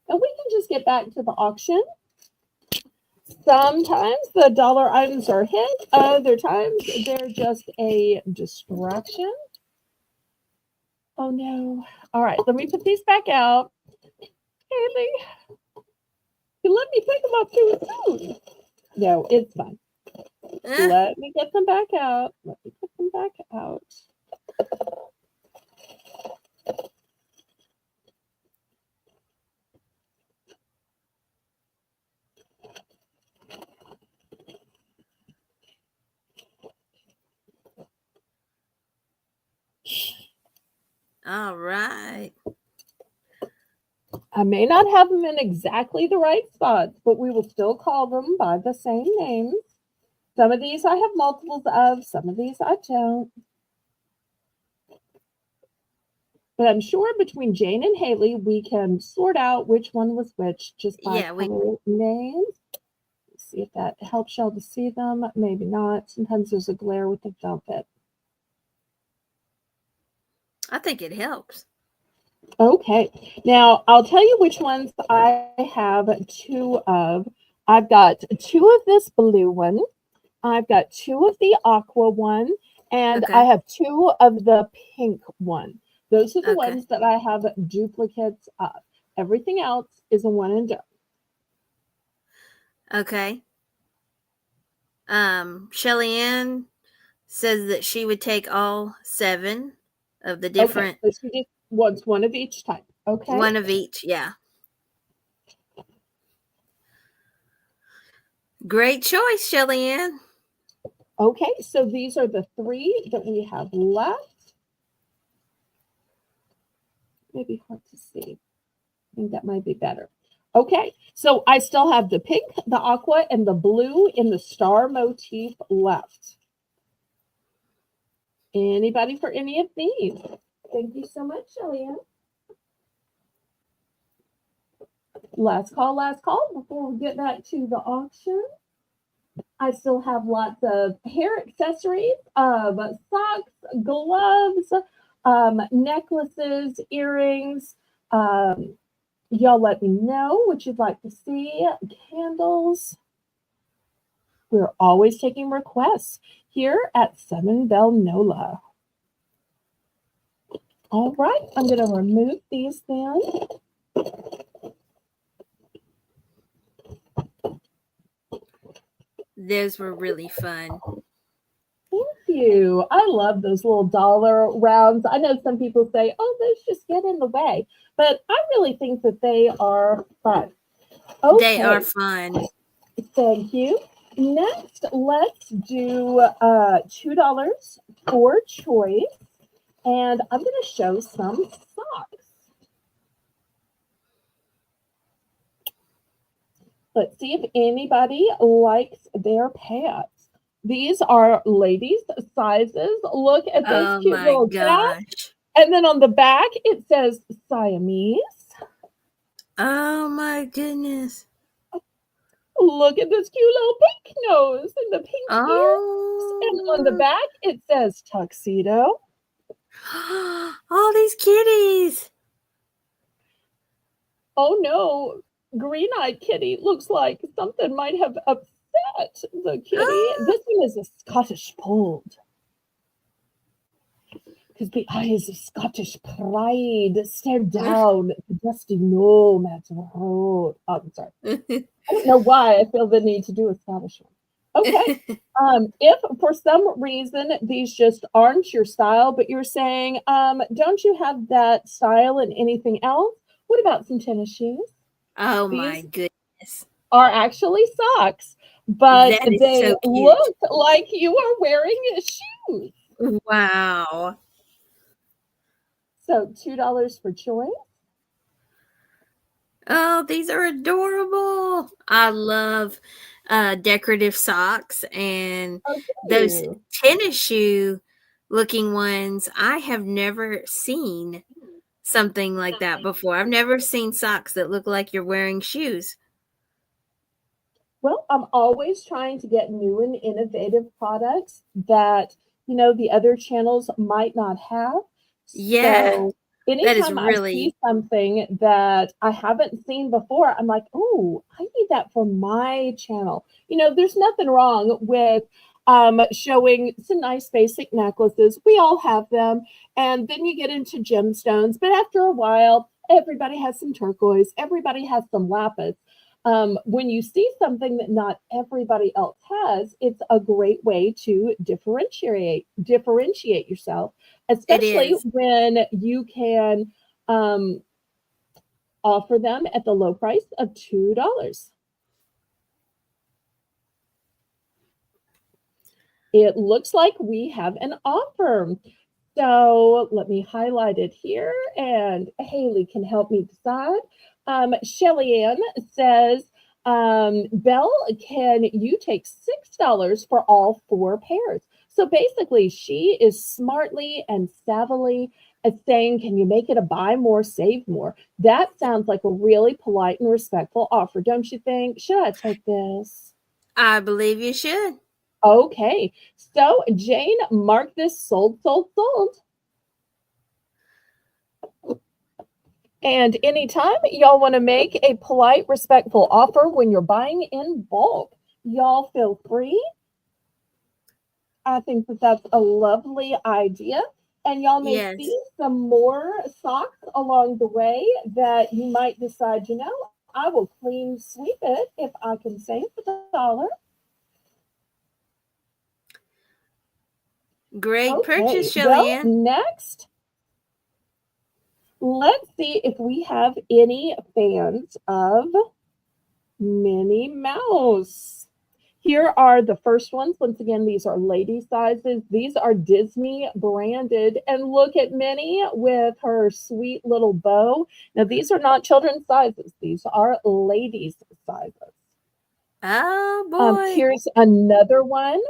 And we can just get back to the auction. Sometimes the dollar items are hit, other times they're just a distraction. Oh no. All right, let me put these back out. Haley, you let me pick them up too soon. No, it's fine. Let me get them back out. Let me put them back out. All right. I may not have them in exactly the right spots, but we will still call them by the same names. Some of these I have multiples of, some of these I don't. But I'm sure between Jane and Haley, we can sort out which one was which just by Yeah, color names. Let's see if that helps y'all to see them. Maybe not. Sometimes there's a glare with the velvet. I think it helps. Okay. Now, I'll tell you which ones I have two of. I've got two of this blue one. I've got two of the aqua one. And I Okay. have two of the pink one. Those are the Okay. ones that I have duplicates of. Everything else is a one and done. Okay. Shelly Ann says that she would take all 7 of the Okay, different so she just wants one of each type. Okay. one of each. Yeah. Great choice, Shelly Ann. Okay, so these are the three that we have left. Maybe hard to see. I think that might be better. Okay, so I still have the pink, the aqua, and the blue in the star motif left. Anybody for any of these? Thank you so much, Jillian. Last call before we get back to the auction. I still have lots of hair accessories, socks, gloves, necklaces, earrings. Y'all let me know what you'd like to see. Candles. We're always taking requests here at 7 Bell NOLA. All right, I'm going to remove these then. Those were really fun. Thank you. I love those little dollar rounds. I know some people say, oh, those just get in the way, but I really think that they are fun. They are Okay, fun. thank you. Next, let's do $2 for choice. And I'm going to show some socks. Let's see if anybody likes their pants. These are ladies' sizes. Look at this Oh cute my little cat. gosh. And then on the back, it says Siamese. Oh my goodness. Look at this cute little pink nose and the pink ears. And on the Oh. back, it says tuxedo. All these kitties. Oh no, green-eyed kitty looks like something might have upset the kitty. Ah. This one is a Scottish fold because the eyes of Scottish pride stare down at the dusty gnome at the road. Oh, I'm sorry. I don't know why I feel the need to do a Scottish one. Okay. If for some reason these just aren't your style, but you're saying, don't you have that style in anything else? What about some tennis shoes? Oh my These goodness. are actually socks, but That is they so cute. look like you are wearing shoes. Wow. So $2 for choice. Oh, these are adorable. I love decorative socks and Oh, do those you? tennis shoe looking ones. I have never seen something like that before. I've never seen socks that look like you're wearing shoes. Well, I'm always trying to get new and innovative products that, the other channels might not have. Yeah, So that is anytime I see really, something that I haven't seen before, I'm like, oh, I need that for my channel. There's nothing wrong with showing some nice basic necklaces. We all have them. And then you get into gemstones. But after a while, everybody has some turquoise, everybody has some lapis. When you see something that not everybody else has, it's a great way to differentiate yourself, it especially is. when you can um, offer them at the low price of $2. It looks like we have an offer. So let me highlight it here, and Haley can help me decide. Shelly Ann says, Belle, can you take $6 for all 4 pairs? So basically, she is smartly and savvily saying, can you make it a buy more, save more? That sounds like a really polite and respectful offer, don't you think? Should I take this? I believe you should. Okay, so Jane, mark this sold, sold, sold. And anytime y'all want to make a polite, respectful offer when you're buying in bulk, y'all feel free. I think that that's a lovely idea. And y'all may Yes, see some more socks along the way that you might decide, I will clean sweep it if I can save $1. great purchase, Okay, well, Shelly-Ann. next, let's see if we have any fans of Minnie Mouse. Here are the first ones. Once again, these are lady sizes. These are Disney branded. And look at Minnie with her sweet little bow. Now, these are not children's sizes, these are ladies' sizes. Oh boy. Here's another one.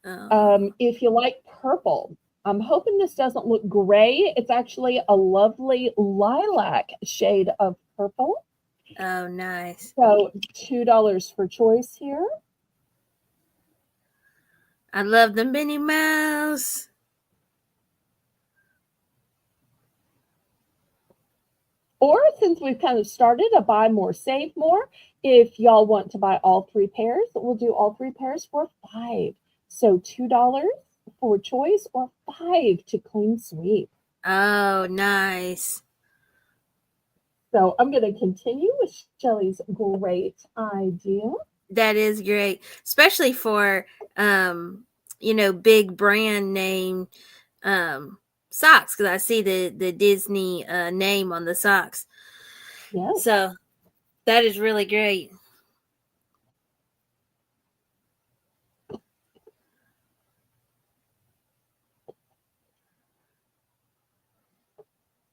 Oh, If you like purple, I'm hoping this doesn't look gray. It's actually a lovely lilac shade of purple. oh, nice. So $2 for choice here. I love the Minnie Mouse. Or since we've kind of started a buy more, save more, if y'all want to buy all 3 pairs, we'll do all 3 pairs for 5. So $2 for choice or 5 to clean sweep. Oh, nice. So I'm going to continue with Shelly's great idea. That is great, especially for big brand name um socks, because I see the Disney name on the socks. Yes. So that is really great.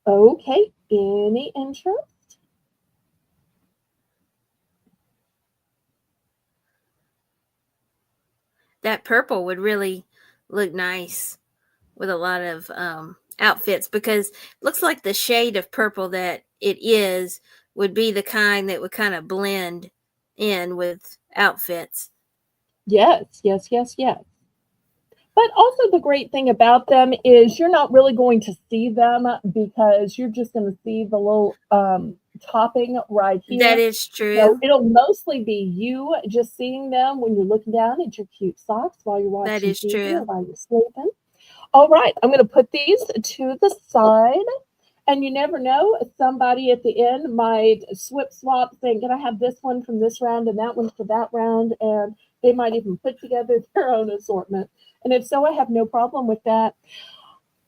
Okay. Any interest? that purple would really look nice with a lot of outfits, because it looks like the shade of purple that it is would be the kind that would kind of blend in with outfits. Yes, yes, yes, yes. But also the great thing about them is you're not really going to see them because you're just going to see the little topping right That here. is So true. it'll mostly be you just seeing them when you're looking down at your cute socks while you're That watching is TV or true. while you're sleeping. All right, I'm going to put these to the side. And you never know, somebody at the end might swap, saying, can I have this one from this round and that one for that round? And they might even put together their own assortment. And if so, I have no problem with that.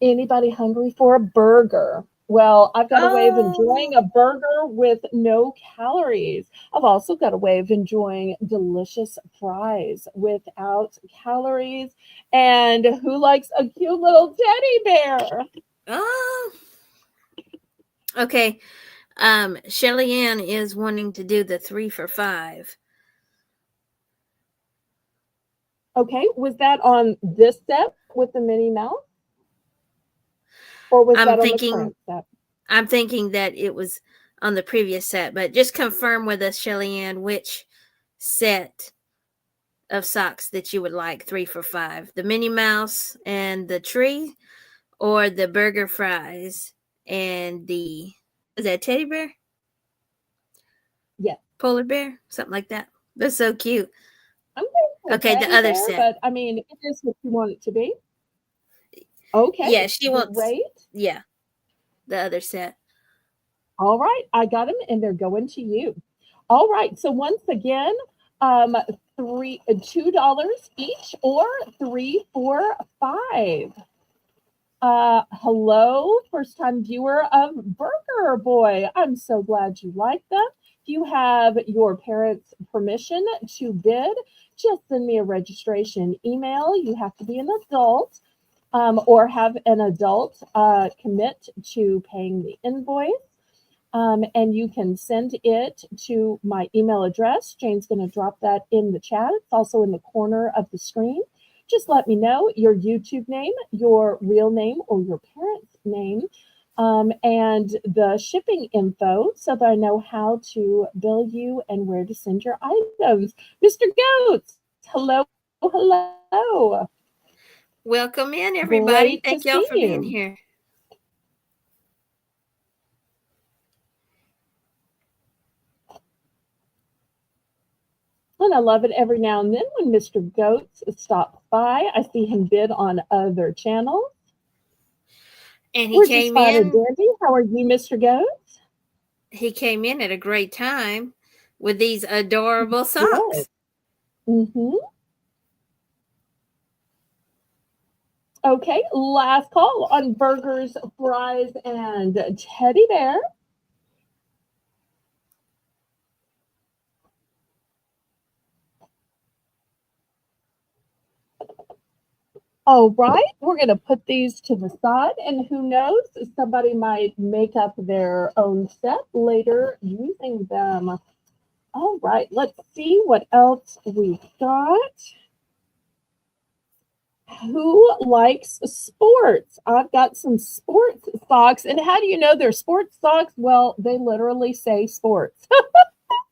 Anybody hungry for a burger? Well, I've got a way of enjoying Oh, a burger with no calories. I've also got a way of enjoying delicious fries without calories. And who likes a cute little teddy bear? oh. Okay. Shelly Ann is wanting to do the 3 for $5. Okay, was that on this set with the Minnie Mouse, or was I'm that on the thinking current set? I'm thinking that it was on the previous set, but just confirm with us, Shelly Ann, which set of socks that you would like 3 for $5. The Minnie Mouse and the tree, or the burger fries and the, is that teddy bear? Yes, Polar bear? Something like that. They're so cute. I'm going for a Okay, the teddy other bear, set. but I mean, it is what you want it to be. Okay, Yeah, she wants, great. yeah, the other set. All right, I got them, and they're going to you. All right, so once again, um, $2 each, or 3 for $5. Hello, first time viewer of Burger Boy. I'm so glad you like them. If you have your parents' permission to bid, just send me a registration email. You have to be an adult, or have an adult commit to paying the invoice. And you can send it to my email address. Jane's going to drop that in the chat. It's also in the corner of the screen. Just let me know your YouTube name, your real name, or your parent's name, and the shipping info so that I know how to bill you and where to send your items. Mr. Goats, hello, hello. Welcome in, everybody. Great to Thank y'all see for being you. here. And I love it every now and then when Mr. Goats stops by. I see him bid on other channels. And he We're just came fine and in. dandy. How are you, Mr. Goats? He came in at a great time with these adorable Good. socks. Mm-hmm. Okay, last call on burgers, fries, and teddy bear. All right, we're going to put these to the side, and who knows, somebody might make up their own set later using them. All right, let's see what else we've got. Who likes sports? I've got some sports socks. And how do you know they're sports socks? Well, they literally say sports.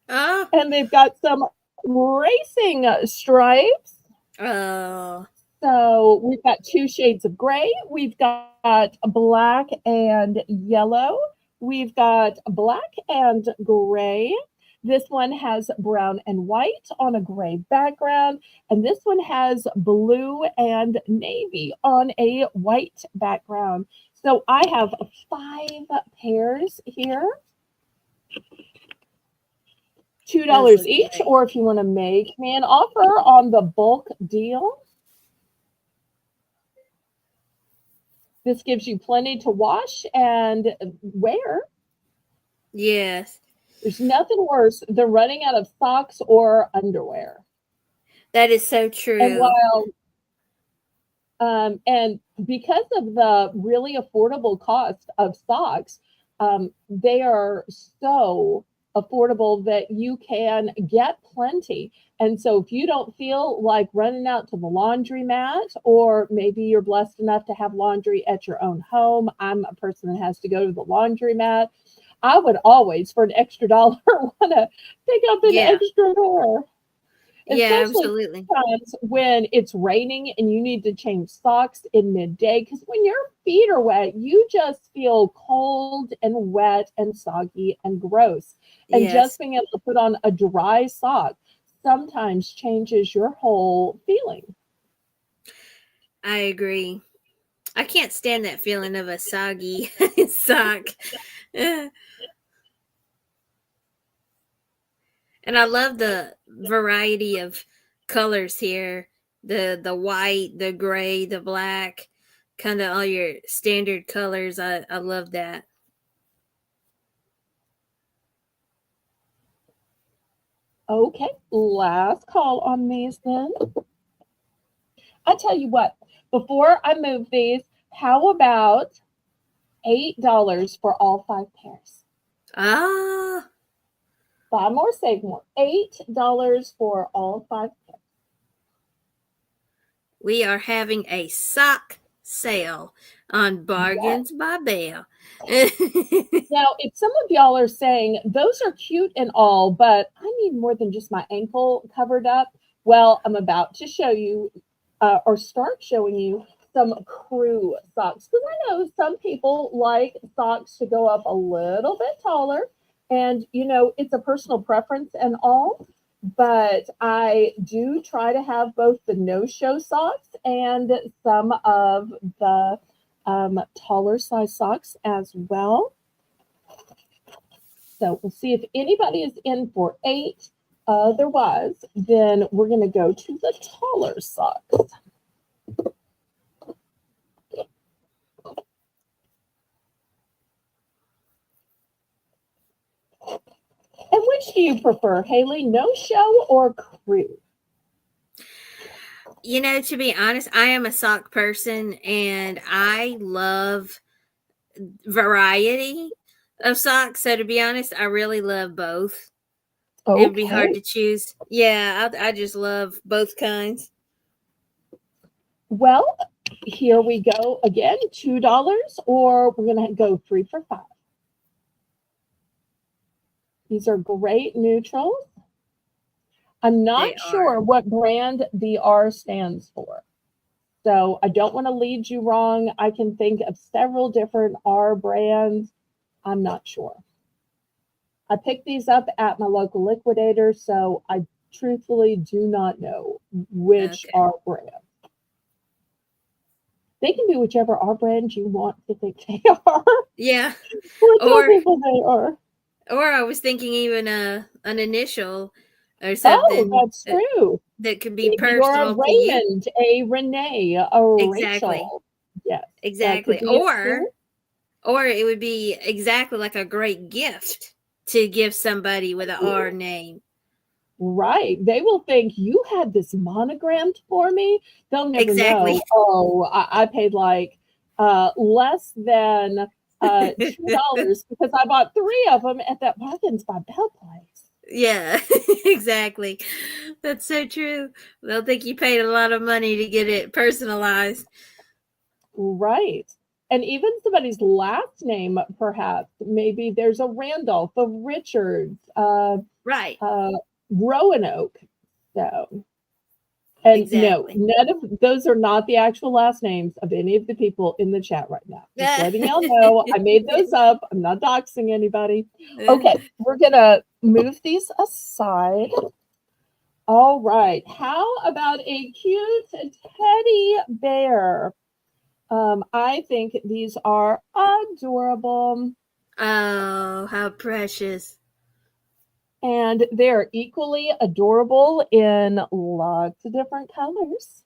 Oh, And they've got some racing stripes. oh, So we've got two shades of gray. We've got black and yellow. We've got black and gray. This one has brown and white on a gray background. And this one has blue and navy on a white background. So I have 5 pairs here. those $2 look each, great. or if you want to make me an offer on the bulk deal, this gives you plenty to wash and wear. Yes, There's nothing worse than running out of socks or underwear. that is so And true. while and because of the really affordable cost of socks, they are so affordable that you can get plenty. And so if you don't feel like running out to the laundromat, or maybe you're blessed enough to have laundry at your own home, I'm a person that has to go to the laundromat. I would always, for an extra dollar, want to pick up an Yeah. extra pair. Yeah, Especially absolutely. sometimes when it's raining and you need to change socks in midday, because when your feet are wet, you just feel cold and wet and soggy and gross. And just Yes, being able to put on a dry sock sometimes changes your whole feeling. I agree. I can't stand that feeling of a soggy sock. And I love the variety of colors here. The white, the gray, the black, kind of all your standard colors. I love that. Okay, last call on these then. I tell you what, before I move these, how about $8 for all 5 pairs? Ah, Buy more, save more. $8 for all 5 pairs. we are having a sock sale on Yes. Bargains by Belle. Now, if some of y'all are saying those are cute and all, but I need more than just my ankle covered up, well, I'm about to show you or start showing you some crew socks. Because I know some people like socks to go up a little bit taller. And, it's a personal preference and all. But I do try to have both the no-show socks and some of the taller size socks as well. So we'll see if anybody is in for 8. Otherwise, then we're going to go to the taller socks. And which do you prefer, Haley? No show or crew? To be honest, I am a sock person and I love variety of socks. So to be honest, I really love both. It would be hard Okay. to choose. Yeah, I just love both kinds. Well, here we go again. $2, or we're going to go 3 for 5. These are great neutrals. I'm They not are. sure what brand the R stands for. So I don't want to lead you wrong. I can think of several different R brands. I'm not sure. I picked these up at my local liquidator, so I truthfully do not know which Okay. R brand. They can be whichever R brand you want to think they are, Yeah. or tell Or people they are. I was thinking even an initial or Oh, something that's true. that could be Maybe you're a personal to you. Raymond, a Renee, a Exactly. Rachel. Yes, that could Exactly. be it too. Or it would be exactly like a great gift to give somebody with an R name. Right. They will think you had this monogrammed for me. They'll never Exactly. know. Oh, I paid like less than $2 because I bought 3 of them at that Bargains by Belle place. Yeah, exactly. That's so true. They'll think you paid a lot of money to get it personalized. Right. And even somebody's last name, perhaps. Maybe there's a Randolph, a Richards, Right. Roanoke. So, and no, Exactly. none of those are not the actual last names of any of the people in the chat right now. Just letting y'all know, I made those up. I'm not doxing anybody. Okay, we're gonna move these aside. All right. How about a cute teddy bear? I think these are adorable. Oh, how precious. And they're equally adorable in lots of different colors.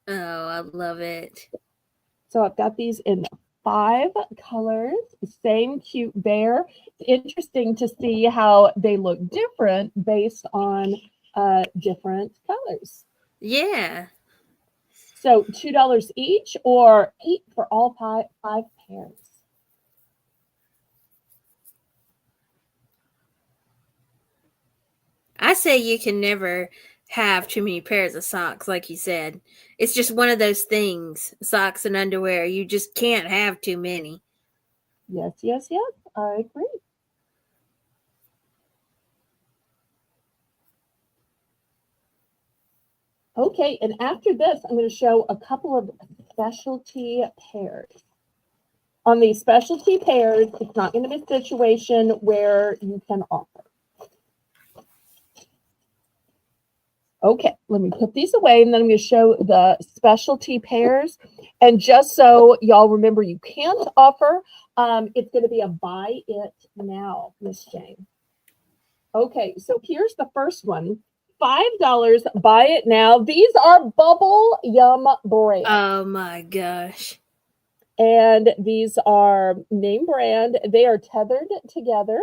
Oh, I love it. So I've got these in 5 colors, same cute bear. It's interesting to see how they look different based on different colors. Yeah. So $2 each or 8 for all five pairs. I say you can never have too many pairs of socks, like you said. It's just one of those things, socks and underwear. You just can't have too many. Yes, yes, yes. I agree. Okay, and after this, I'm going to show a couple of specialty pairs. On these specialty pairs, it's not going to be a situation where you can offer. Okay, let me put these away, and then I'm going to show the specialty pairs. And just so y'all remember, you can't offer. It's going to be a buy it now, Miss Jane. Okay, so here's the first one. $5, buy it now. These are Bubble Yum brand. Oh my gosh. And these are name brand. They are tethered together.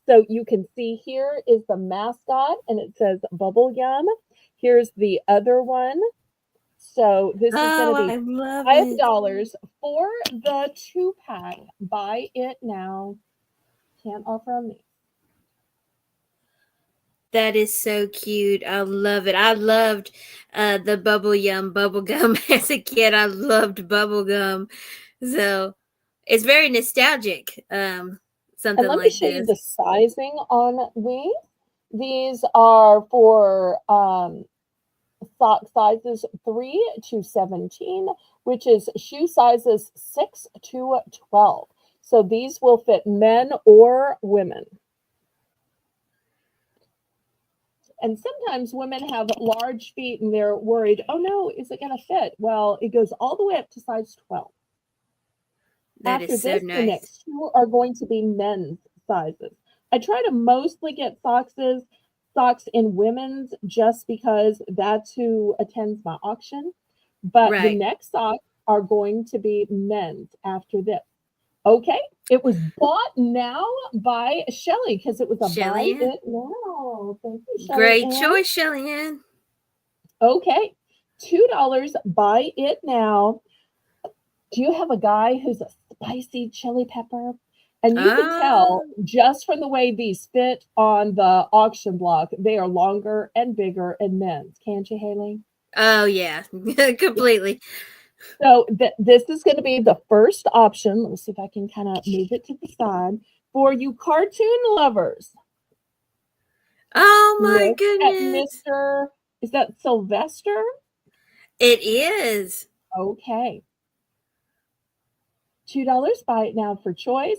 So you can see here is the mascot, and it says Bubble Yum. Here's the other one. So this is going to be $5 for the 2-pack. Buy it now. Can't offer on these. That is so cute. I love it. I loved the Bubble Yum bubble gum as a kid. I loved bubble gum. So it's very nostalgic. Something And let me like show you this. the sizing on these. These are for sock sizes 3 to 17, which is shoe sizes 6 to 12. So these will fit men or women. And sometimes women have large feet and they're worried, oh no, is it going to fit? Well, it goes all the way up to size 12. That After is so this, nice. the next two are going to be men's sizes. I try to mostly get socks in women's just because that's who attends my auction. But the Right. next socks are going to be men's after this. Okay, it was bought now by Shelly because it was a buy it now. Thank you, Shelly. Great choice, Shelly Ann. Okay, $2, buy it now. Do you have a guy who's a spicy chili pepper? And you can tell just from the way these fit on the auction block, they are longer and bigger in men's. Can't you, Haley? Oh, yeah, completely. So this is going to be the first option. Let me see if I can kind of move it to the side for you cartoon lovers. Oh my Look goodness. at Mr. Is that Sylvester? It is. Okay. $2, buy it now for choice.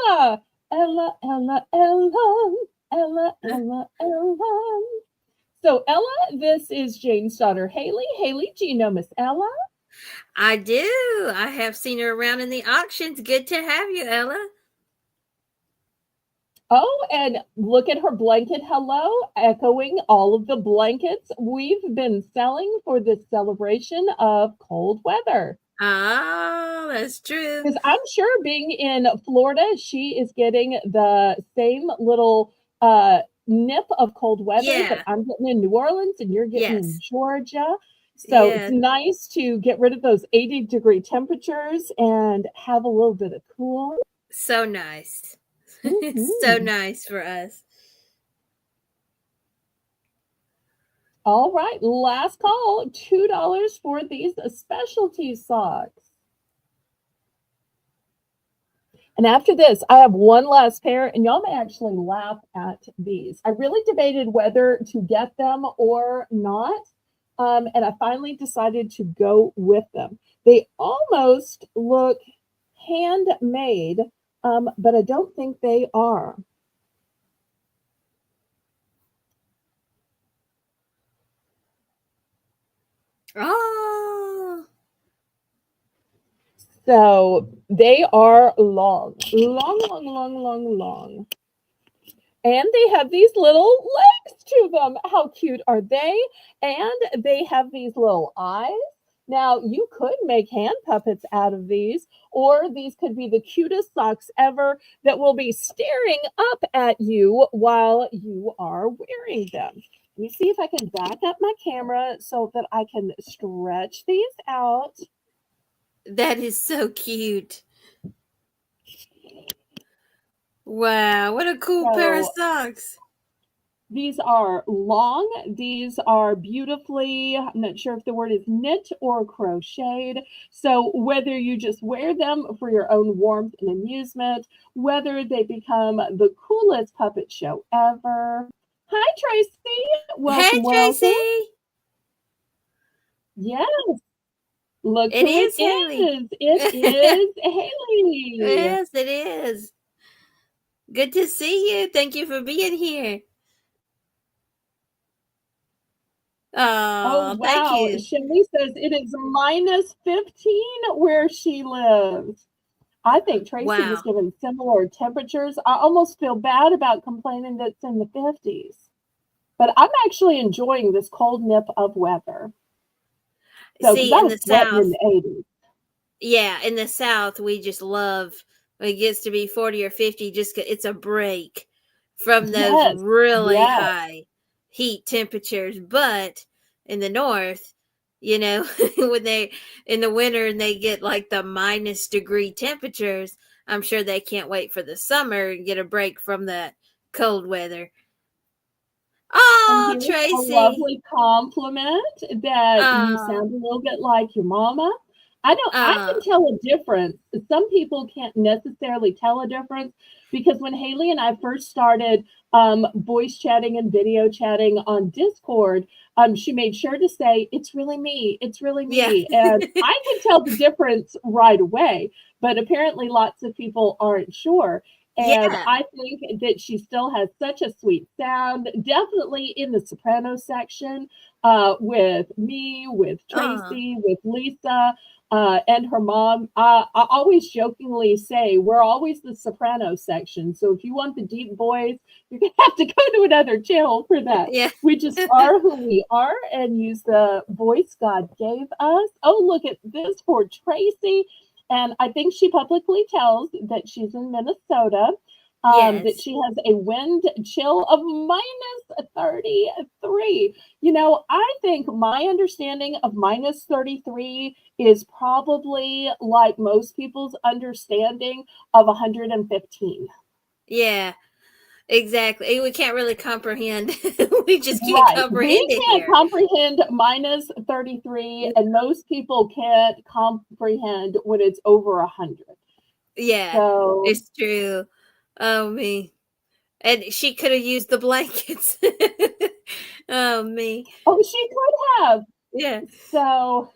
Ella, Ella, Ella, Ella, Ella, Ella, Ella. So Ella, this is Jane's daughter, Haley. Haley, do you know Miss Ella? I do. I have seen her around in the auctions. Good to have you, Ella. Oh, and look at her blanket hello, echoing all of the blankets we've been selling for this celebration of cold weather. Oh, that's true. Because I'm sure being in Florida, she is getting the same little nip of cold weather that I'm getting in New Orleans and you're getting in Georgia. So it's nice to get rid of those 80-degree temperatures and have a little bit of cool. So nice. It's so nice for us. All right, last call, $2 for these specialty socks. And after this, I have one last pair, and y'all may actually laugh at these. I really debated whether to get them or not, and I finally decided to go with them. They almost look handmade, but I don't think they are. Oh. So they are long, long, long, long, long, long. And they have these little legs to them. How cute are they? And they have these little eyes. Now, you could make hand puppets out of these, or these could be the cutest socks ever that will be staring up at you while you are wearing them. Let me see if I can back up my camera so that I can stretch these out. That is so cute. Wow, what a cool pair of So socks. these are long. These are beautifully, I'm not sure if the word is knit or crocheted. So whether you just wear them for your own warmth and amusement, whether they become the coolest puppet show ever. Hi, Tracy. Hey, Welcome, welcome. Tracy. Yes, look It who it is Haley. is. It is Haley. Yes, it is. Good to see you. Thank you for being here. Oh, Oh, thank wow. you. Shelly says it is minus 15 where she lives. I think Tracy was Wow. given similar temperatures. I almost feel bad about complaining that it's in the 50s, but I'm actually enjoying this cold nip of weather. So, because See, I in was the sweating in South, the 80s. yeah, in the South, we just love when it gets to be 40 or 50, it's a break from those Yes, really yes. high heat temperatures. But in the North, you know, when they in the winter and they get like the minus degree temperatures, I'm sure they can't wait for the summer and get a break from that cold weather. And Oh, here's a Tracy. lovely compliment that you Oh, sound a little bit like your mama. I can oh, tell a difference. Some people can't necessarily tell a difference because when Haley and I first started voice chatting and video chatting on Discord, she made sure to say, "It's really me. It's really yeah. me." And I could tell the difference right away, but apparently lots of people aren't sure. And Yeah. I think that she still has such a sweet sound, definitely in the soprano section, with me, with Oh, Tracy, with Lisa, and her mom. I always jokingly say we're always the soprano section. So if you want the deep voice, you're going to have to go to another channel for that. yeah. We just are who we are and use the voice God gave us. Oh, look at this for Tracy. And I think she publicly tells that she's in Minnesota, that Yes. she has a wind chill of minus 33. You know, I think my understanding of minus 33 is probably like most people's understanding of 115. Yeah, exactly. We can't really comprehend. We just can't Right. comprehend We it can't here. comprehend minus 33, and most people can't comprehend when it's over 100. Yeah, So, it's true. Oh me. And she could have used the blankets. Oh me. oh, she could have. Yeah. So,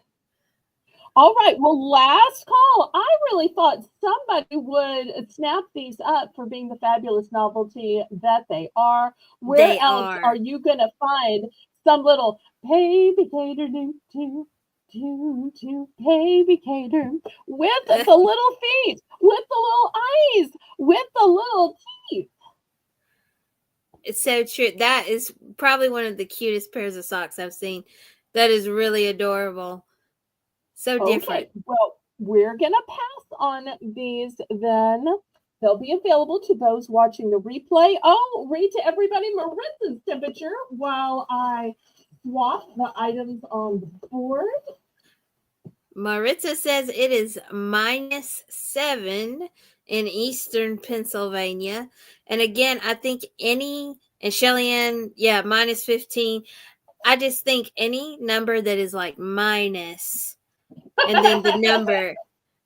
all right. Well, last call. I really thought somebody would snap these up for being the fabulous novelty that they are. Where They else are are. you going to find some little baby cater do baby cater with the little feet, with the little eyes, with the little teeth? It's so true. That is probably one of the cutest pairs of socks I've seen. That is really adorable. So different. Okay, well, we're going to pass on these then. They'll be available to those watching the replay. Oh, read to everybody Marissa's temperature while I swap the items on the board. Maritza says it is -7 in eastern Pennsylvania. And again, I think and Shelly Ann, yeah, -15. I just think any number that is like minus and then the number,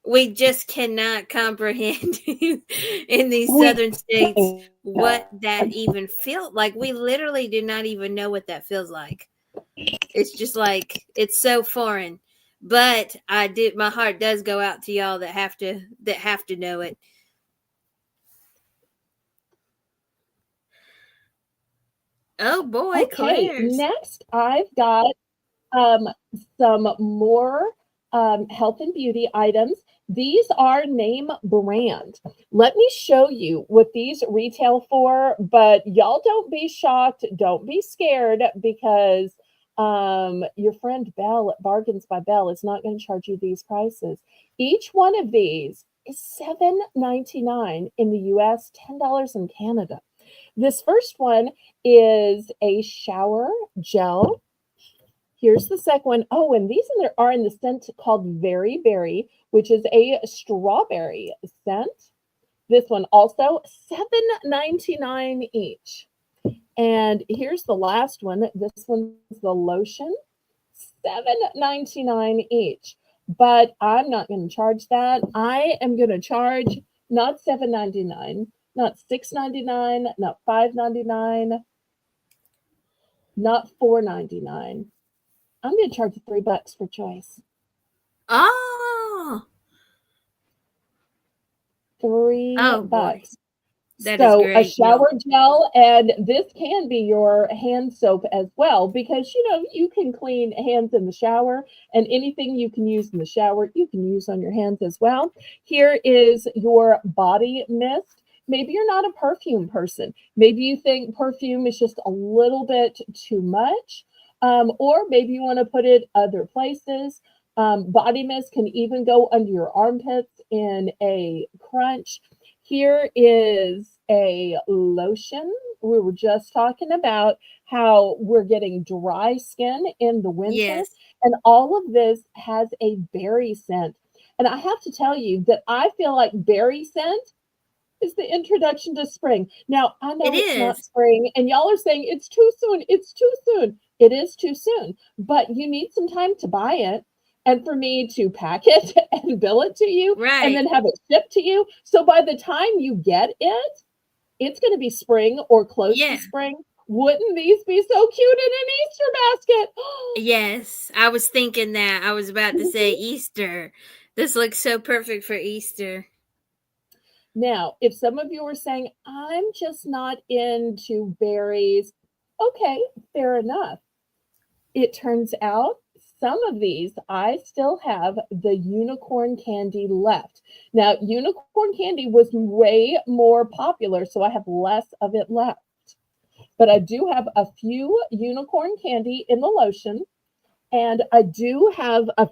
we just cannot comprehend in these We southern states what can't. that even feels like. We literally do not even know what that feels like. It's just like it's so foreign. But I did my heart does go out to y'all that have to know it. Oh boy, Okay, Claire's. next I've got um, some more health and beauty items. These are name brand. Let me show you what these retail for, but y'all don't be shocked. Don't be scared because your friend Belle at Bargains by Belle is not going to charge you these prices. Each one of these is $7.99 in the US, $10 in Canada. This first one is a shower gel. Here's the second one. Oh, and these are in the scent called Very Berry, which is a strawberry scent. This one also $7.99 each. And here's the last one. This one's the lotion, $7.99 each. But I'm not going to charge that. I am going to charge not $7.99, not $6.99, not $5.99, not $4.99. I'm going to charge you $3 for choice. Oh. $3. Oh boy. That is So a great. shower gel, and this can be your hand soap as well, because you can clean hands in the shower, and anything you can use in the shower, you can use on your hands as well. Here is your body mist. Maybe you're not a perfume person. Maybe you think perfume is just a little bit too much, or maybe you want to put it other places. Body mist can even go under your armpits in a crunch. Here is a lotion. We were just talking about how we're getting dry skin in the winter, Yes. and all of this has a berry scent. And I have to tell you that I feel like berry scent is the introduction to spring. Now, I know It it's not is. spring, and y'all are saying it's too soon. It's too soon. It is too soon, but you need some time to buy it and for me to pack it and bill it to you and Right. then have it shipped to you. So by the time you get it, it's going to be spring or close to Yeah. spring. Wouldn't these be so cute in an Easter basket? Yes. I was thinking that. I was about to say Easter. This looks so perfect for Easter. Now, if some of you are saying, I'm just not into berries, okay, fair enough. It turns out some of these, I still have the unicorn candy left. Now, unicorn candy was way more popular, so I have less of it left. But I do have a few unicorn candy in the lotion, and I do have a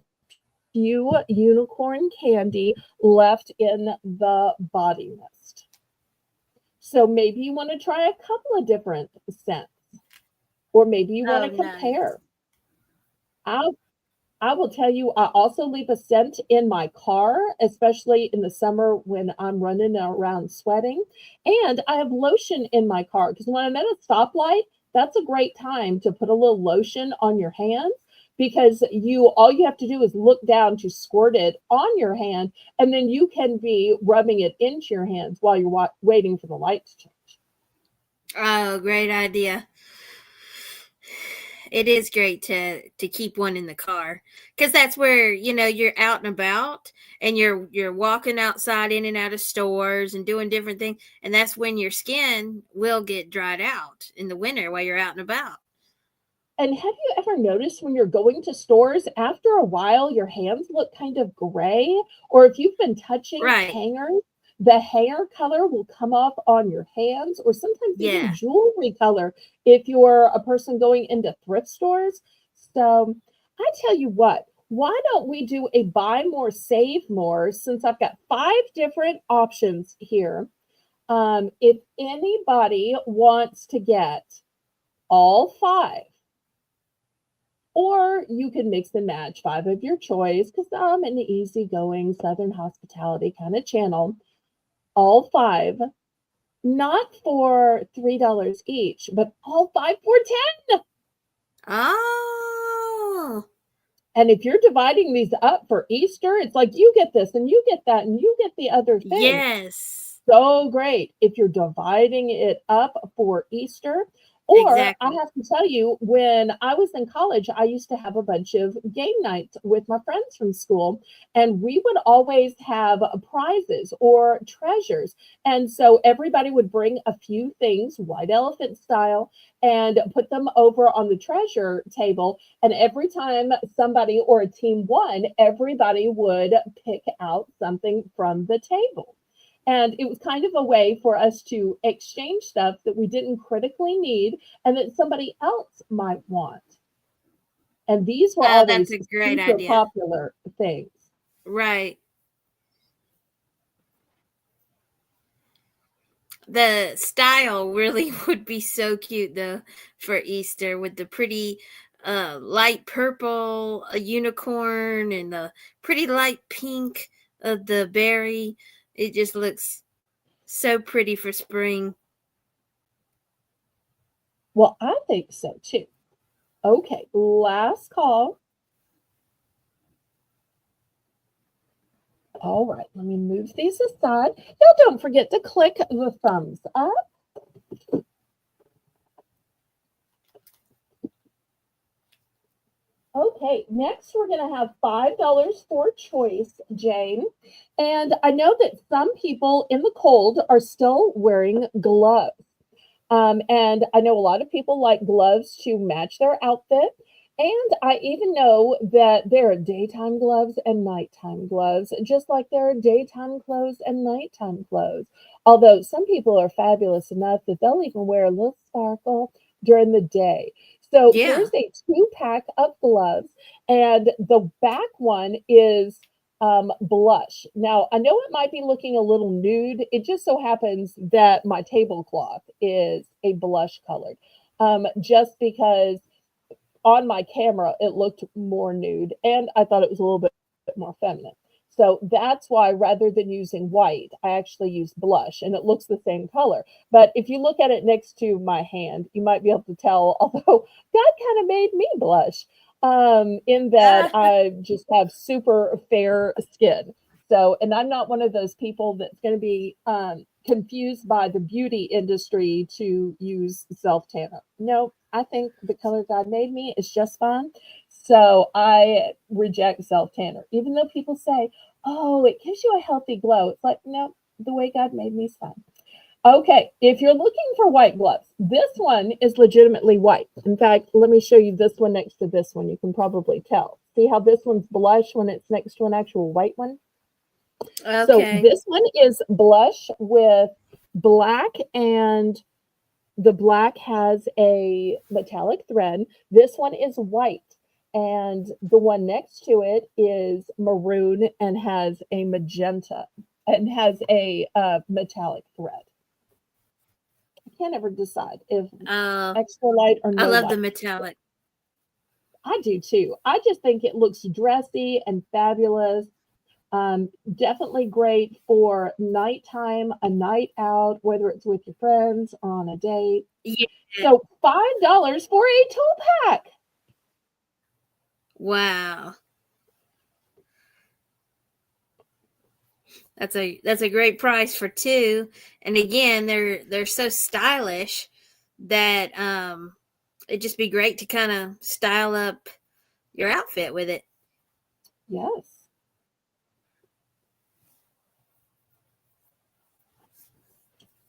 few unicorn candy left in the body mist. So maybe you want to try a couple of different scents, or maybe you want Oh, to nice. compare. I I will tell you, I also leave a scent in my car, especially in the summer when I'm running around sweating. And I have lotion in my car because when I'm at a stoplight, that's a great time to put a little lotion on your hands because all you have to do is look down to squirt it on your hand, and then you can be rubbing it into your hands while you're waiting for the light to change. Oh, great idea. It is great to keep one in the car because that's where you're out and about and you're walking outside in and out of stores and doing different things, and that's when your skin will get dried out in the winter while you're out and about. And have you ever noticed when you're going to stores, after a while, your hands look kind of gray? Or if you've been touching Right. hangers, the hair color will come off on your hands, or sometimes even Yeah. jewelry color if you're a person going into thrift stores. So I tell you what, why don't we do a buy more, save more? Since I've got 5 different options here. If anybody wants to get all 5, or you can mix and match 5 of your choice because I'm an easygoing Southern hospitality kind of channel. All 5, not for $3 each, but all 5 for 10. Oh. And if you're dividing these up for Easter, it's like you get this and you get that and you get the other thing. Yes. So great if you're dividing it up for Easter. Or I Exactly. have to tell you, when I was in college, I used to have a bunch of game nights with my friends from school, and we would always have prizes or treasures. And so everybody would bring a few things, white elephant style, and put them over on the treasure table. And every time somebody or a team won, everybody would pick out something from the table. And it was kind of a way for us to exchange stuff that we didn't critically need and that somebody else might want. And these were Oh, that's always a great super idea. popular things. Right. the style really would be so cute though for Easter with the pretty light purple unicorn and the pretty light pink of the berry. It just looks so pretty for spring. Well, I think so too. Okay, last call. All right, let me move these aside. Y'all don't forget to click the thumbs up. Okay, next we're going to have $5 for choice, Jane. And I know that some people in the cold are still wearing gloves. And I know a lot of people like gloves to match their outfit. And I even know that there are daytime gloves and nighttime gloves, just like there are daytime clothes and nighttime clothes. Although some people are fabulous enough that they'll even wear a little sparkle during the day. So Yeah. here's a 2 pack of gloves, and the back one is blush. Now, I know it might be looking a little nude. It just so happens that my tablecloth is a blush colored, just because on my camera it looked more nude, and I thought it was a little bit more feminine. So that's why rather than using white, I actually use blush, and it looks the same color. But if you look at it next to my hand, you might be able to tell, although God kind of made me blush, in that I just have super fair skin. So, and I'm not one of those people that's going to be confused by the beauty industry to use self tanner. No, I think the color God made me is just fine. So I reject self tanner, even though people say, "Oh, it gives you a healthy glow." It's like, no, the way God made me is fine. Okay, if you're looking for white gloves, this one is legitimately white. In fact, let me show you this one next to this one. You can probably tell. See how this one's blush when it's next to an actual white one? So Okay. this one is blush with black, and the black has a metallic thread. This one is white, and the one next to it is maroon and has a magenta and has a metallic thread. I can't ever decide if Uh, extra light or I no love the light. metallic. I do too. I just think it looks dressy and fabulous. Definitely great for nighttime, a night out, whether it's with your friends or on a date. Yeah. So $5 for a 2 pack. Wow. That's a great price for two. And again, they're so stylish that it'd just be great to kind of style up your outfit with it. Yes.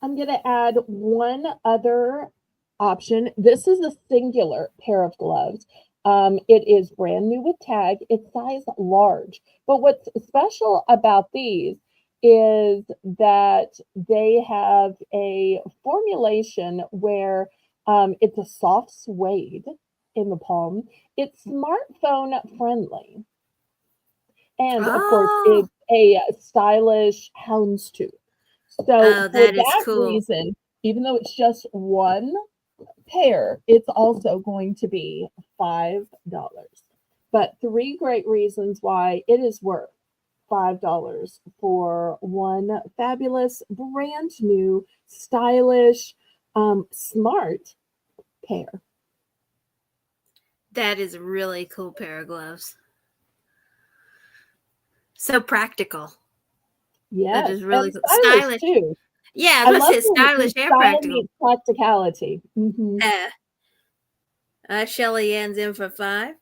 I'm going to add one other option. This is a singular pair of gloves. It is brand new with tag. It's size large. But what's special about these is that they have a formulation where it's a soft suede in the palm. It's smartphone friendly. And of course, Oh, it's a stylish houndstooth. So oh, for that is that cool. reason, even though it's just one pair, it's also going to be $5. But three great reasons why it is worth $5 for one fabulous, brand new, stylish, smart pair. That is a really cool pair of gloves. So practical. That Yes, is really and cool. stylish Stylish. too. Yeah, I was I about to love say when stylish and style practical. meets practicality. Uh, Shelly ends in for 5.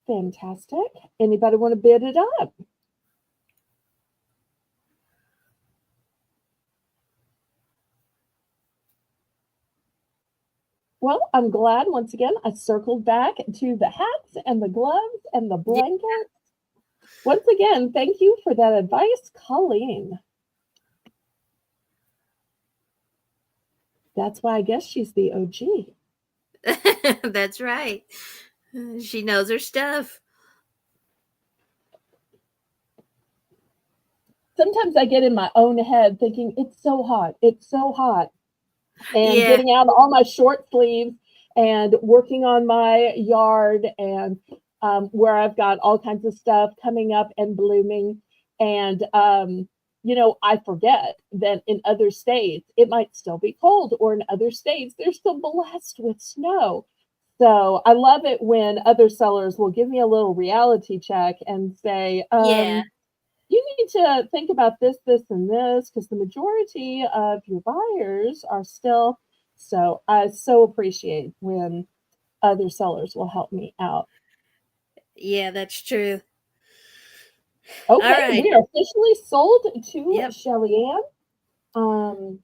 Fantastic. Anybody want to bid it up? Well, I'm glad once again I circled back to the hats and the gloves and the Yeah. blankets. Once again, thank you for that advice, Colleen. That's why I guess she's the OG. That's right. She knows her stuff. sometimes I get in my own head thinking, it's so hot. It's so hot. And Yeah. getting out all my short sleeves and working on my yard and where I've got all kinds of stuff coming up and blooming. And, I forget that in other states, it might still be cold, or in other states, they're still blessed with snow. So I love it when other sellers will give me a little reality check and say, Yeah. you need to think about this, this, and this, because the majority of your buyers are still. So I so appreciate when other sellers will help me out. Yeah, that's true. All Okay, right. we are officially sold to Yep. Shelly Ann.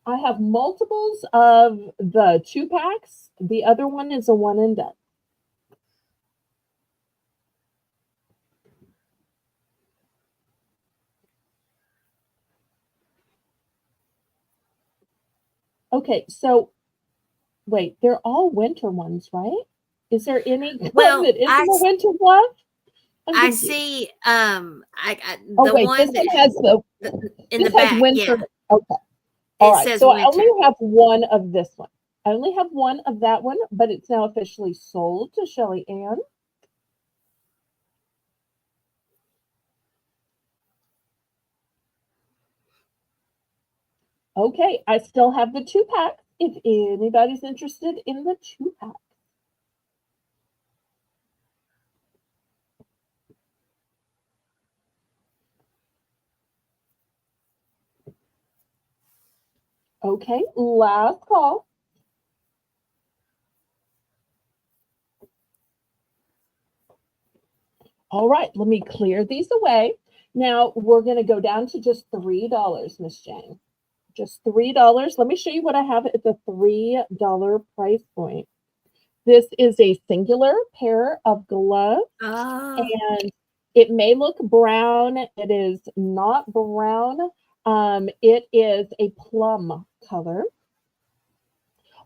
I have multiples of the 2 packs. The other one is a one and done. Okay, so wait, they're all winter ones, right? Is there any one Well, that isn't a winter glove? I'm I confused. see I Oh the wait, this one one has in the this has back, winter. yeah. Okay. All It right. says So I only winter. have one of this one. I only have one of that one, but it's now officially sold to Shelly Ann. Okay, I still have the 2 pack if anybody's interested in the 2 pack. Okay, last call. All right, let me clear these away. Now we're going to go down to just $3, Miss Jane. Just $3. Let me show you what I have at the $3 price point. This is a singular pair of gloves, Oh, and it may look brown. It is not brown. It is a plum color.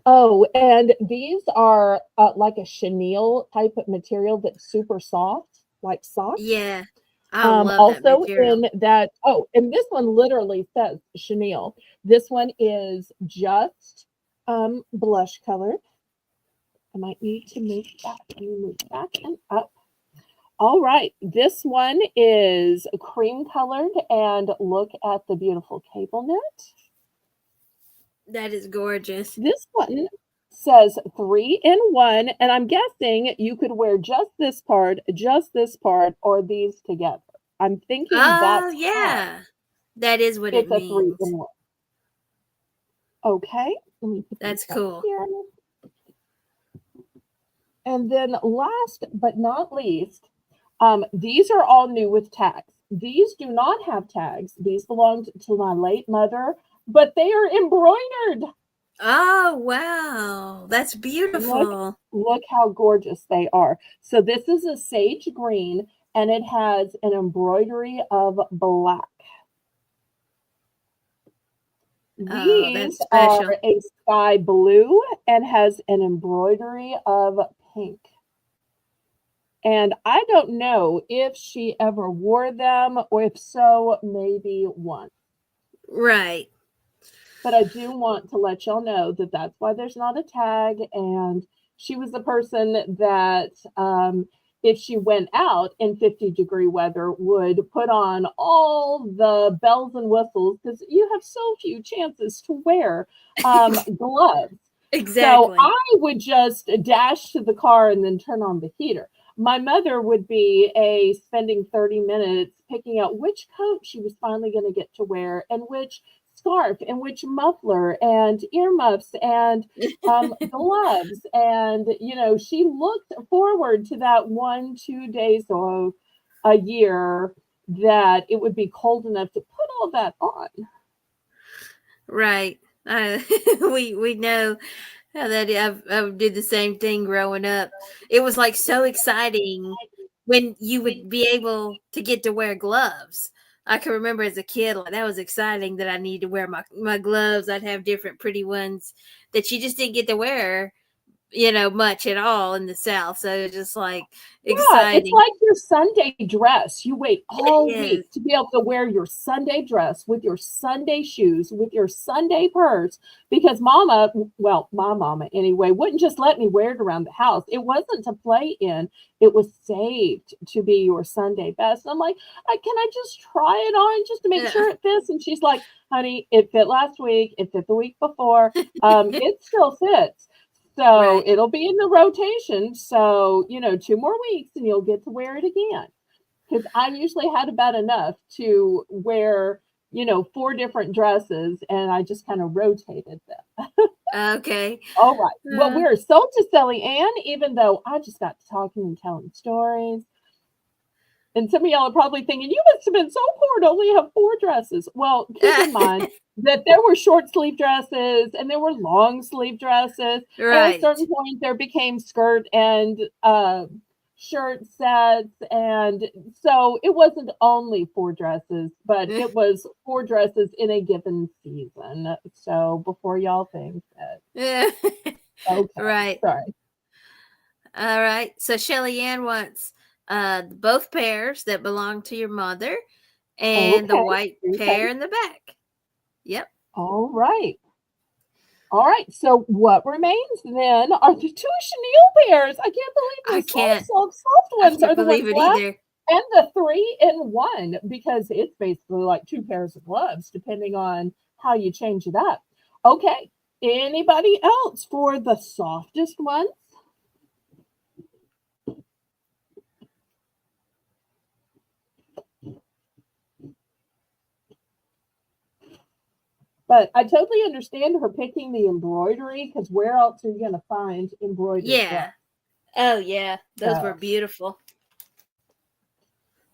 Oh, and these are like a chenille type of material that's super soft, like socks. yeah. I love that Also material. in that, oh, and this one literally says chenille. This one is just blush colored. I might need to move back and up. All right, this one is cream colored, and look at the beautiful cable knit. That is gorgeous. This one says 3 in 1, and I'm guessing you could wear just this part, or these together. I'm thinking Oh, that's how yeah. That is what it it's a three means. in one. Okay, let me put these That's back cool. here. And then last but not least, these are all new with tags. These do not have tags. These belonged to my late mother, but they are embroidered. Oh, wow. That's Look, beautiful. look how gorgeous they are. So this is a sage green, and it has an embroidery of black. Oh, that's These are special. a sky blue and has an embroidery of pink. And I don't know if she ever wore them, or if so, maybe once. Right. But I do want to let y'all know that that's why there's not a tag. And she was the person that, if she went out in 50-degree weather, would put on all the bells and whistles, because you have so few chances to wear gloves. So Exactly. I would just dash to the car and then turn on the heater. My mother would be spending 30 minutes picking out which coat she was finally going to get to wear, and which scarf, and which muffler, and earmuffs, and gloves. And, she looked forward to that 1, 2 days or a year that it would be cold enough to put all that on. Right. We know how that I would do the same thing growing up. It was like so exciting when you would be able to get to wear gloves. I can remember as a kid, like that was exciting that I needed to wear my gloves. I'd have different pretty ones that you just didn't get to wear much at all in the South. So it's just like Yeah, it's exciting. like your Sunday dress. You wait all Yes. week to be able to wear your Sunday dress with your Sunday shoes, with your Sunday purse, because mama, well, my mama anyway, wouldn't just let me wear it around the house. It wasn't to play in, it was saved to be your Sunday best. And I'm like, can I just try it on just to make Yeah. sure it fits? And she's like, honey, it fit last week, it fit the week before, it still fits. So Right. it'll be in the rotation. So, 2 more weeks and you'll get to wear it again. Because I usually had about enough to wear, 4 different dresses and I just kind of rotated them. Okay. All right. Well, Uh, we're so to Sally Ann, even though I just got to talking and telling stories. And some of y'all are probably thinking, you must have been so poor to only have 4 dresses. Well, keep in mind that there were short sleeve dresses and there were long sleeve dresses. And at a right. certain point, there became skirt and shirt sets. And so it wasn't only 4 dresses, but it was 4 dresses in a given season. So before y'all think that, okay, Right. sorry. All right. So Shelly Ann wants both pairs that belong to your mother and the Okay. white Okay. pair in the back. Yep. All right. All right, so what remains then are the 2 chenille pairs. I can't I believe the can't soft I ones can't are the ones believe it left, either. and the 3 in 1 because it's basically like 2 pairs of gloves depending on how you change it up. Okay, anybody else for the softest ones? But I totally understand her picking the embroidery because where else are you going to find embroidered Yeah. gloves? Oh yeah. Those were So, beautiful.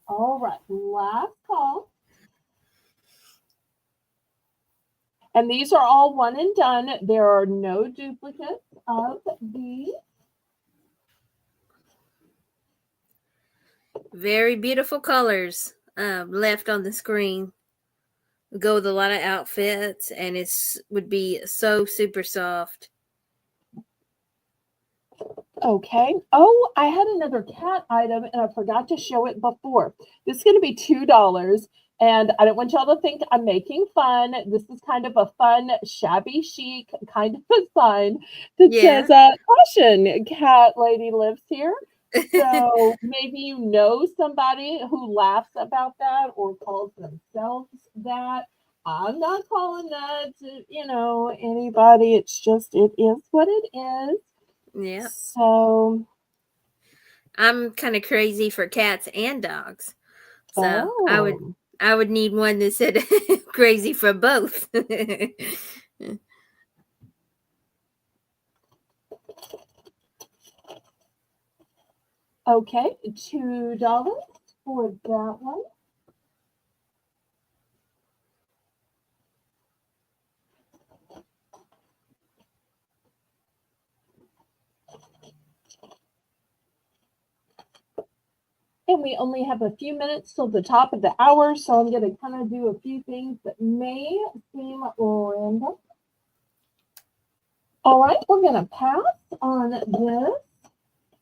all right, last call. And these are all one and done. There are no duplicates of these. Very beautiful colors left on the screen. Go with a lot of outfits, and it's would be so super soft. Okay. Oh, I had another cat item and I forgot to show it before. This is going to be $2. And I don't want y'all to think I'm making fun. This is kind of a fun, shabby chic kind of a sign that Yeah. says, caution, cat lady lives here. So maybe you know somebody who laughs about that or calls themselves that. I'm not calling that to, anybody. It's just, it is what it is. Yeah. So, I'm kind of crazy for cats and dogs. So oh, I would need one that said crazy for both. okay. $2 for that one. And we only have a few minutes till the top of the hour, so I'm going to kind of do a few things that may seem random. All right, we're going to pass on this.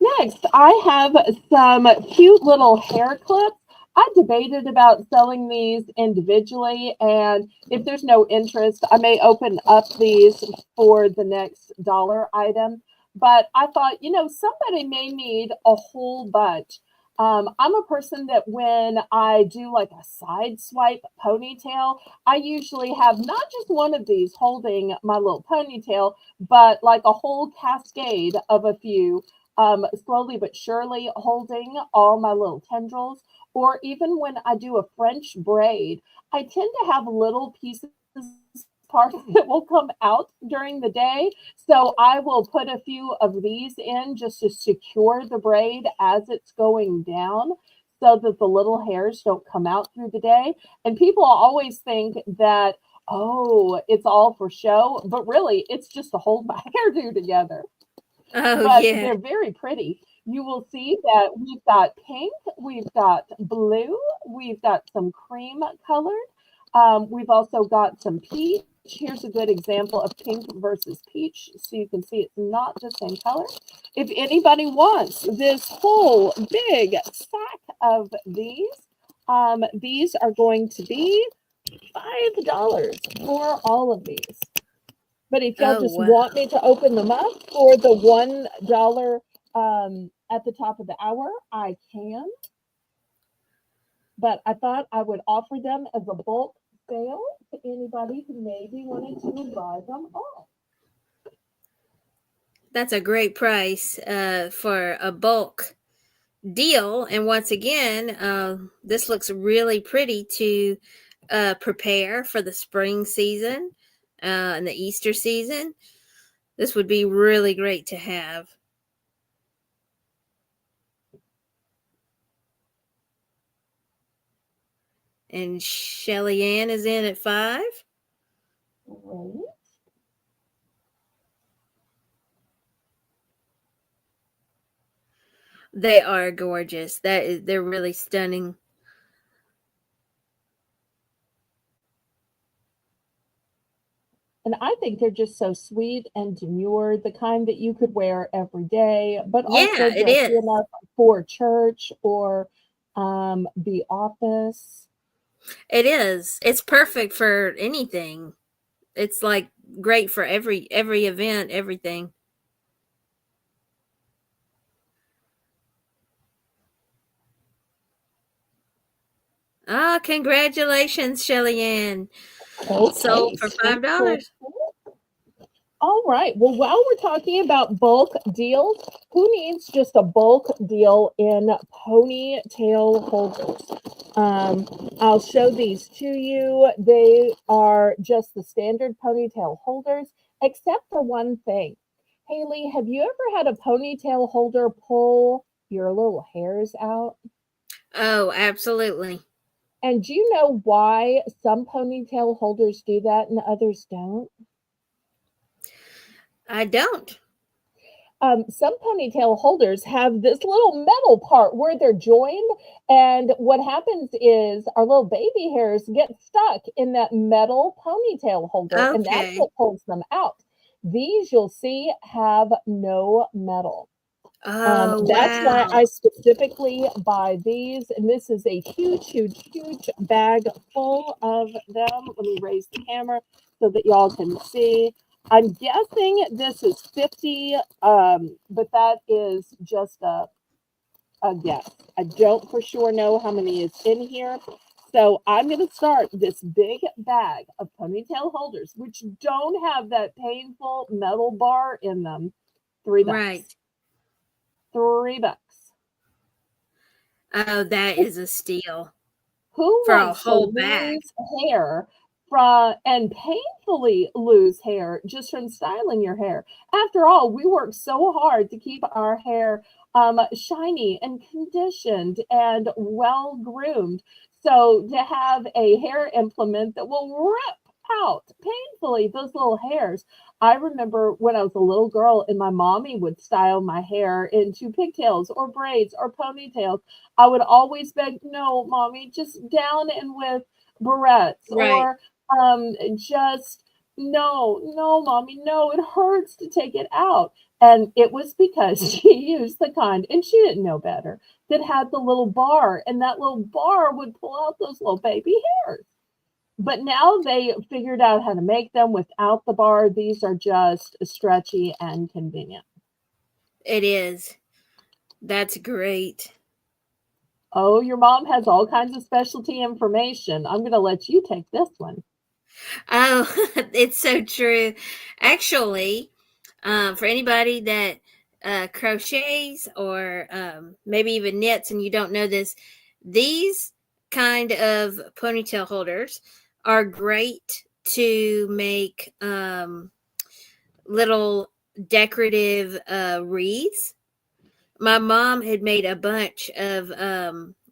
Next, I have some cute little hair clips. I debated about selling these individually, and if there's no interest, I may open up these for the next dollar item. But I thought, somebody may need a whole bunch. I'm a person that when I do like a side swipe ponytail, I usually have not just one of these holding my little ponytail, but like a whole cascade of a few slowly but surely holding all my little tendrils. Or even when I do a French braid, I tend to have little pieces, parts that will come out during the day. So I will put a few of these in just to secure the braid as it's going down so that the little hairs don't come out through the day. And people always think that, oh, it's all for show, but really it's just to hold my hairdo together, Oh but yeah. they're very pretty. You will see that we've got pink, we've got blue, we've got some cream colored, we've also got some peach, Here's a good example of pink versus peach, so you can see it's not just same color. If anybody wants this whole big sack of these are going to be $5 for all of these. But if y'all Oh, just wow. want me to open them up for the $1 at the top of the hour, I can. But I thought I would offer them as a bulk sale to anybody who maybe wanted to buy them all. That's a great price for a bulk deal. And once again, this looks really pretty to prepare for the spring season and the Easter season. This would be really great to have. And Shelly Ann is in at 5. Right. They are gorgeous. They're really stunning. And I think they're just so sweet and demure, the kind that you could wear every day, but also Yeah, it dressy is. enough for church or the office. It is. It's perfect for anything. It's like great for every event, everything. Ah, congratulations, Shelly Ann. Sold Okay, for so cool. $5. All right. Well, while we're talking about bulk deals, who needs just a bulk deal in ponytail holders? I'll show these to you. They are just the standard ponytail holders, except for one thing. Haley, have you ever had a ponytail holder pull your little hairs out? Oh, absolutely. And do you know why some ponytail holders do that and others don't? I don't. Some ponytail holders have this little metal part where they're joined, and what happens is our little baby hairs get stuck in that metal ponytail holder, and that's Okay. what pulls them out. These you'll see have no metal. Oh, That's why wow. I specifically buy these, and this is a huge, huge, huge bag full of them. Let me raise the camera so that y'all can see. I'm guessing this is 50, but that is just a guess. I don't for sure know how many is in here. So I'm going to start this big bag of ponytail holders, which don't have that painful metal bar in them. $3. Right. $3. Oh, that is a steal Who for a wants to whole bag. lose hair from and painfully lose hair just from styling your hair? After all, we work so hard to keep our hair shiny and conditioned and well groomed. So to have a hair implement that will rip out painfully those little hairs. I remember when I was a little girl and my mommy would style my hair into pigtails or braids or ponytails. I would always beg, no, mommy, just down and with barrettes Right. or just no, no, mommy, no, it hurts to take it out. And it was because she used the kind, and she didn't know better, that had the little bar, and that little bar would pull out those little baby hairs. But now they figured out how to make them without the bar. These are just stretchy and convenient. It is. That's great. Oh, your mom has all kinds of specialty information. I'm going to let you take this one. Oh, it's so true. Actually, for anybody that crochets or maybe even knits and you don't know this, these kind of ponytail holders are great to make little decorative wreaths. My mom had made a bunch of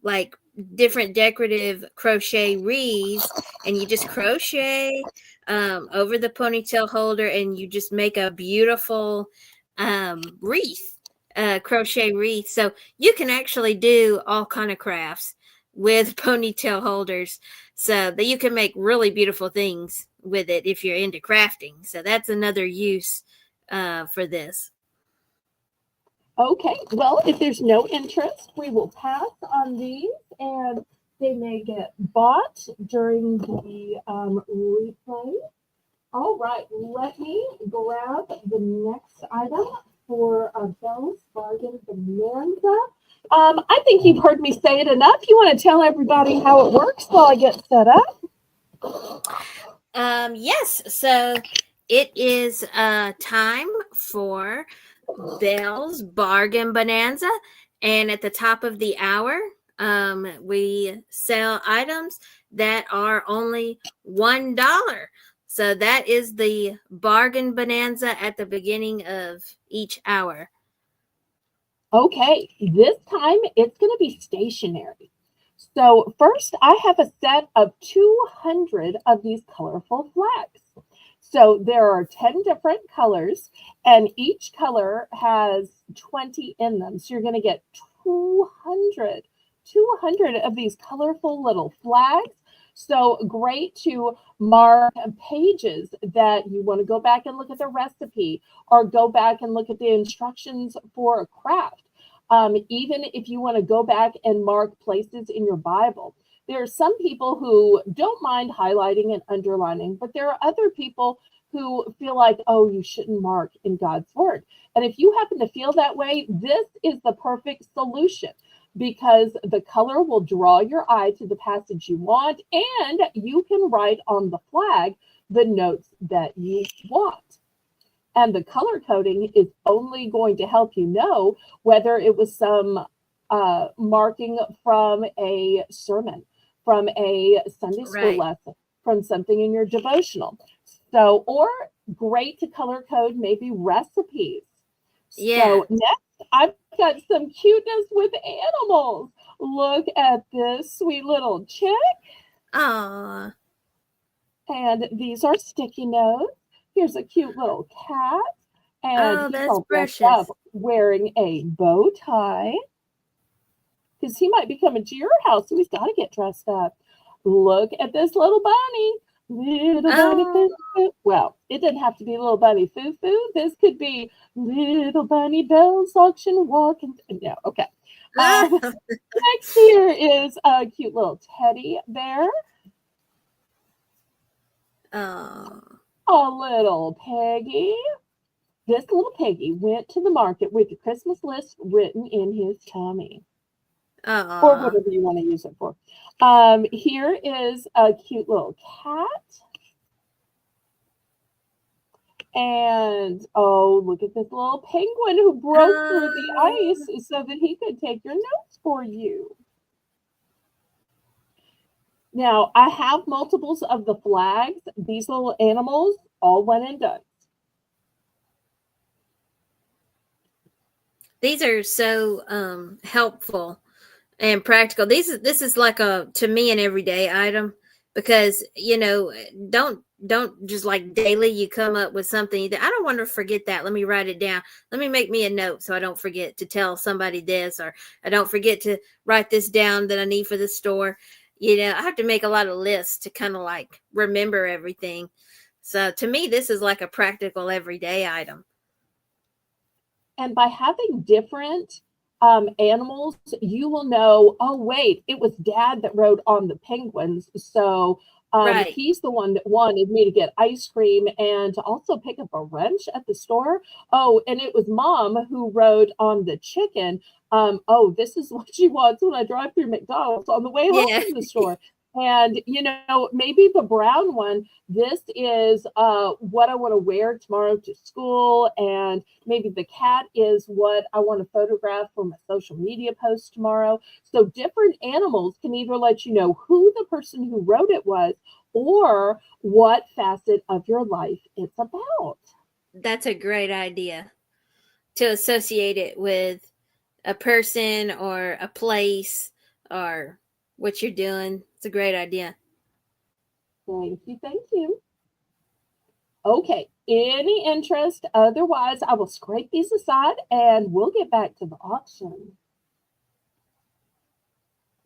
like different decorative crochet wreaths, and you just crochet over the ponytail holder and you just make a beautiful wreath, crochet wreath. So you can actually do all kind of crafts with ponytail holders so that you can make really beautiful things. with it if you're into crafting. So that's another use for this. Okay, well, if there's no interest, we will pass on these, and they may get bought during the replay. All right, let me grab the next item for Belle's Bargain Bonanza. I think you've heard me say it enough. You want to tell everybody how it works while I get set up? Yes, so it is time for Belle's Bargain Bonanza, and at the top of the hour, we sell items that are only $1. So that is the Bargain Bonanza at the beginning of each hour. Okay, this time it's going to be stationary. So first, I have a set of 200 of these colorful flags. So there are 10 different colors, and each color has 20 in them. So you're going to get 200 of these colorful little flags. So great to mark pages that you want to go back and look at the recipe, or go back and look at the instructions for a craft. Even if you want to go back and mark places in your Bible. There are some people who don't mind highlighting and underlining, but there are other people who feel like, oh, you shouldn't mark in God's word. And if you happen to feel that way, this is the perfect solution, because the color will draw your eye to the passage you want, and you can write on the flag the notes that you want. And the color coding is only going to help you know whether it was some marking from a sermon, from a Sunday school lesson, from something in your devotional. So, or great to color code maybe recipes. Yeah. So next, I've got some cuteness with animals. Look at this sweet little chick. Aww. And these are sticky notes. Here's a cute little cat. And he's all dressed up wearing a bow tie, because he might be coming to your house, so he's got to get dressed up. Look at this little bunny. Little bunny foo-foo. Well, it didn't have to be little bunny foo-foo. This could be little bunny Belle's auction walking. No, okay. Next here is a cute little teddy bear. Oh. A little Peggy. This little piggy went to the market with the Christmas list written in his tummy. Aww. Or whatever you want to use it for. Here is a cute little cat. And, oh, look at this little penguin who broke through the ice so that he could take your notes for you. Now, I have multiples of the flags. These little animals, all one and done. These are so helpful and practical. This is like to me an everyday item, because don't just like daily you come up with something that I don't want to forget that. Let me write it down. Let me make me a note so I don't forget to tell somebody this, or I don't forget to write this down that I need for the store. I have to make a lot of lists to kind of like remember everything. So to me, this is like a practical everyday item. And by having different animals, you will know, oh, wait, it was Dad that rode on the penguins. So he's the one that wanted me to get ice cream and to also pick up a wrench at the store. Oh, and it was Mom who rode on the chicken. Oh, this is what she wants when I drive through McDonald's on the way home from the store. And, maybe the brown one, this is what I want to wear tomorrow to school. And maybe the cat is what I want to photograph for my social media post tomorrow. So different animals can either let you know who the person who wrote it was, or what facet of your life it's about. That's a great idea, to associate it with a person or a place or what you're doing. It's a great idea. Thank you. Okay, any interest? Otherwise, I will scrape these aside and we'll get back to the auction.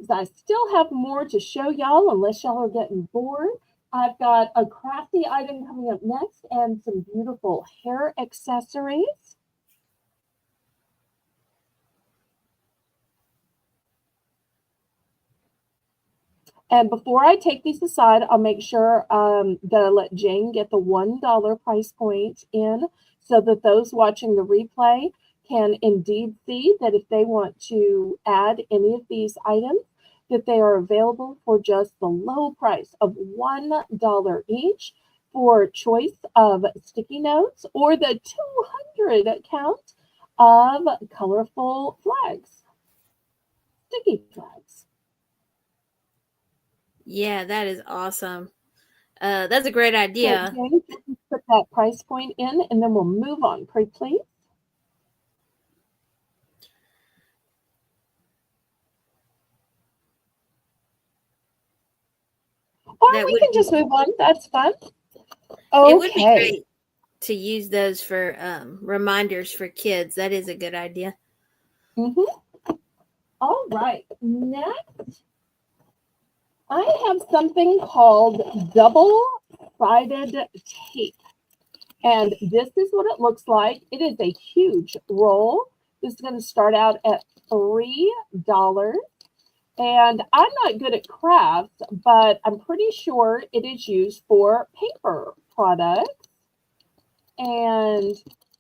I still have more to show y'all, unless y'all are getting bored. I've got a crafty item coming up next and some beautiful hair accessories. And before I take these aside, I'll make sure that I let Jane get the $1 price point in so that those watching the replay can indeed see that if they want to add any of these items, that they are available for just the low price of $1 each for choice of sticky notes or the 200 count of colorful flags, sticky flags. Yeah, that is awesome. That's a great So, idea. Jane, you put that price point in, and then we'll move on. Pretty please. Or That we would can be just move on. That's fun. it would be Okay. great to use those for reminders for kids. That is a good idea. All right. Next, I have something called double-sided tape. And this is what it looks like. It is a huge roll. This is going to start out at $3. And I'm not good at crafts, but I'm pretty sure it is used for paper products. And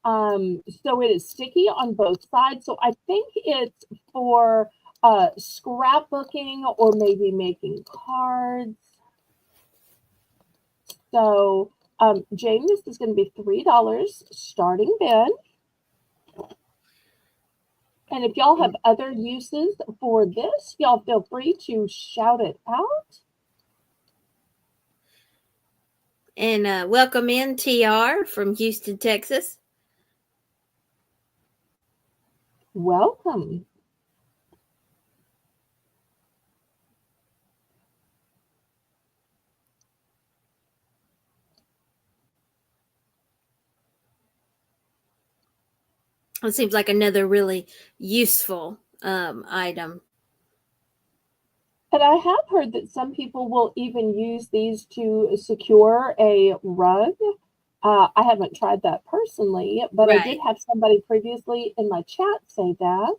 so it is sticky on both sides. So I think it's for scrapbooking or maybe making cards. So Jane, this is going to be $3 starting bid. And if y'all have other uses for this, y'all feel free to shout it out. And welcome in TR from Houston, Texas. Welcome. It seems like another really useful item. And I have heard that some people will even use these to secure a rug. I haven't tried that personally, but I did Right. have somebody previously in my chat say that.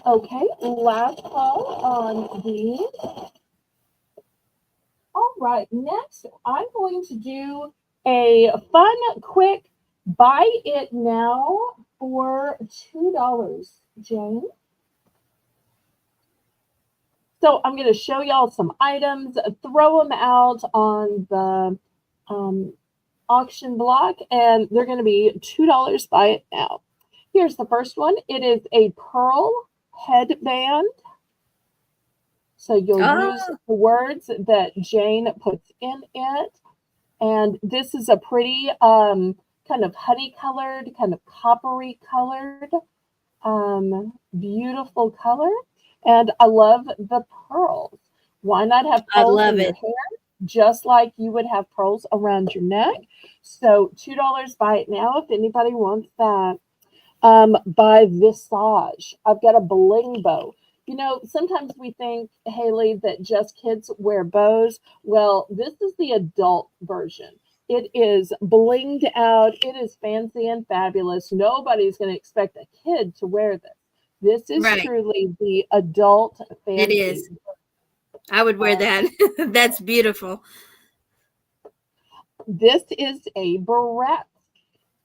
Okay, last call on these. All right, next I'm going to do a fun, quick buy it now for $2, Jane. So I'm going to show y'all some items, throw them out on the auction block, and they're going to be $2 buy it now. Here's the first one. It is a pearl headband. So you'll use Oh, the words that Jane puts in it. And this is a pretty kind of honey colored, kind of coppery colored, beautiful color. And I love the pearls. Why not have I pearls love in your it. hair just like you would have pearls around your neck? So $2 buy it now if anybody wants that. By Visage, I've got a bling bow. You know, sometimes we think, Haley, that just kids wear bows. Well, this is the adult version. It is blinged out. It is fancy and fabulous. Nobody's going to expect a kid to wear this. This is Right. truly the adult It fancy. is. I would wear that. That's beautiful. This is a barrette.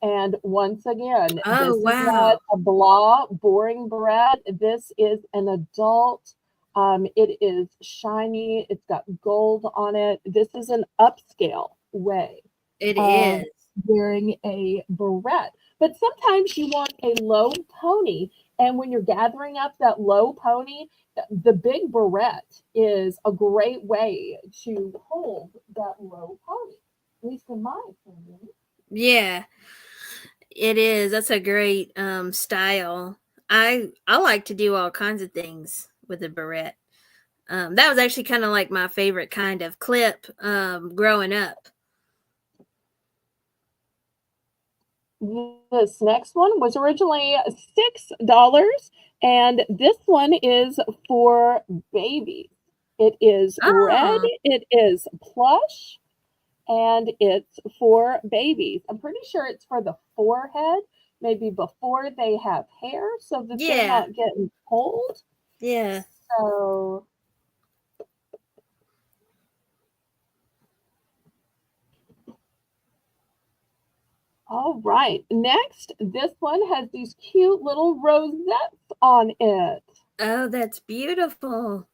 And once again, Oh, this is not wow. a blah, boring barrette. This is an adult. It is shiny. It's got gold on it. This is an upscale way It of is. wearing a barrette. But sometimes you want a low pony. And when you're gathering up that low pony, the big barrette is a great way to hold that low pony, at least in my opinion. Yeah, it is. That's a great style. I like to do all kinds of things with a barrette. That was actually kind of like my favorite kind of clip growing up. This next one was originally $6, and this one is for babies. It is red, Oh, it is plush, and it's for babies. I'm pretty sure it's for the forehead, maybe before they have hair so that they're yeah, not getting cold. yeah. So, all right. Next, this one has these cute little rosettes on it. Oh, that's beautiful.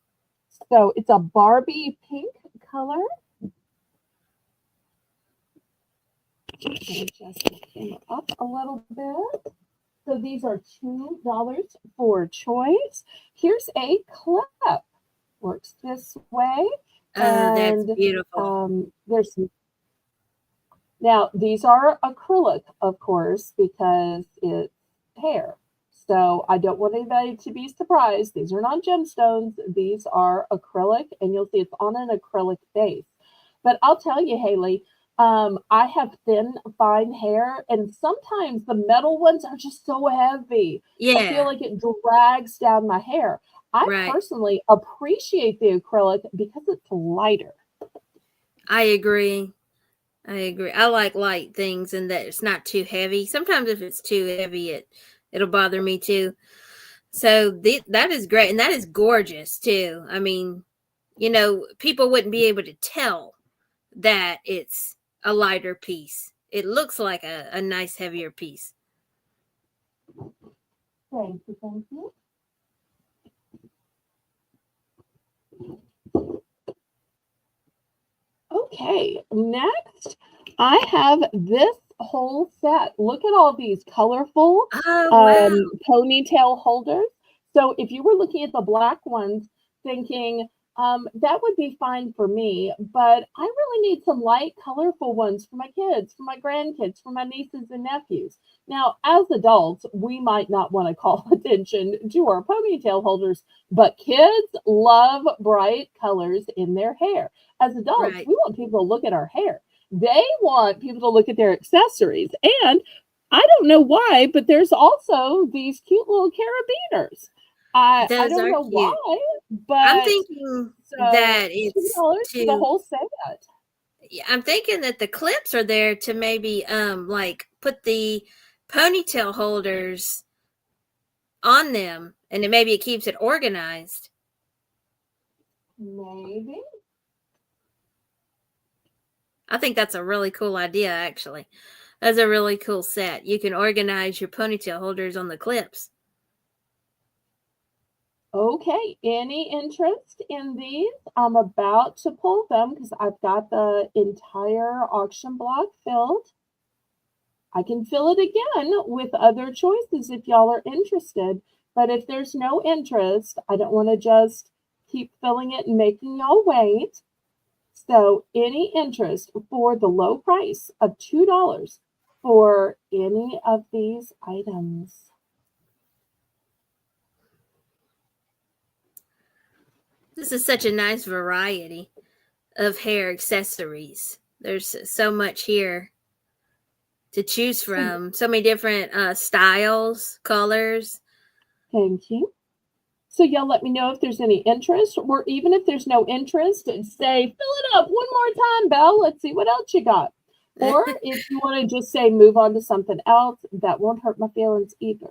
So it's a Barbie pink color. Let me just came up a little bit. So these are $2 for choice. Here's a clip. Works this way. Oh, that's And beautiful. there's now these are acrylic, of course, because it's hair. So I don't want anybody to be surprised. These are not gemstones. These are acrylic, and you'll see it's on an acrylic base. But I'll tell you, Haley, I have thin, fine hair, and sometimes the metal ones are just so heavy. I feel Yeah, like it drags down my hair. I right. personally appreciate the acrylic because it's lighter. I agree. I agree. I like light things and that it's not too heavy. Sometimes if it's too heavy, it'll bother me too. So that is great, and that is gorgeous too. I mean, people wouldn't be able to tell that it's a lighter piece. It looks like a nice heavier piece. Thank you, thank you. Okay, next I have this whole set. Look at all these colorful Oh wow! ponytail holders. So if you were looking at the black ones, thinking that would be fine for me, but I really need some light, colorful ones for my kids, for my grandkids, for my nieces and nephews. Now, as adults, we might not want to call attention to our ponytail holders, but kids love bright colors in their hair. As adults, Right. we want people to look at our hair. They want people to look at their accessories. And I don't know why, but there's also these cute little carabiners. I Those don't are know cute. why, I'm but thinking so that it's $2 for the to. whole set. Yeah, I'm thinking that the clips are there to maybe like put the ponytail holders on them, and then maybe it keeps it organized. Maybe. I think that's a really cool idea, actually. That's a really cool set. You can organize your ponytail holders on the clips. Okay, any interest in these? I'm about to pull them because I've got the entire auction block filled. I can fill it again with other choices if y'all are interested. But if there's no interest, I don't want to just keep filling it and making y'all wait. So, any interest for the low price of $2 for any of these items? This is such a nice variety of hair accessories. There's so much here to choose So, from. So many different styles, colors. thank you. So, y'all let me know if there's any interest, or even if there's no interest, and say, fill it up one more time, Belle. Let's see what else you got. Or if you want to just say, move on to something else, that won't hurt my feelings either.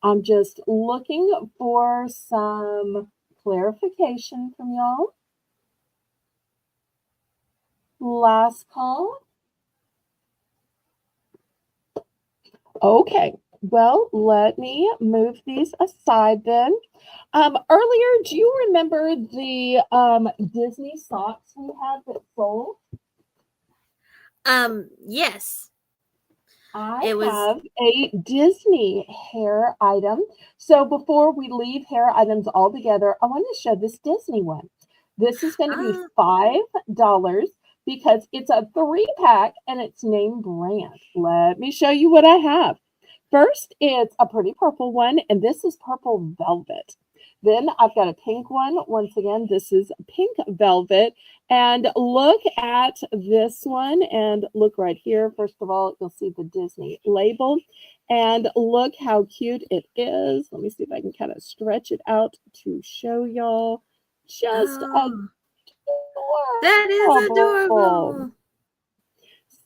I'm just looking for some clarification from y'all. Last call. Okay. Well, let me move these aside then. Earlier, do you remember the Disney socks we had that sold? Yes. I It was have a Disney hair item. So before we leave hair items altogether, I want to show this Disney one. This is going to be uh, $5 because it's a 3-pack and it's name brand. Let me show you what I have. First, it's a pretty purple one, and this is purple velvet. Then I've got a pink one. Once again, this is pink velvet. And look at this one and look right here. First of all, you'll see the Disney label. And look how cute it is. Let me see if I can kind of stretch it out to show y'all. Just Oh, that is adorable. adorable.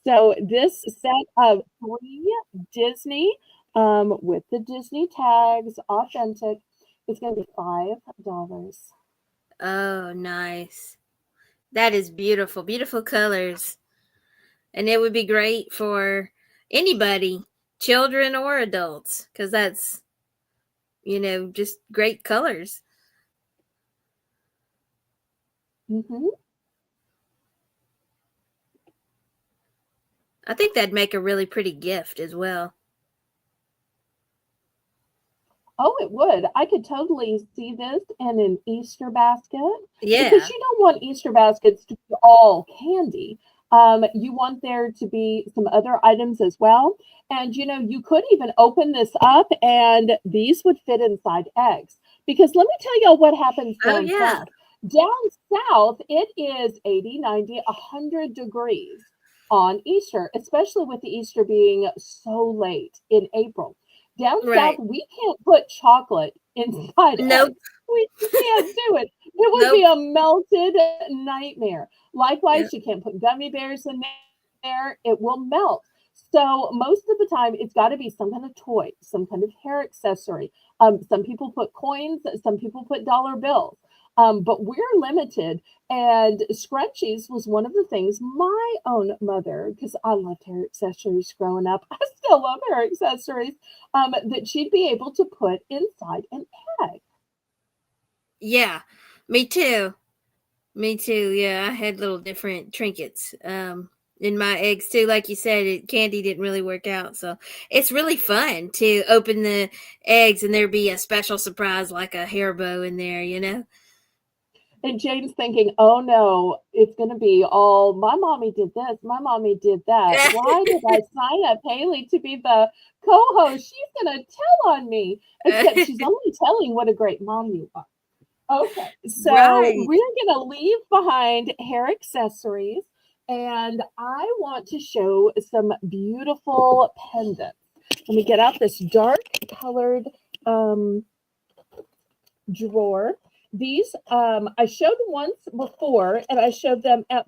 So this set of 3 Disney with the Disney tags, authentic, is going to be $5. Oh, nice. That is beautiful. Beautiful colors. And it would be great for anybody, children or adults, because that's, just great colors. Mm-hmm. I think that'd make a really pretty gift as well. Oh, it would. I could totally see this in an Easter basket Yeah. because you don't want Easter baskets to be all candy. You want there to be some other items as well. And you could even open this up and these would fit inside eggs. Because let me tell you what happens Oh, down yeah. south. Down south, it is 80, 90, 100 degrees on Easter, especially with the Easter being so late in April. Down south, Right. we can't put chocolate inside Nope. eggs. We can't do it. It would be Nope. a melted nightmare. Yeah. Likewise, you can't put gummy bears in there. It will melt. So most of the time, it's got to be some kind of toy, some kind of hair accessory. Some people put coins, some people put dollar bills. But we're limited. And scrunchies was one of the things my own mother, because I loved hair accessories growing up. I still love hair accessories, that she'd be able to put inside an egg. Yeah. Me too. Me too. Yeah, I had little different trinkets in my eggs too. Like you said, candy didn't really work out, so it's really fun to open the eggs and there be a special surprise like a hair bow in there. And Jane's thinking, oh no, it's going to be all my mommy did this, my mommy did that. Why did I sign up Haley to be the co host? She's going to tell on me, except she's only telling what a great mom you are. Okay, so Right. we're going to leave behind hair accessories, and I want to show some beautiful pendants. Let me get out this dark colored drawer. These I showed once before, and I showed them at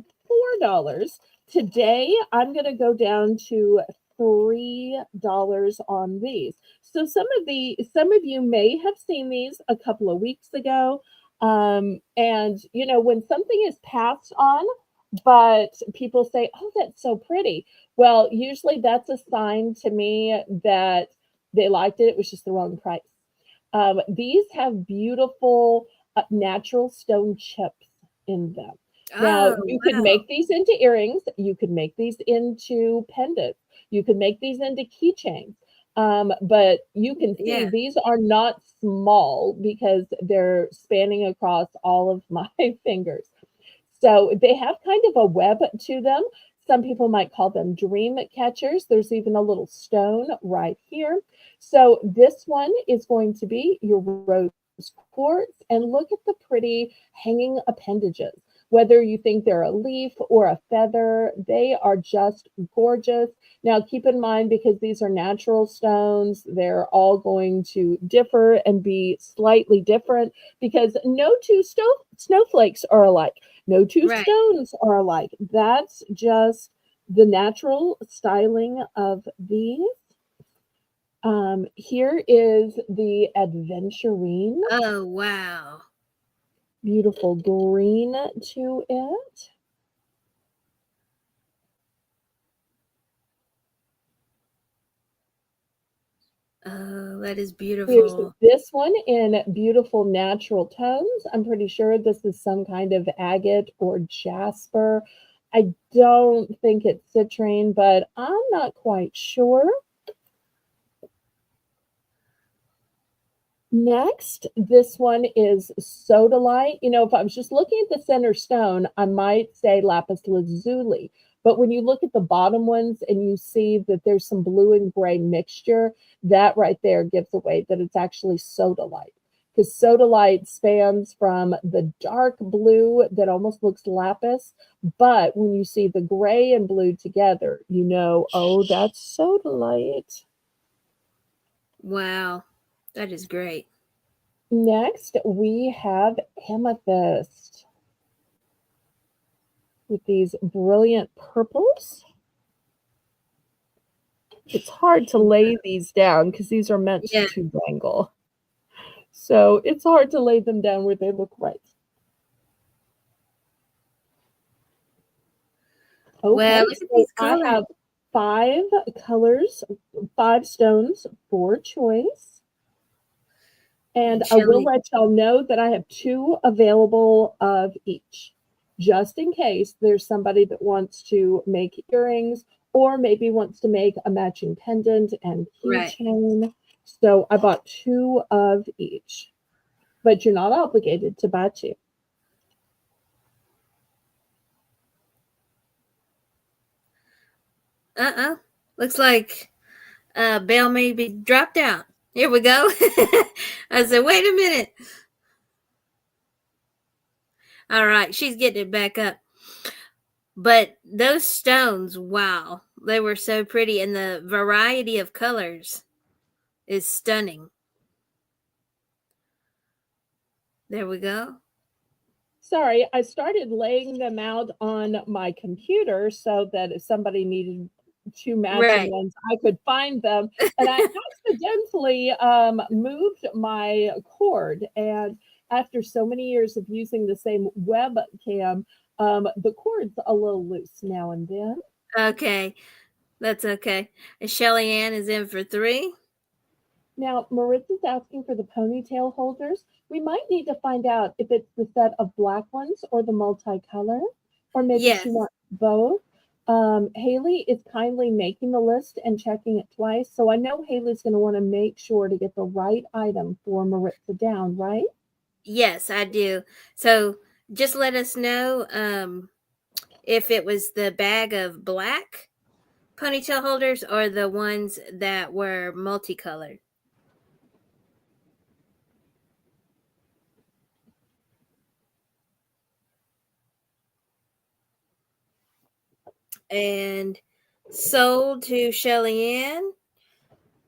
$4. Today, I'm going to go down to $3 on these. So some of you may have seen these a couple of weeks ago. And when something is passed on, but people say, "Oh, that's so pretty." Well, usually that's a sign to me that they liked it. It was just the wrong price. These have beautiful natural stone chips in them. Now, Oh, you could wow. make these into earrings. You could make these into pendants. You could make these into keychains. But you can see Yeah. these are not small because they're spanning across all of my fingers. So they have kind of a web to them. Some people might call them dream catchers. There's even a little stone right here. So this one is going to be your rose quartz. And look at the pretty hanging appendages. Whether you think they're a leaf or a feather, they are just gorgeous. Now, keep in mind, because these are natural stones, they're all going to differ and be slightly different because no two snowflakes are alike. No two Right. stones are alike. That's just the natural styling of these. Here is the adventurine. Oh, wow. Beautiful green to it. Oh, that is There's beautiful. this one in beautiful natural tones. I'm pretty sure this is some kind of agate or jasper. I don't think it's citrine, but I'm not quite sure. Next, this one is sodalite. If I was just looking at the center stone, I might say lapis lazuli. But when you look at the bottom ones and you see that there's some blue and gray mixture, that right there gives away that it's actually sodalite because Sodalite spans from the dark blue that almost looks lapis, but when you see the gray and blue together, you know, oh, that's Sodalite. Wow. That is great. Next, we have amethyst with these brilliant purples. It's hard to lay these down because these are meant Yeah. to dangle. So it's hard to lay them down where they look right. Okay, Well, look at so these I colors. have 5 colors, 5 stones for choice. And I will let y'all know that I have 2 available of each, just in case there's somebody that wants to make earrings or maybe wants to make a matching pendant and Right. keychain. So I bought 2 of each, but you're not obligated to buy 2. Looks like Belle may be dropped out. Here we go. I said, wait a minute. All right, she's getting it back up. But those stones, wow, they were so pretty, and the variety of colors is stunning. There we go. Sorry, I started laying them out on my computer so that if somebody needed 2 matching Right. ones, I could find them. And I accidentally moved my cord. And after so many years of using the same webcam, the cord's a little loose now and then. Okay, that's okay. And Shelly Ann is in for 3. Now, Maritza's asking for the ponytail holders. We might need to find out if it's the set of black ones or the multicolor, or maybe Yes. she wants both. Haley is kindly making the list and checking it twice. So I know Haley's going to want to make sure to get the right item for Maritza down, right? Yes, I do. So just let us know if it was the bag of black ponytail holders or the ones that were multicolored. And sold to Shelly Ann.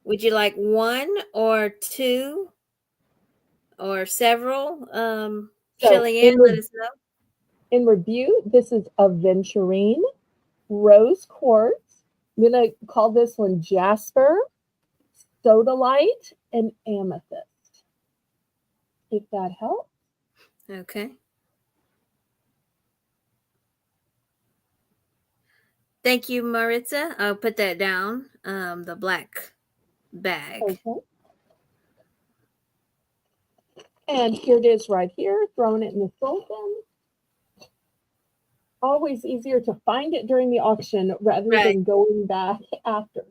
Would you like 1 or 2 or several? So Shelly Ann, let us know. in review, this is aventurine, rose quartz. I'm going to call this one jasper, sodalite, and amethyst. If that helps. Okay. Thank you, Maritza. I'll put that down. The black bag. Okay. And here it is right here, throwing it in the soul bin. Always easier to find it during the auction rather than going back after.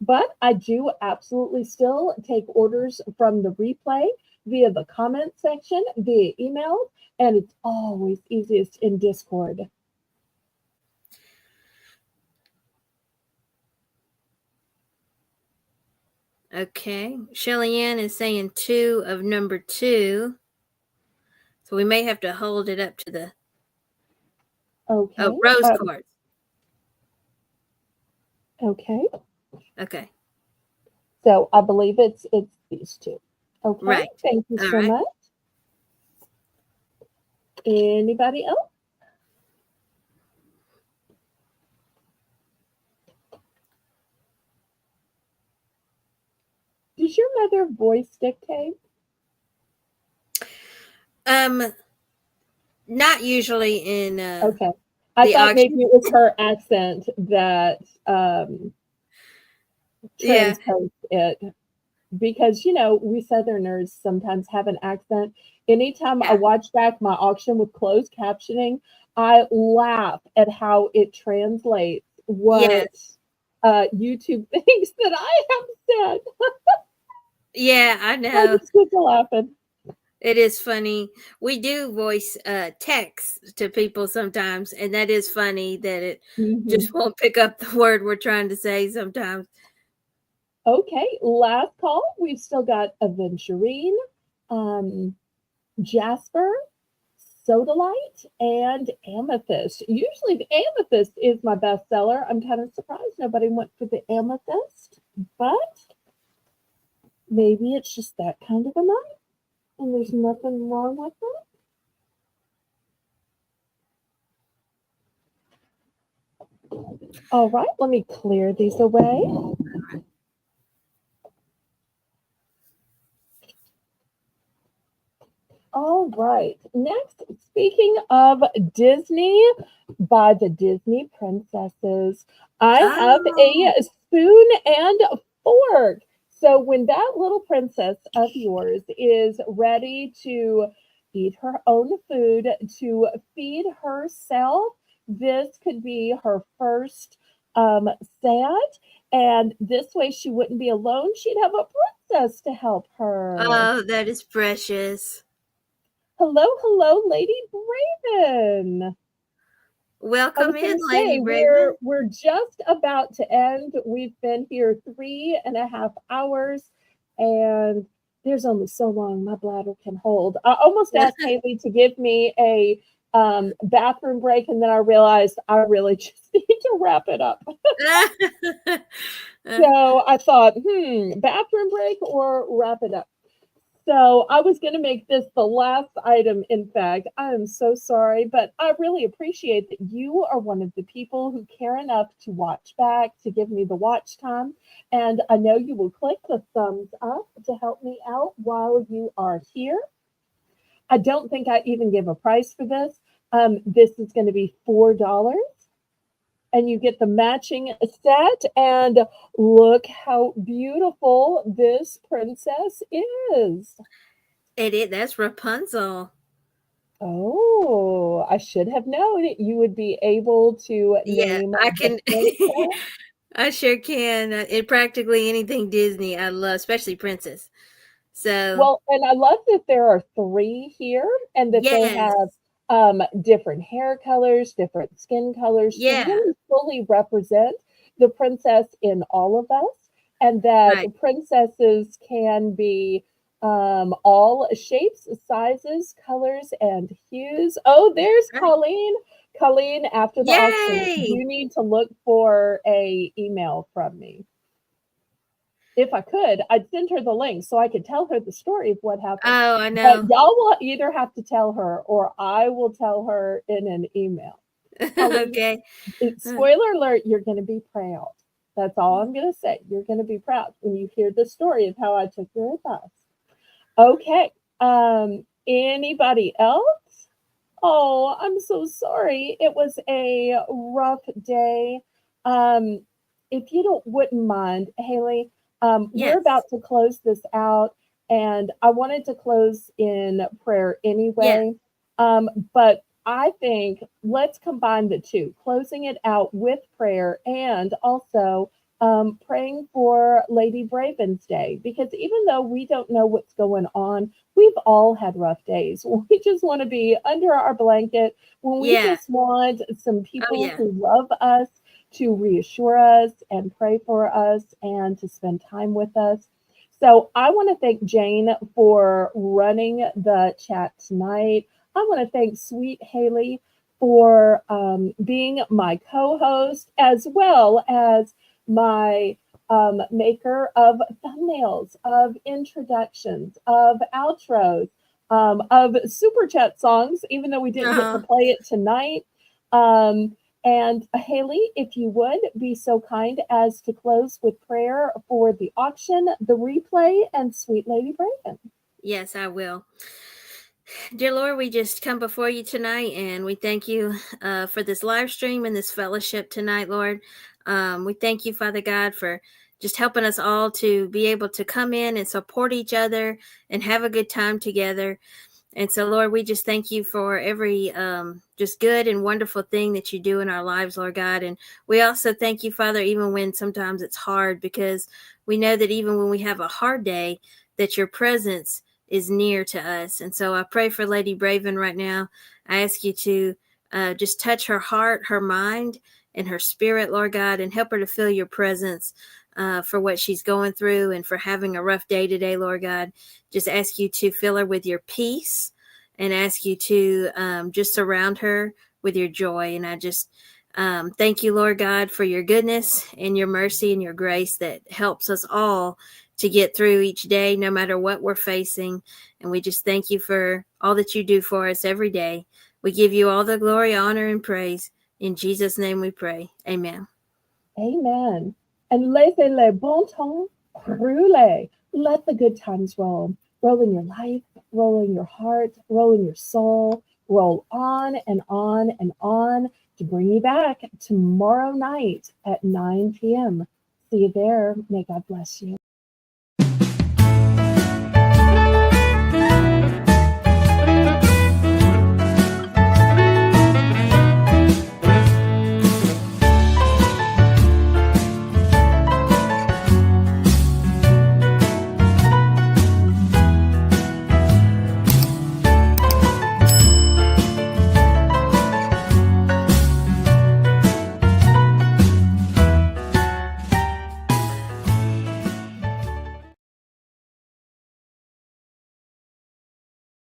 But I do absolutely still take orders from the replay via the comment section, via email, and it's always easiest in Discord. Okay. Shelly Ann is saying 2 of number 2. So we may have to hold it up to the rose quartz. Okay. Okay. So I believe it's these 2. Okay. Right. Thank you so much. Anybody else? Does your mother voice dictate? Not usually in okay. I thought auction. maybe it was her accent that transposed it. Because, you know, we Southerners sometimes have an accent. Anytime I watch back my auction with closed captioning, I laugh at how it translates what YouTube thinks that I have said. Yeah, I know. I just get to laughing. It is funny. We do voice text to people sometimes, and that is funny that it just won't pick up the word we're trying to say sometimes. Okay, last call. We've still got Aventurine, um, Jasper, Sodalite, and Amethyst. Usually the Amethyst is my bestseller. I'm kind of surprised nobody went for the Amethyst, but maybe it's just that kind of a night, and there's nothing wrong with it. All right, let me clear these away. All right. Next, speaking of Disney by the Disney Princesses, I have Oh, a spoon and a fork. So when that little princess of yours is ready to eat her own food, to feed herself, this could be her first set. And this way she wouldn't be alone. She'd have a princess to help her. oh, that is precious. Hello, hello, Lady Braven. I Welcome was in, going to Lady say Braven. we're just about to end. We've been here 3.5 hours, and there's only so long my bladder can hold. I almost asked Haley to give me a bathroom break, and then I realized I really just need to wrap it up. So I thought, bathroom break or wrap it up. So I was going to make this the last item. In fact, I am so sorry, but I really appreciate that you are one of the people who care enough to watch back, to give me the watch time. And I know you will click the thumbs up to help me out while you are here. I don't think I even give a price for this. This is going to be $4, and you get the matching set. And look how beautiful this princess is. That's Rapunzel. Oh, I should have known it. You would be able to Yeah, name I the can. princess. I sure can. In practically anything Disney, I love, especially Princess. So, Well, and I love that there are three here and that they yes, have different hair colors, different skin colors to yeah, really fully represent the princess in all of us, and that right, princesses can be all shapes, sizes, colors, and hues. Oh, there's right. Colleen. Colleen, after the auction, Yay! you need to look for a email from me. If I could, I'd send her the link so I could tell her the story of what happened. Oh, I But know. y'all will either have to tell her or I will tell her in an email. Colleen, Okay. spoiler alert, you're going to be proud. That's all I'm going to say. You're going to be proud when you hear the story of how I took your advice. Okay. Anybody else? Oh, I'm so sorry. It was a rough day. Um, if you don't wouldn't mind, Haley, we're Yes. about to close this out, and I wanted to close in prayer Yeah. anyway. But I think let's combine the two, closing it out with prayer and also praying for Lady Braven's Day, because even though we don't know what's going on, we've all had rough days. We just want to be under our blanket, when we Yeah. just want some Oh, people yeah. who love us to reassure us and pray for us and to spend time with us. So I want to thank Jane for running the chat tonight. I want to thank Sweet Haley for being my co host, as well as my maker of thumbnails, of introductions, of outros, of super chat songs, even though we didn't get to Uh-huh. play it tonight. Um, and Haley, if you would be so kind as to close with prayer for the auction, the replay, and Sweet Lady Braven. Yes, I will. Dear Lord, we just come before you tonight and we thank you for this live stream and this fellowship tonight, Lord. We thank you, Father God, for just helping us all to be able to come in and support each other and have a good time together. And so, Lord, we just thank you for every just good and wonderful thing that you do in our lives, Lord God. And we also thank you, Father, even when sometimes it's hard, because we know that even when we have a hard day, that your presence is near to us. And so I pray for Lady Braven right now. I ask you to just touch her heart, her mind, and her spirit, Lord God, and help her to feel your presence for what she's going through and for having a rough day today, Lord God. Just ask you to fill her with your peace and ask you to just surround her with your joy. And I just thank you, Lord God, for your goodness and your mercy and your grace that helps us all to get through each day, no matter what we're facing. And we just thank you for all that you do for us every day. We give you all the glory, honor, and praise. In Jesus' name we pray. Amen. Amen. And laissez le bon temps rouler. Let the good times roll. Roll in your life, roll in your heart, roll in your soul, roll on and on and on to bring you back tomorrow night at 9 p.m. See you there. May God bless you.